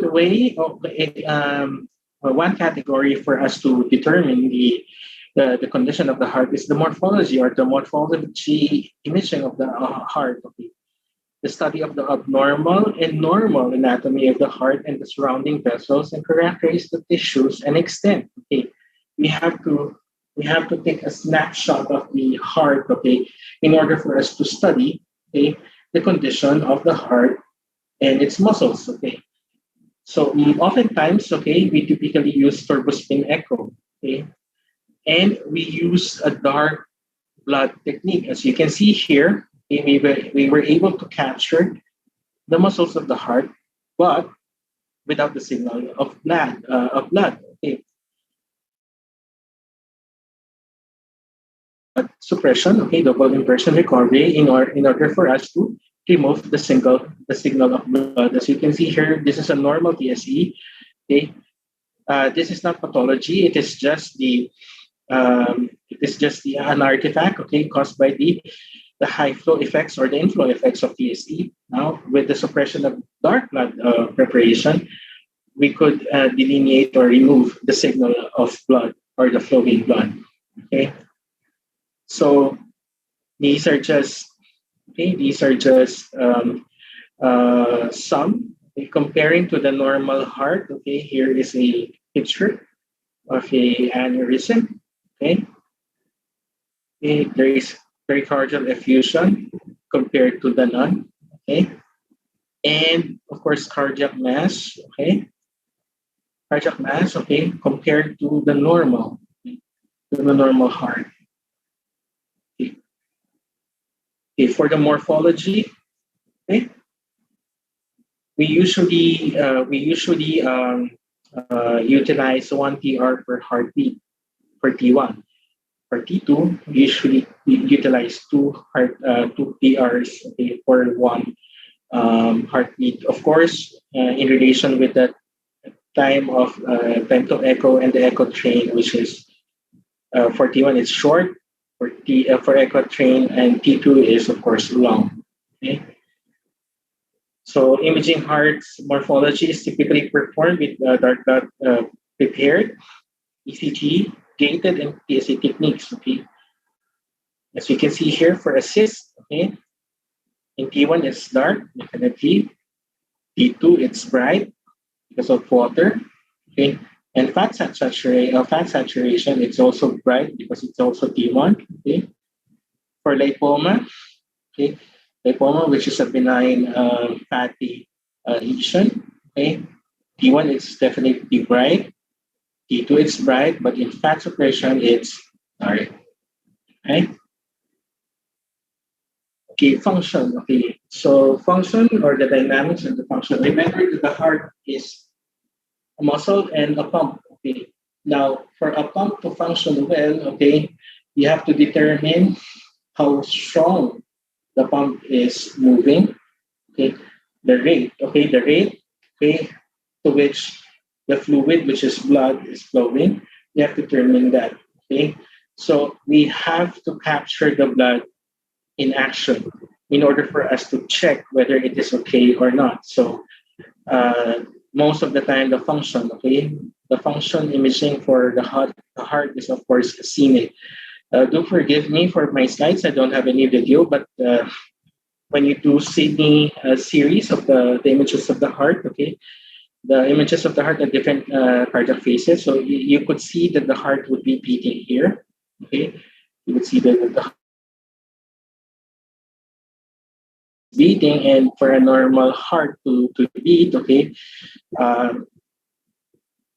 category for us to determine the condition of the heart is the morphology or the morphology imaging of the heart. Okay. The study of the abnormal and normal anatomy of the heart and the surrounding vessels and characterize the tissues and extent. Okay, we have to take a snapshot of the heart. Okay, in order for us to study, okay, the condition of the heart and its muscles. Okay, so oftentimes, okay, we typically use turbospin echo. Okay, and we use a dark blood technique, as you can see here. We were able to capture the muscles of the heart, but without the signal of blood. Okay. Suppression, okay, double impression recovery in order for us to remove the signal of blood. As you can see here, this is a normal TSE. Okay, this is not pathology. It is just an artifact, okay, caused by the high flow effects or the inflow effects of TSE. Now, with the suppression of dark blood preparation, we could delineate or remove the signal of blood or the flowing blood. Okay, so these are just some comparing to the normal heart. Okay, here is a picture of a aneurysm. Okay, there is pericardial effusion compared to the none. Okay, and of course cardiac mass. Okay, cardiac mass. Okay, compared to the normal, heart. Okay, okay, for the morphology. Okay, we usually utilize 1 TR per heartbeat for T1. For T2, we usually utilize two PRs, okay, for one heartbeat. Of course, in relation with the time to echo and the echo train, which is for T1 it's short, for echo train, and T2 is of course long. Okay. So imaging heart's morphology is typically performed with dark blood prepared, ECG, gated, and PSA techniques. Okay, as you can see here for assist, okay, in T1 it's dark, definitely. T2 it's bright because of water. Okay, and fat saturation it's also bright because it's also T1. Okay, for lipoma, okay, lipoma, which is a benign fatty lesion. Okay, T1 is definitely bright. T2 it's bright, but in fat suppression it's dark. Okay. Okay, function. Okay, so function or the dynamics of the function. Remember that the heart is a muscle and a pump. Okay. Now, for a pump to function well, okay, you have to determine how strong the pump is moving. Okay, the rate. Okay, to which the fluid, which is blood, is flowing. You have to determine that. Okay, so we have to capture the blood in action in order for us to check whether it is okay or not. So most of the time the function. Okay, the function imaging for the heart is of course CNIC. Do forgive me for my slides. I don't have any video, but when you do see the series of the images of the heart, okay, the images of the heart at different cardiac phases. So you could see that the heart would be beating here. Okay, you would see that the beating, and for a normal heart to beat, okay,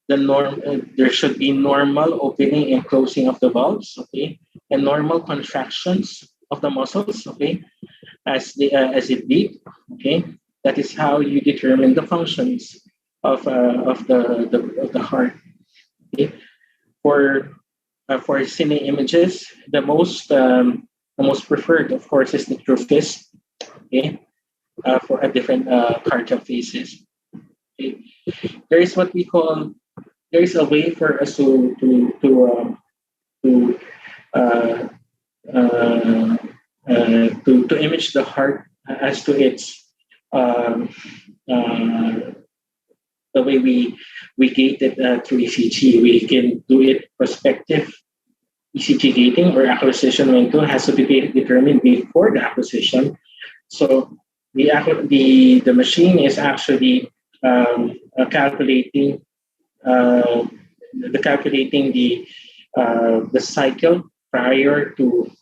there should be normal opening and closing of the valves, okay, and normal contractions of the muscles, okay, as it beat, okay. That is how you determine the functions of the heart. Okay, for cine images, the most preferred, of course, is the TrueFist. Okay, for a different cardiac phases. Okay, there is what we call. There is a way for us to image the heart as to its the way we gate it through ECG. We can do it prospective ECG gating, or acquisition window has to be determined before the acquisition. So the machine is actually calculating the cycle prior to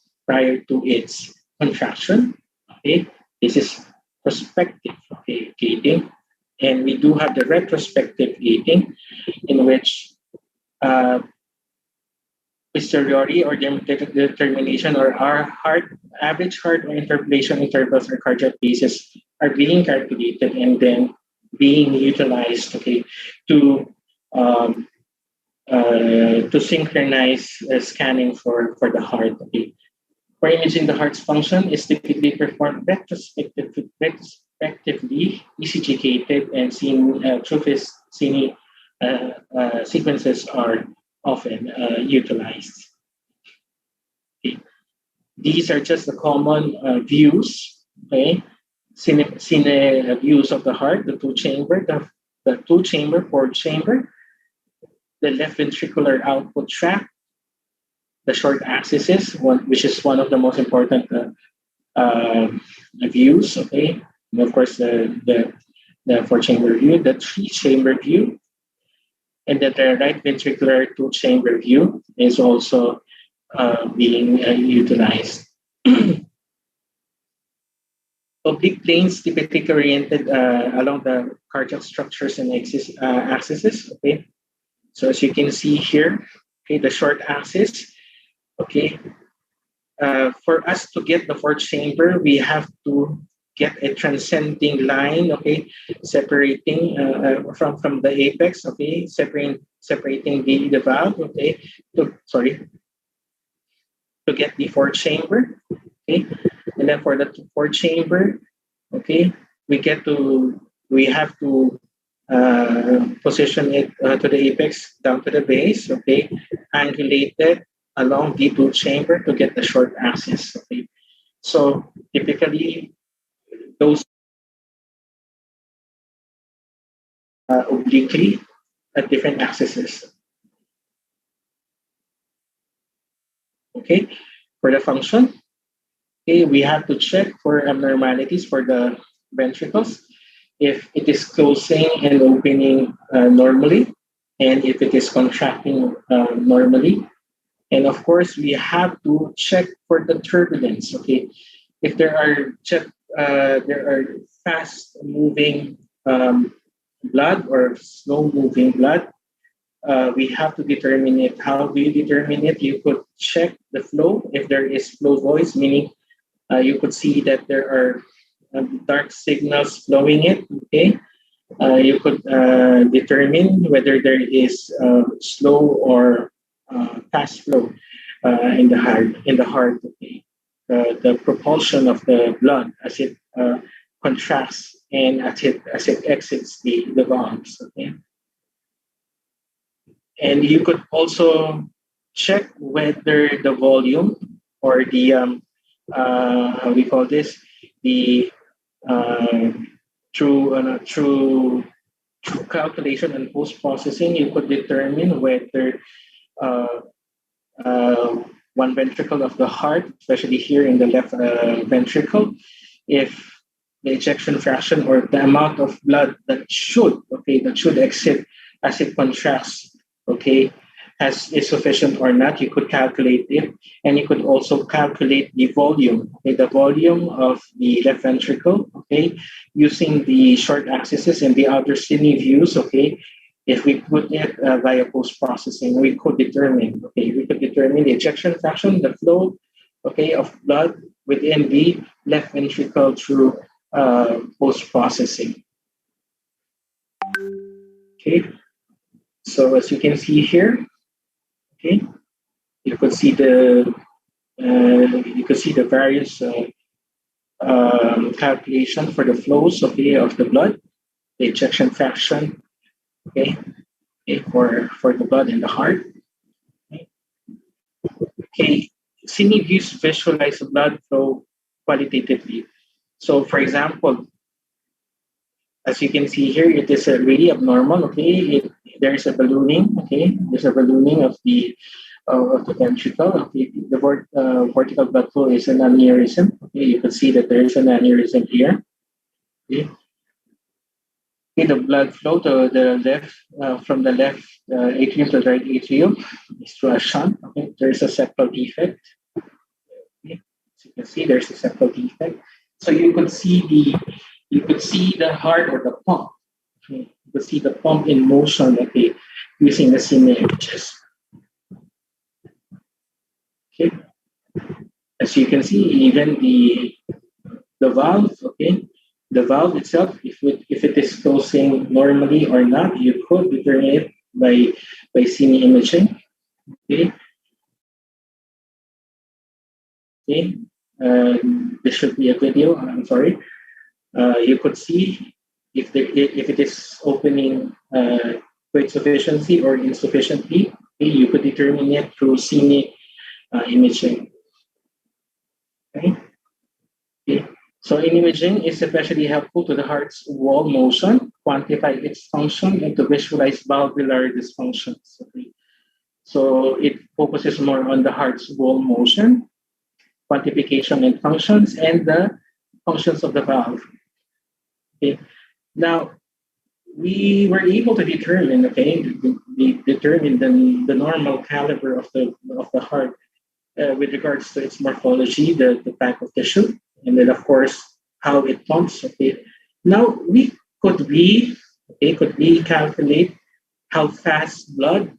its contraction. Okay, this is prospective, okay, gating, and we do have the retrospective gating, in which posteriori or determination, or our average heart or interpolation intervals or cardiac bases are being calculated and then being utilized, okay, to synchronize scanning for the heart. Okay, for imaging the heart's function is typically performed retrospectively, ECG gated, and TrueFist cine sequences are often utilized. Okay. These are just the common views, okay? Cine views of the heart, the two-chamber, port chamber, the left ventricular output tract, the short axis, which is one of the most important views, okay? And of course, the four-chamber view, the three-chamber view, and that the right ventricular two-chamber view is also being utilized. Oblique planes typically oriented along the cardiac structures and axes. Okay, so as you can see here, okay, the short axis. Okay, for us to get the fourth chamber, we have to get a transcending line, okay, separating from the apex, okay, separating the valve, okay, to get the fourth chamber, okay, and then for the fourth chamber, okay, we have to position it to the apex down to the base, okay, angulated along the two chamber to get the short axis, okay. So typically those obliquely at different axes. Okay, for the function, okay, we have to check for abnormalities for the ventricles, if it is closing and opening normally, and if it is contracting normally. And of course, we have to check for the turbulence. Okay, if there are fast moving blood or slow moving blood, we have to determine it. How do you determine it? You could check the flow. If there is flow voice, meaning you could see that there are dark signals flowing it. Okay, you could determine whether there is slow or fast flow in the heart. Okay, the propulsion of the blood as it contracts and as it exits the valves. Okay, and you could also check whether the volume or the how we call this, the true through calculation and post-processing, you could determine whether uh, one ventricle of the heart, especially here in the left ventricle, if the ejection fraction or the amount of blood that should exit as it contracts, is sufficient or not. You could calculate it, and you could also calculate the volume, the volume of the left ventricle, using the short axes and the outer cine views, If we put it via post-processing, we could determine, the ejection fraction, the flow, of blood within the left ventricle through post-processing. So as you can see here, you could see the various calculation for the flows, of the blood, the ejection fraction, for the blood in the heart. Cine views visualize the blood flow qualitatively. So, for example, as you can see here, it is really abnormal. There is a ballooning. There's a ballooning of the ventricle. The vertical blood flow is an aneurysm. You can see that there is an aneurysm here. The blood flow to the left, from the left atrium to the right atrium is through a shunt. There is a septal defect. As you can see, there's a septal defect. So you could see the heart or the pump. You could see the pump in motion, using the cine images. As you can see, even the valve, the valve itself, if it is closing normally or not, you could determine it by cine imaging. There should be a video. I'm sorry. You could see if it is opening with sufficiency or insufficiently. You could determine it through cine imaging. So imaging is especially helpful to the heart's wall motion, quantify its function, and to visualize valvular dysfunctions. So it focuses more on the heart's wall motion, quantification and functions, and the functions of the valve. Now, we were able to determine, the normal caliber of the heart with regards to its morphology, the pack of tissue, and then of course how it pumps. Now could we calculate how fast blood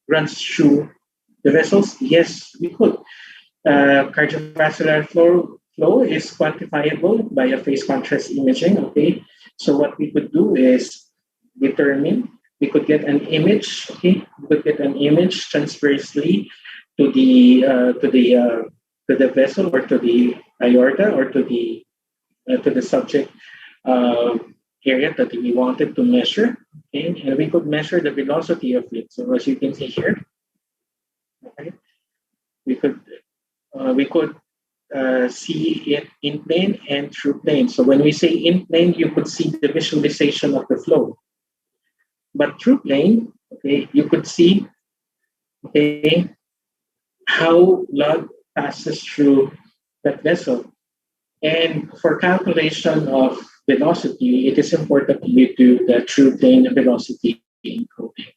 runs through the vessels? Yes, we could. Cardiovascular flow is quantifiable by a phase contrast imaging. So what we could do is determine. We could get an image. We could get an image transversely to the vessel or to the aorta or to the subject area that we wanted to measure, and we could measure the velocity of it. So as you can see here, we could see it in plane and through plane. So when we say in plane, you could see the visualization of the flow, but through plane, you could see how blood passes through that vessel. And for calculation of velocity, it is important you do the true plane velocity encoding.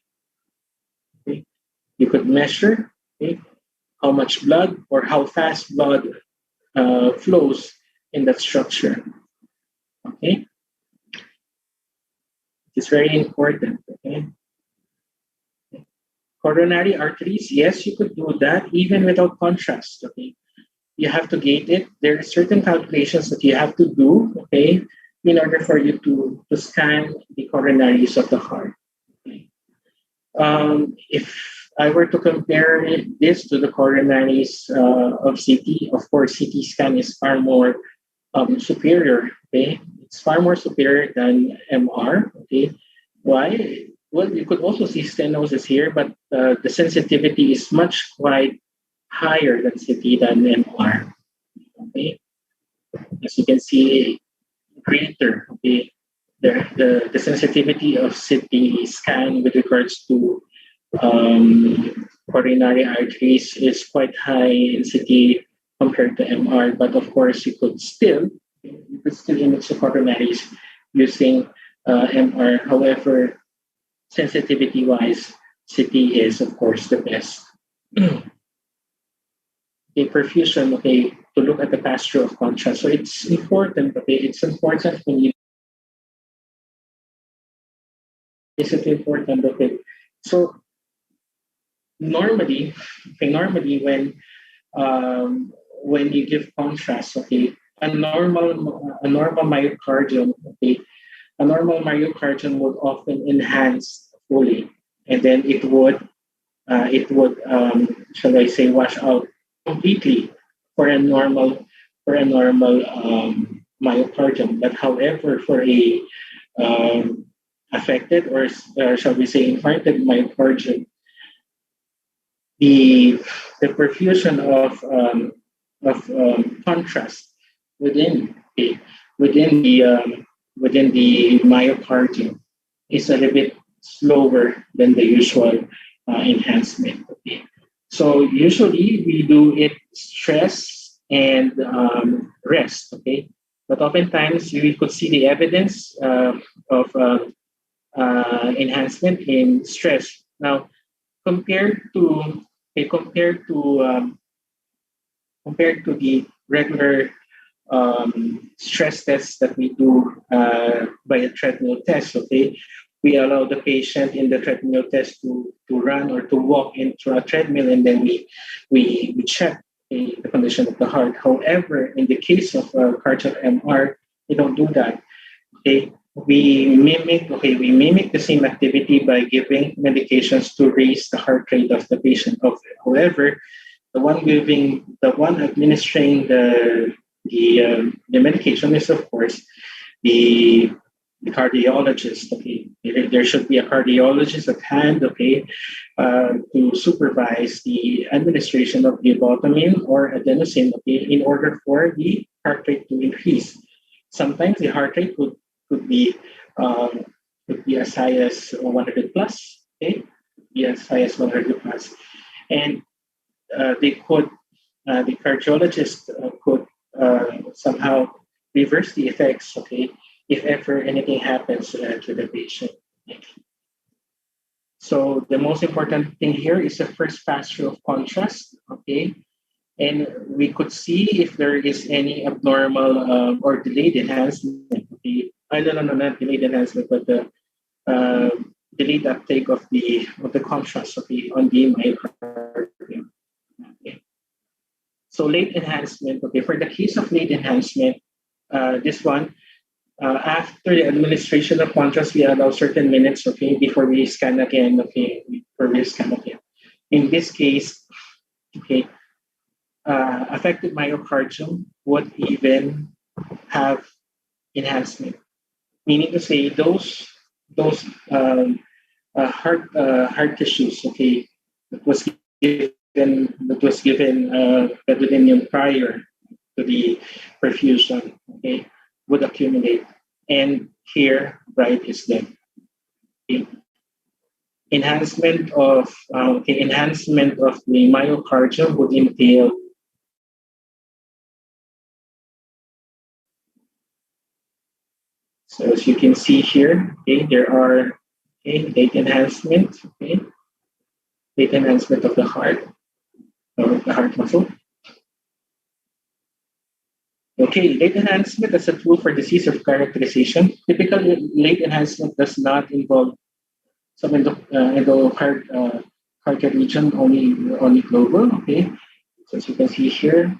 You could measure how much blood or how fast blood flows in that structure. It's very important. Coronary arteries, yes, you could do that even without contrast. You have to gate it. There are certain calculations that you have to do, in order for you to scan the coronaries of the heart. If I were to compare this to the coronaries of CT, of course, CT scan is far more superior. It's far more superior than MR. Why? Well, you could also see stenosis here, but the sensitivity is quite higher than CT than MR. As you can see, greater. the sensitivity of CT scan with regards to coronary arteries is quite high in CT compared to MR, but of course you could still image the coronaries using MR. However, sensitivity wise, CT is of course the best. Okay, perfusion, okay, to look at the pass-through of contrast. So it's important, okay, it's important when you is it important, okay. So normally when you give contrast, okay, a normal myocardium, okay, a normal myocardium would often enhance fully, and then it would shall I say, wash out completely for a normal myocardium. But however, for a affected or shall we say infarcted myocardium, the perfusion of contrast within the myocardium is a little bit slower than the usual enhancement. Okay, so usually we do it stress and rest. Okay, but oftentimes we could see the evidence of enhancement in stress. Now, compared to the regular stress tests that we do by a treadmill test, okay, we allow the patient in the treadmill test to run or to walk into a treadmill, and then we check the condition of the heart. However, in the case of cardiac MR, we don't do that. Okay, we mimic the same activity by giving medications to raise the heart rate of the patient. However, the one administering the medication is of course the cardiologist. Okay, there should be a cardiologist at hand. Okay, to supervise the administration of butalbital or adenosine. Okay, in order for the heart rate to increase. Sometimes the heart rate could be as high as 100 plus. Okay, be as high as 100 plus, and the cardiologist could somehow reverse the effects. Okay, if ever anything happens to the patient. So the most important thing here is the first pass-through of contrast. Okay, and we could see if there is any abnormal or delayed enhancement. Okay, no, not delayed enhancement, but the delayed uptake of the contrast. Okay, on the myocardium. Okay. So late enhancement. Okay, for the case of late enhancement, this one. After the administration of contrast, we allow certain minutes, okay, before we scan again, okay, In this case, okay, affected myocardium would even have enhancement, meaning to say those heart tissues, okay, that was given gadolinium prior to the perfusion, okay, would accumulate, and here bright is them. Okay. Enhancement of the myocardium would entail so as you can see here, okay, there are late enhancement, okay, late enhancement of the heart muscle. Okay, late enhancement as a tool for disease of characterization. Typically, late enhancement does not involve some cardiac region, only global. Okay, so as you can see here,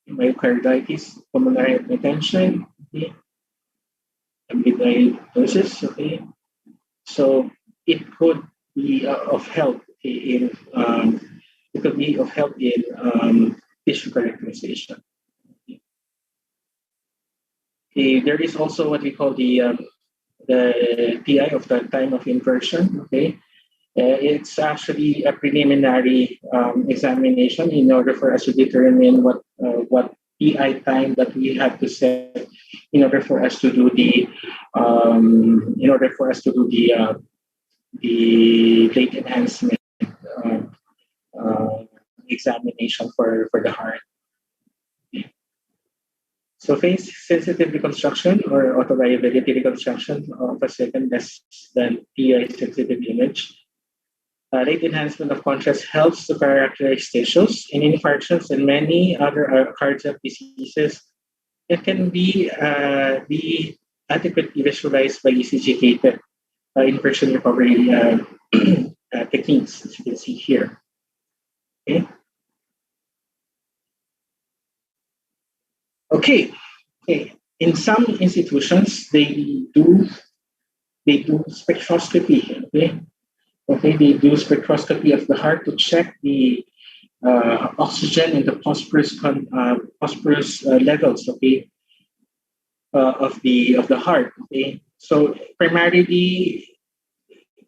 myocarditis, pulmonary hypertension, okay, amyloidosis. Okay, so it could be of help in tissue characterization. There is also what we call the PI of the time of inversion. Okay, it's actually a preliminary examination in order for us to determine what PI time that we have to set in order for us to do the in order for us to do the late enhancement examination for the heart. So phase-sensitive reconstruction or autoviability reconstruction of a second less than PI-sensitive image. Late enhancement of contrast helps to characterize tissues in infarctions and many other cardiac diseases. It can be adequately visualized by ECG-gated infarction recovery techniques, as you can see here. Okay. In some institutions, they do spectroscopy. They do spectroscopy of the heart to check the oxygen and the phosphorus levels. Of the heart. So primarily,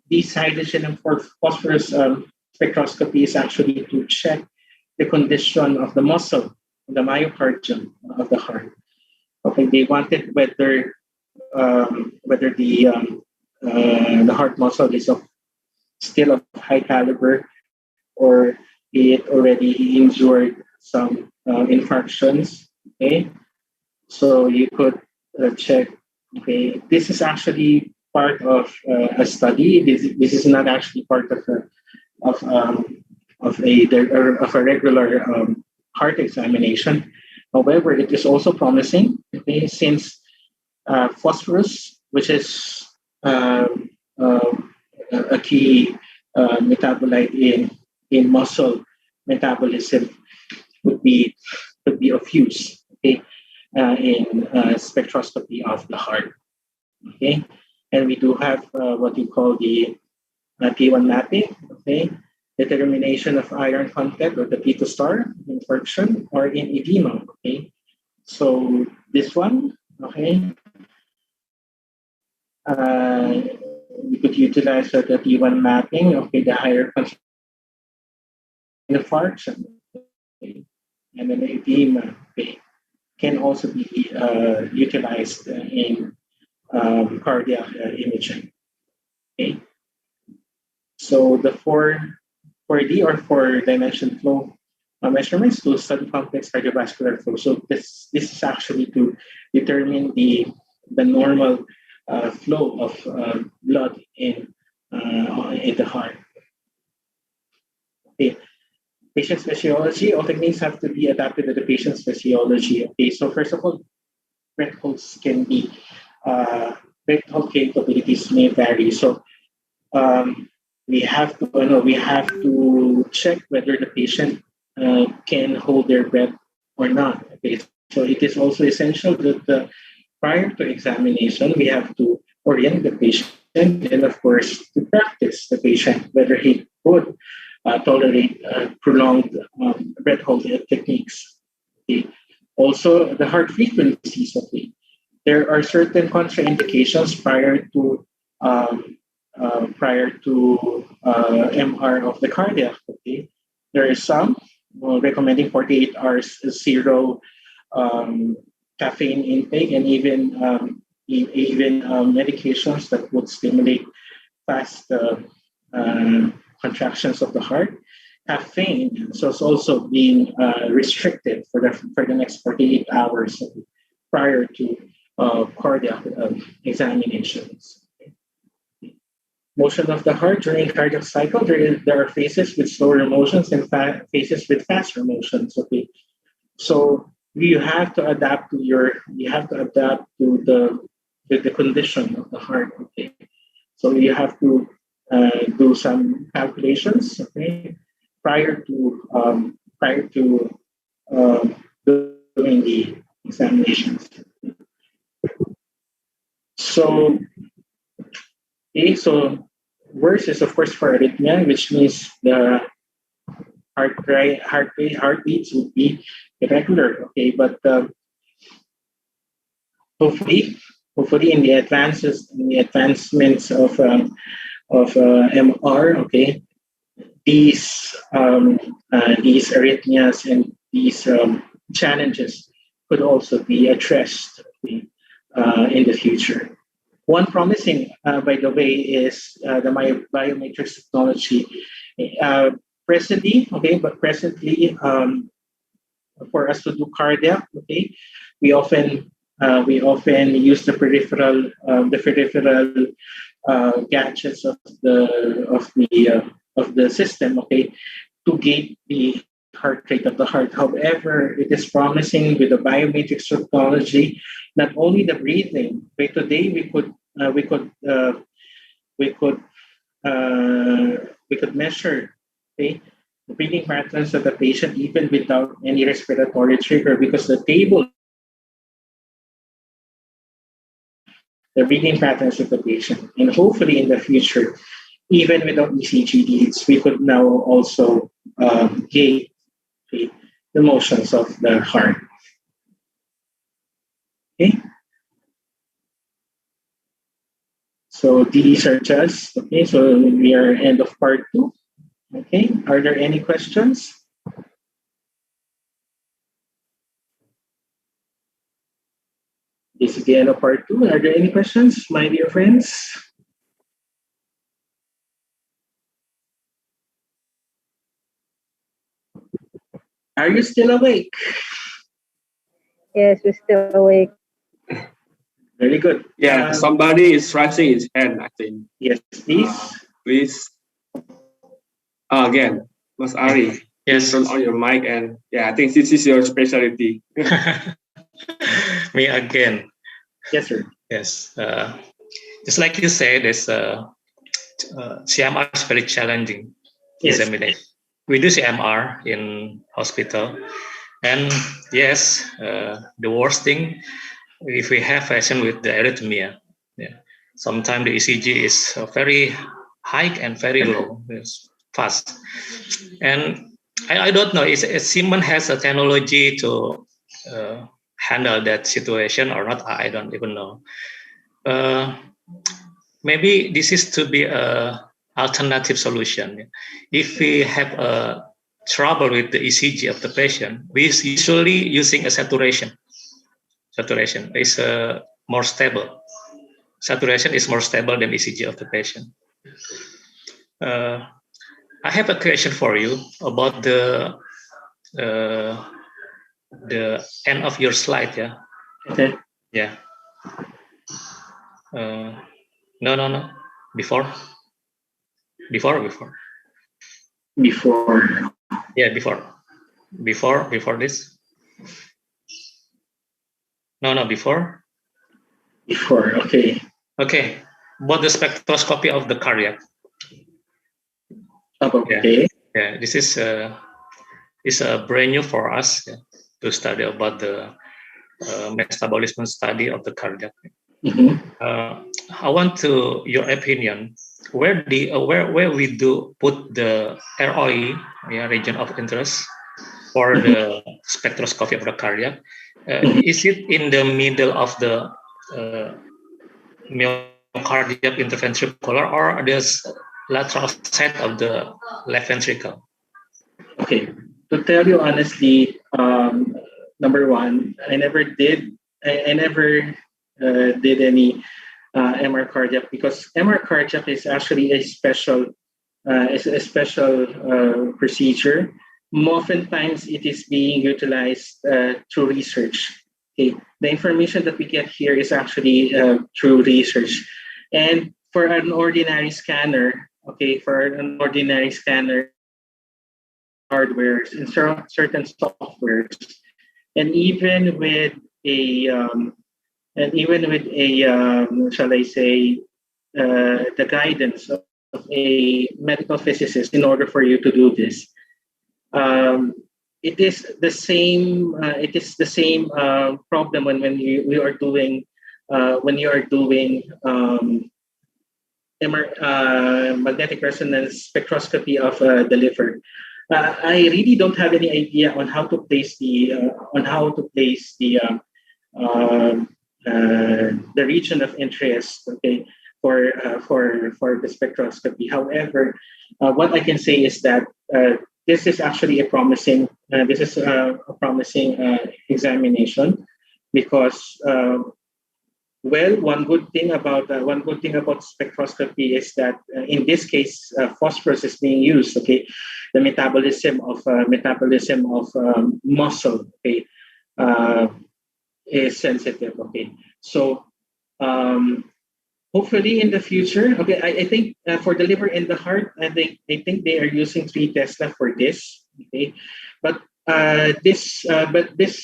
these hydrogen and phosphorus spectroscopy is actually to check the condition of the muscle, the myocardium of the heart. They wanted whether the heart muscle is still of high caliber, or it already endured some infarctions. So you could check. This is actually part of a study. This is not actually part of a regular heart examination. However, it is also promising, since phosphorus, which is a key metabolite in muscle metabolism, would be of use in spectroscopy of the heart. And we do have what we call the T1 mapping. Determination of iron content, or the P2 star in infarction or in edema. So this one, we could utilize the T1 mapping. The higher infarction, and then edema can also be utilized in cardiac imaging. So the 4D or 4-dimension flow measurements to study complex cardiovascular flow. So this is actually to determine the normal flow of blood in the heart. Patient physiology. All techniques have to be adapted to the patient's physiology. So first of all, breath-holds can be breath-hold capabilities may vary. So we have to check whether the patient can hold their breath or not. So it is also essential that prior to examination, we have to orient the patient and, of course, to practice the patient whether he could tolerate prolonged breath hold techniques. Also, the heart frequencies. There are certain contraindications prior to MR of the cardiac. There are some recommending 48 hours zero caffeine intake, and even medications that would stimulate fast contractions of the heart. Caffeine, so it's also being restricted for the next 48 hours prior to cardiac examinations. Motion of the heart during cardiac cycle. There are phases with slower motions and phases with faster motions. So you have to adapt to the condition of the heart. So you have to do some calculations. Prior to doing the examinations. So worse is, of course, for arrhythmia, which means the heartbeats would be irregular. But hopefully in the advancements of MR, these arrhythmias and these challenges could also be addressed in the future. One promising, by the way, is the biomatrix technology. Presently, for us to do cardiac, we often use the peripheral gadgets of the system, to gauge the heart rate of the heart. However, it is promising with the biomatrix technology, not only the breathing, but today we could measure, the breathing patterns of the patient even without any respiratory trigger, because the breathing patterns of the patient. And hopefully in the future, even without ECG leads, we could now also gauge the motions of the heart. Okay. So these are just, so we are end of part 2. Okay, are there any questions? This is the end of part 2. Are there any questions, my dear friends? Are you still awake? Yes, we're still awake. Very good. Yeah, somebody is raising his hand, I think. Yes, please. Please. Again, Mas Ari. Yes. Turn on your mic, and I think this is your specialty. Me again. Yes, sir. Yes. Just like you said, this CMR is very challenging examination. We do CMR in hospital, and yes, the worst thing, if we have patient with the arrhythmia, sometimes the ECG is very high and very low, fast. And I don't know, if Siemens has a technology to handle that situation or not, I don't even know. Maybe this is to be a alternative solution. If we have a trouble with the ECG of the patient, we usually using a saturation. Saturation is more stable. Saturation is more stable than ECG of the patient. I have a question for you about the end of your slide. Yeah. Okay. Yeah. No. Before. Yeah, before this. No, before. Okay. Okay. About the spectroscopy of the cardiac. Okay. Yeah. This is a brand new for us to study about the metabolism study of the cardiac. I want your opinion. Where we do put the ROE, region of interest, for the spectroscopy of the cardiac? Is it in the middle of the myocardial interventricular, or the lateral side of the left ventricle? Okay. To tell you honestly, number one, I never did any MR cardiac, because MR cardiac is actually a special procedure. Oftentimes, it is being utilized through research. Okay, the information that we get here is actually through research, and for an ordinary scanner, hardware and certain softwares, and even with a shall I say, the guidance of a medical physicist in order for you to do this. It is the same. Problem when you are doing magnetic resonance spectroscopy of the liver. I really don't have any idea on how to place the region of interest. Okay, for the spectroscopy. However, what I can say is that this is actually a promising examination, because Well, one good thing about spectroscopy is that in this case, phosphorus is being used. Okay, the metabolism of muscle. Okay, is sensitive. Okay, so hopefully in the future, okay, I think for the liver and the heart, I think they are using 3 Tesla for this. Okay, but this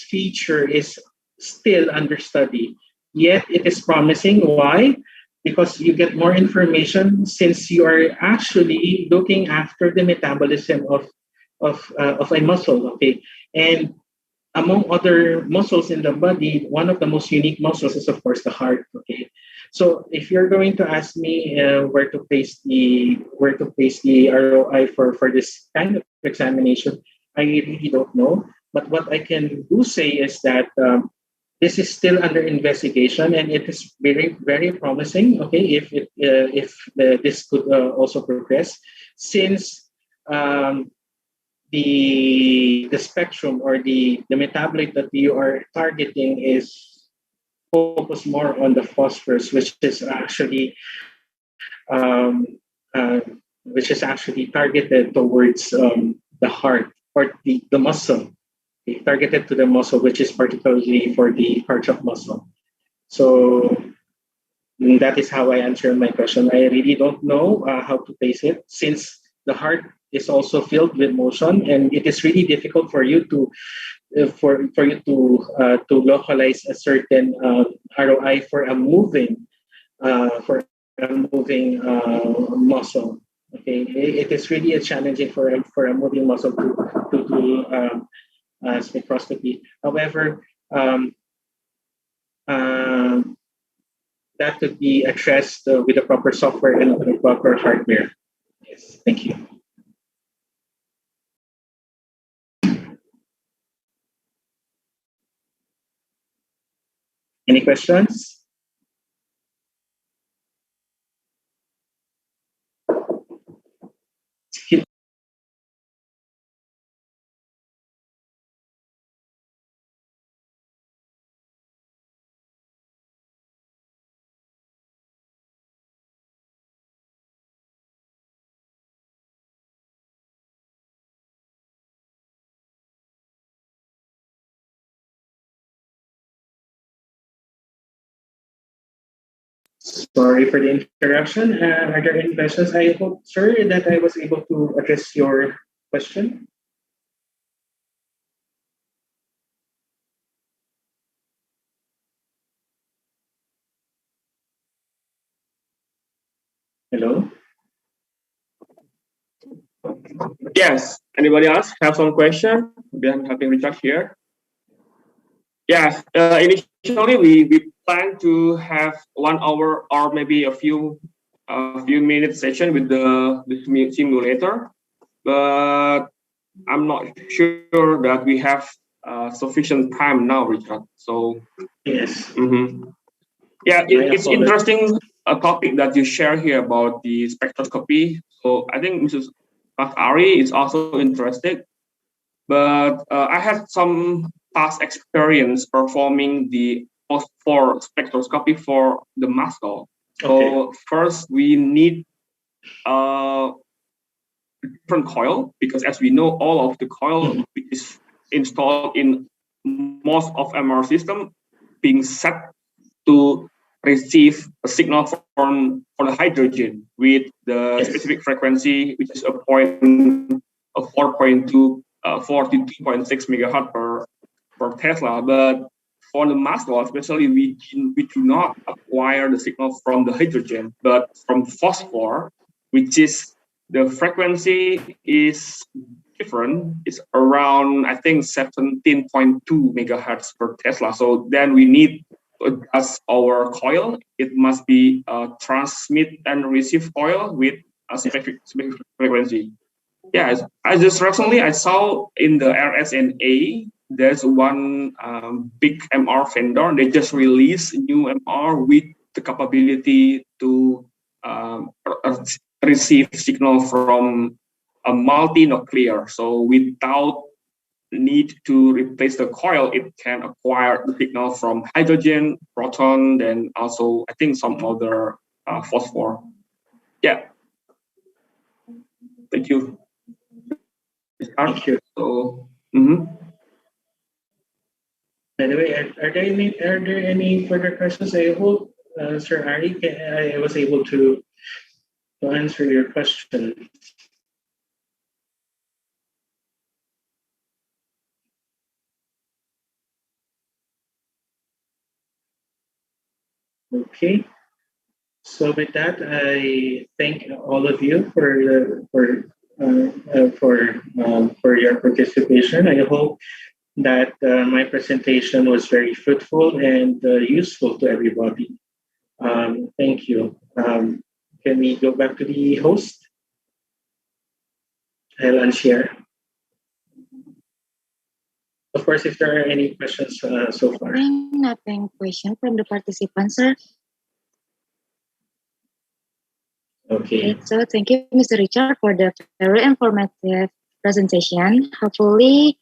feature is still under study. Yet it is promising. Why? Because you get more information since you are actually looking after the metabolism of a muscle. Okay, and among other muscles in the body, one of the most unique muscles is of course the heart. Okay, so if you're going to ask me where to place the ROI for this kind of examination, I really don't know. But what I can do say is that this is still under investigation, and it is very very promising. Okay, if this could also progress, since the spectrum or the metabolite that you are targeting is focused more on the phosphorus, um, uh, which is actually targeted towards the heart or the muscle. Okay, targeted to the muscle, which is particularly for the heart of muscle. So that is how I answer my question. I really don't know how to place it, since the heart is also filled with motion, and it is really difficult for you to localize a certain ROI for a moving muscle. Okay, it is really a challenging for a moving muscle to do spectroscopy. However, that could be addressed with the proper software and the proper hardware. Yes, thank you. Any questions? Sorry for the interruption. Are there any questions? I hope, sir, that I was able to address your question. Hello? Yes. Anybody else have some question? We are having Richard here. Yes. Initially, we plan to have 1 hour or maybe a few minute session with the simulator, but I'm not sure that we have sufficient time now, Richard. So yes. Yeah, it's interesting a topic that you share here about the spectroscopy. So I think Mrs. Ari is also interested, but I had some past experience performing the for spectroscopy for the muscle. So first we need a different coil, because as we know, all of the coil is installed in most of MR system being set to receive a signal from the hydrogen with the specific frequency, which is a 4.2, 42.6 megahertz per Tesla. But for the muscle, especially, we do not acquire the signal from the hydrogen, but from phosphor, which is the frequency is different. It's around, I think, 17.2 megahertz per Tesla. So then we need to adjust our coil. It must be a transmit and receive coil with a specific frequency. Yeah, I just recently I saw in the RSNA there's one big MR vendor. They just released a new MR with the capability to receive signal from a multinuclear, so without need to replace the coil, it can acquire the signal from hydrogen, proton, then also I think some other phosphor. Yeah. Thank you. Thank you. So, By the way, are there any further questions? I hope, Sir Ari, I was able to answer your question. Okay. So with that, I thank all of you for your participation. I hope that my presentation was very fruitful and useful to everybody. Thank you. Can we go back to the host? I'll unshare. Of course, if there are any questions so far. Nothing question from the participants, sir. Okay. So thank you, Mr. Richard, for the very informative presentation. Hopefully,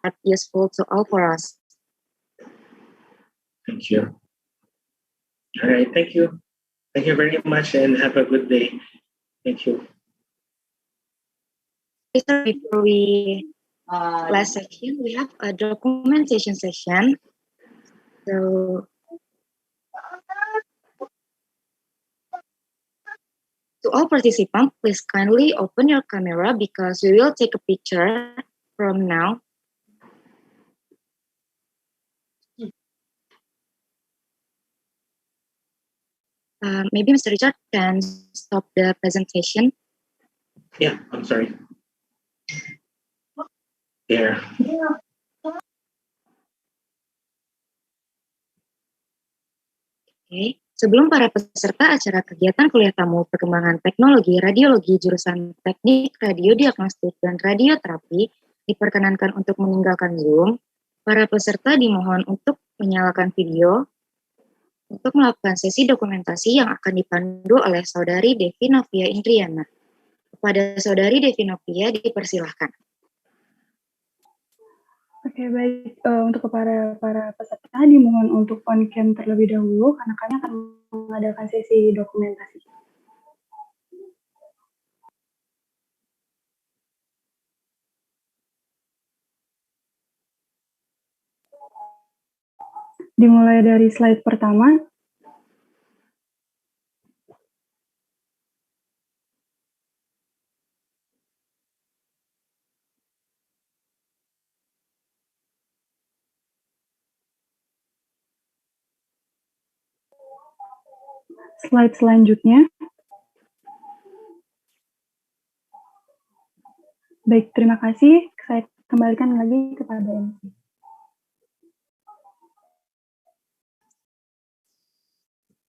that's useful to all for us. Thank you. All right. Thank you. Thank you very much and have a good day. Thank you. Before we last section, we have a documentation section. So, to all participants, please kindly open your camera because we will take a picture from now. Maybe Mr. Richard can stop the presentation. Yeah, I'm sorry. There. Oke, sebelum para peserta acara kegiatan kuliah tamu perkembangan teknologi radiologi jurusan teknik radiodiagnostik dan radioterapi diperkenankan untuk meninggalkan Zoom, para peserta dimohon untuk menyalakan video untuk melakukan sesi dokumentasi yang akan dipandu oleh Saudari Devi Novia Indriana. Kepada Saudari Devi Novia dipersilahkan. Oke, baik. Untuk para peserta dimohon untuk on cam terlebih dahulu karena kami akan mengadakan sesi dokumentasi. Dimulai dari slide pertama. Slide selanjutnya. Baik, terima kasih. Saya kembalikan lagi kepada MC.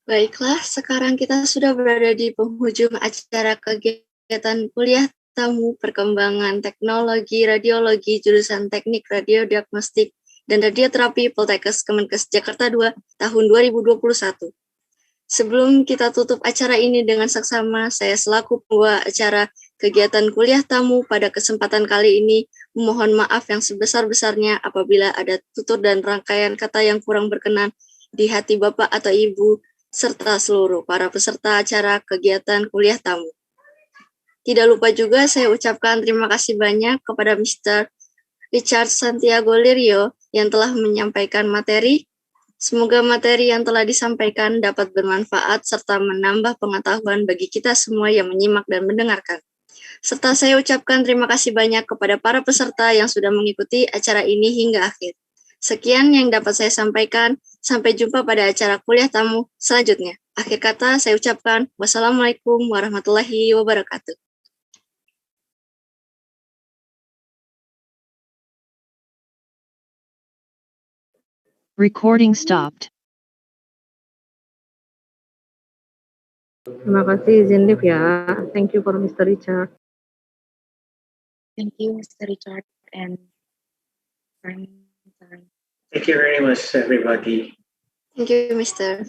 Baiklah, sekarang kita sudah berada di penghujung acara kegiatan kuliah tamu perkembangan teknologi radiologi jurusan teknik radiodiagnostik dan radioterapi Poltekkes Kemenkes Jakarta 2 tahun 2021. Sebelum kita tutup acara ini dengan saksama, saya selaku pembawa acara kegiatan kuliah tamu pada kesempatan kali ini memohon maaf yang sebesar-besarnya apabila ada tutur dan rangkaian kata yang kurang berkenan di hati Bapak atau Ibu serta seluruh para peserta acara kegiatan kuliah tamu. Tidak lupa juga saya ucapkan terima kasih banyak kepada Mr. Richard Santiago Lirio yang telah menyampaikan materi. Semoga materi yang telah disampaikan dapat bermanfaat serta menambah pengetahuan bagi kita semua yang menyimak dan mendengarkan. Serta saya ucapkan terima kasih banyak kepada para peserta yang sudah mengikuti acara ini hingga akhir. Sekian yang dapat saya sampaikan. Sampai jumpa pada acara kuliah tamu selanjutnya. Akhir kata saya ucapkan wassalamualaikum warahmatullahi wabarakatuh. Recording stopped. Terima kasih izin live ya. Thank you for Mr. Richard. Thank you, Mr. Richard and Thank you very much, everybody. Thank you, Mr.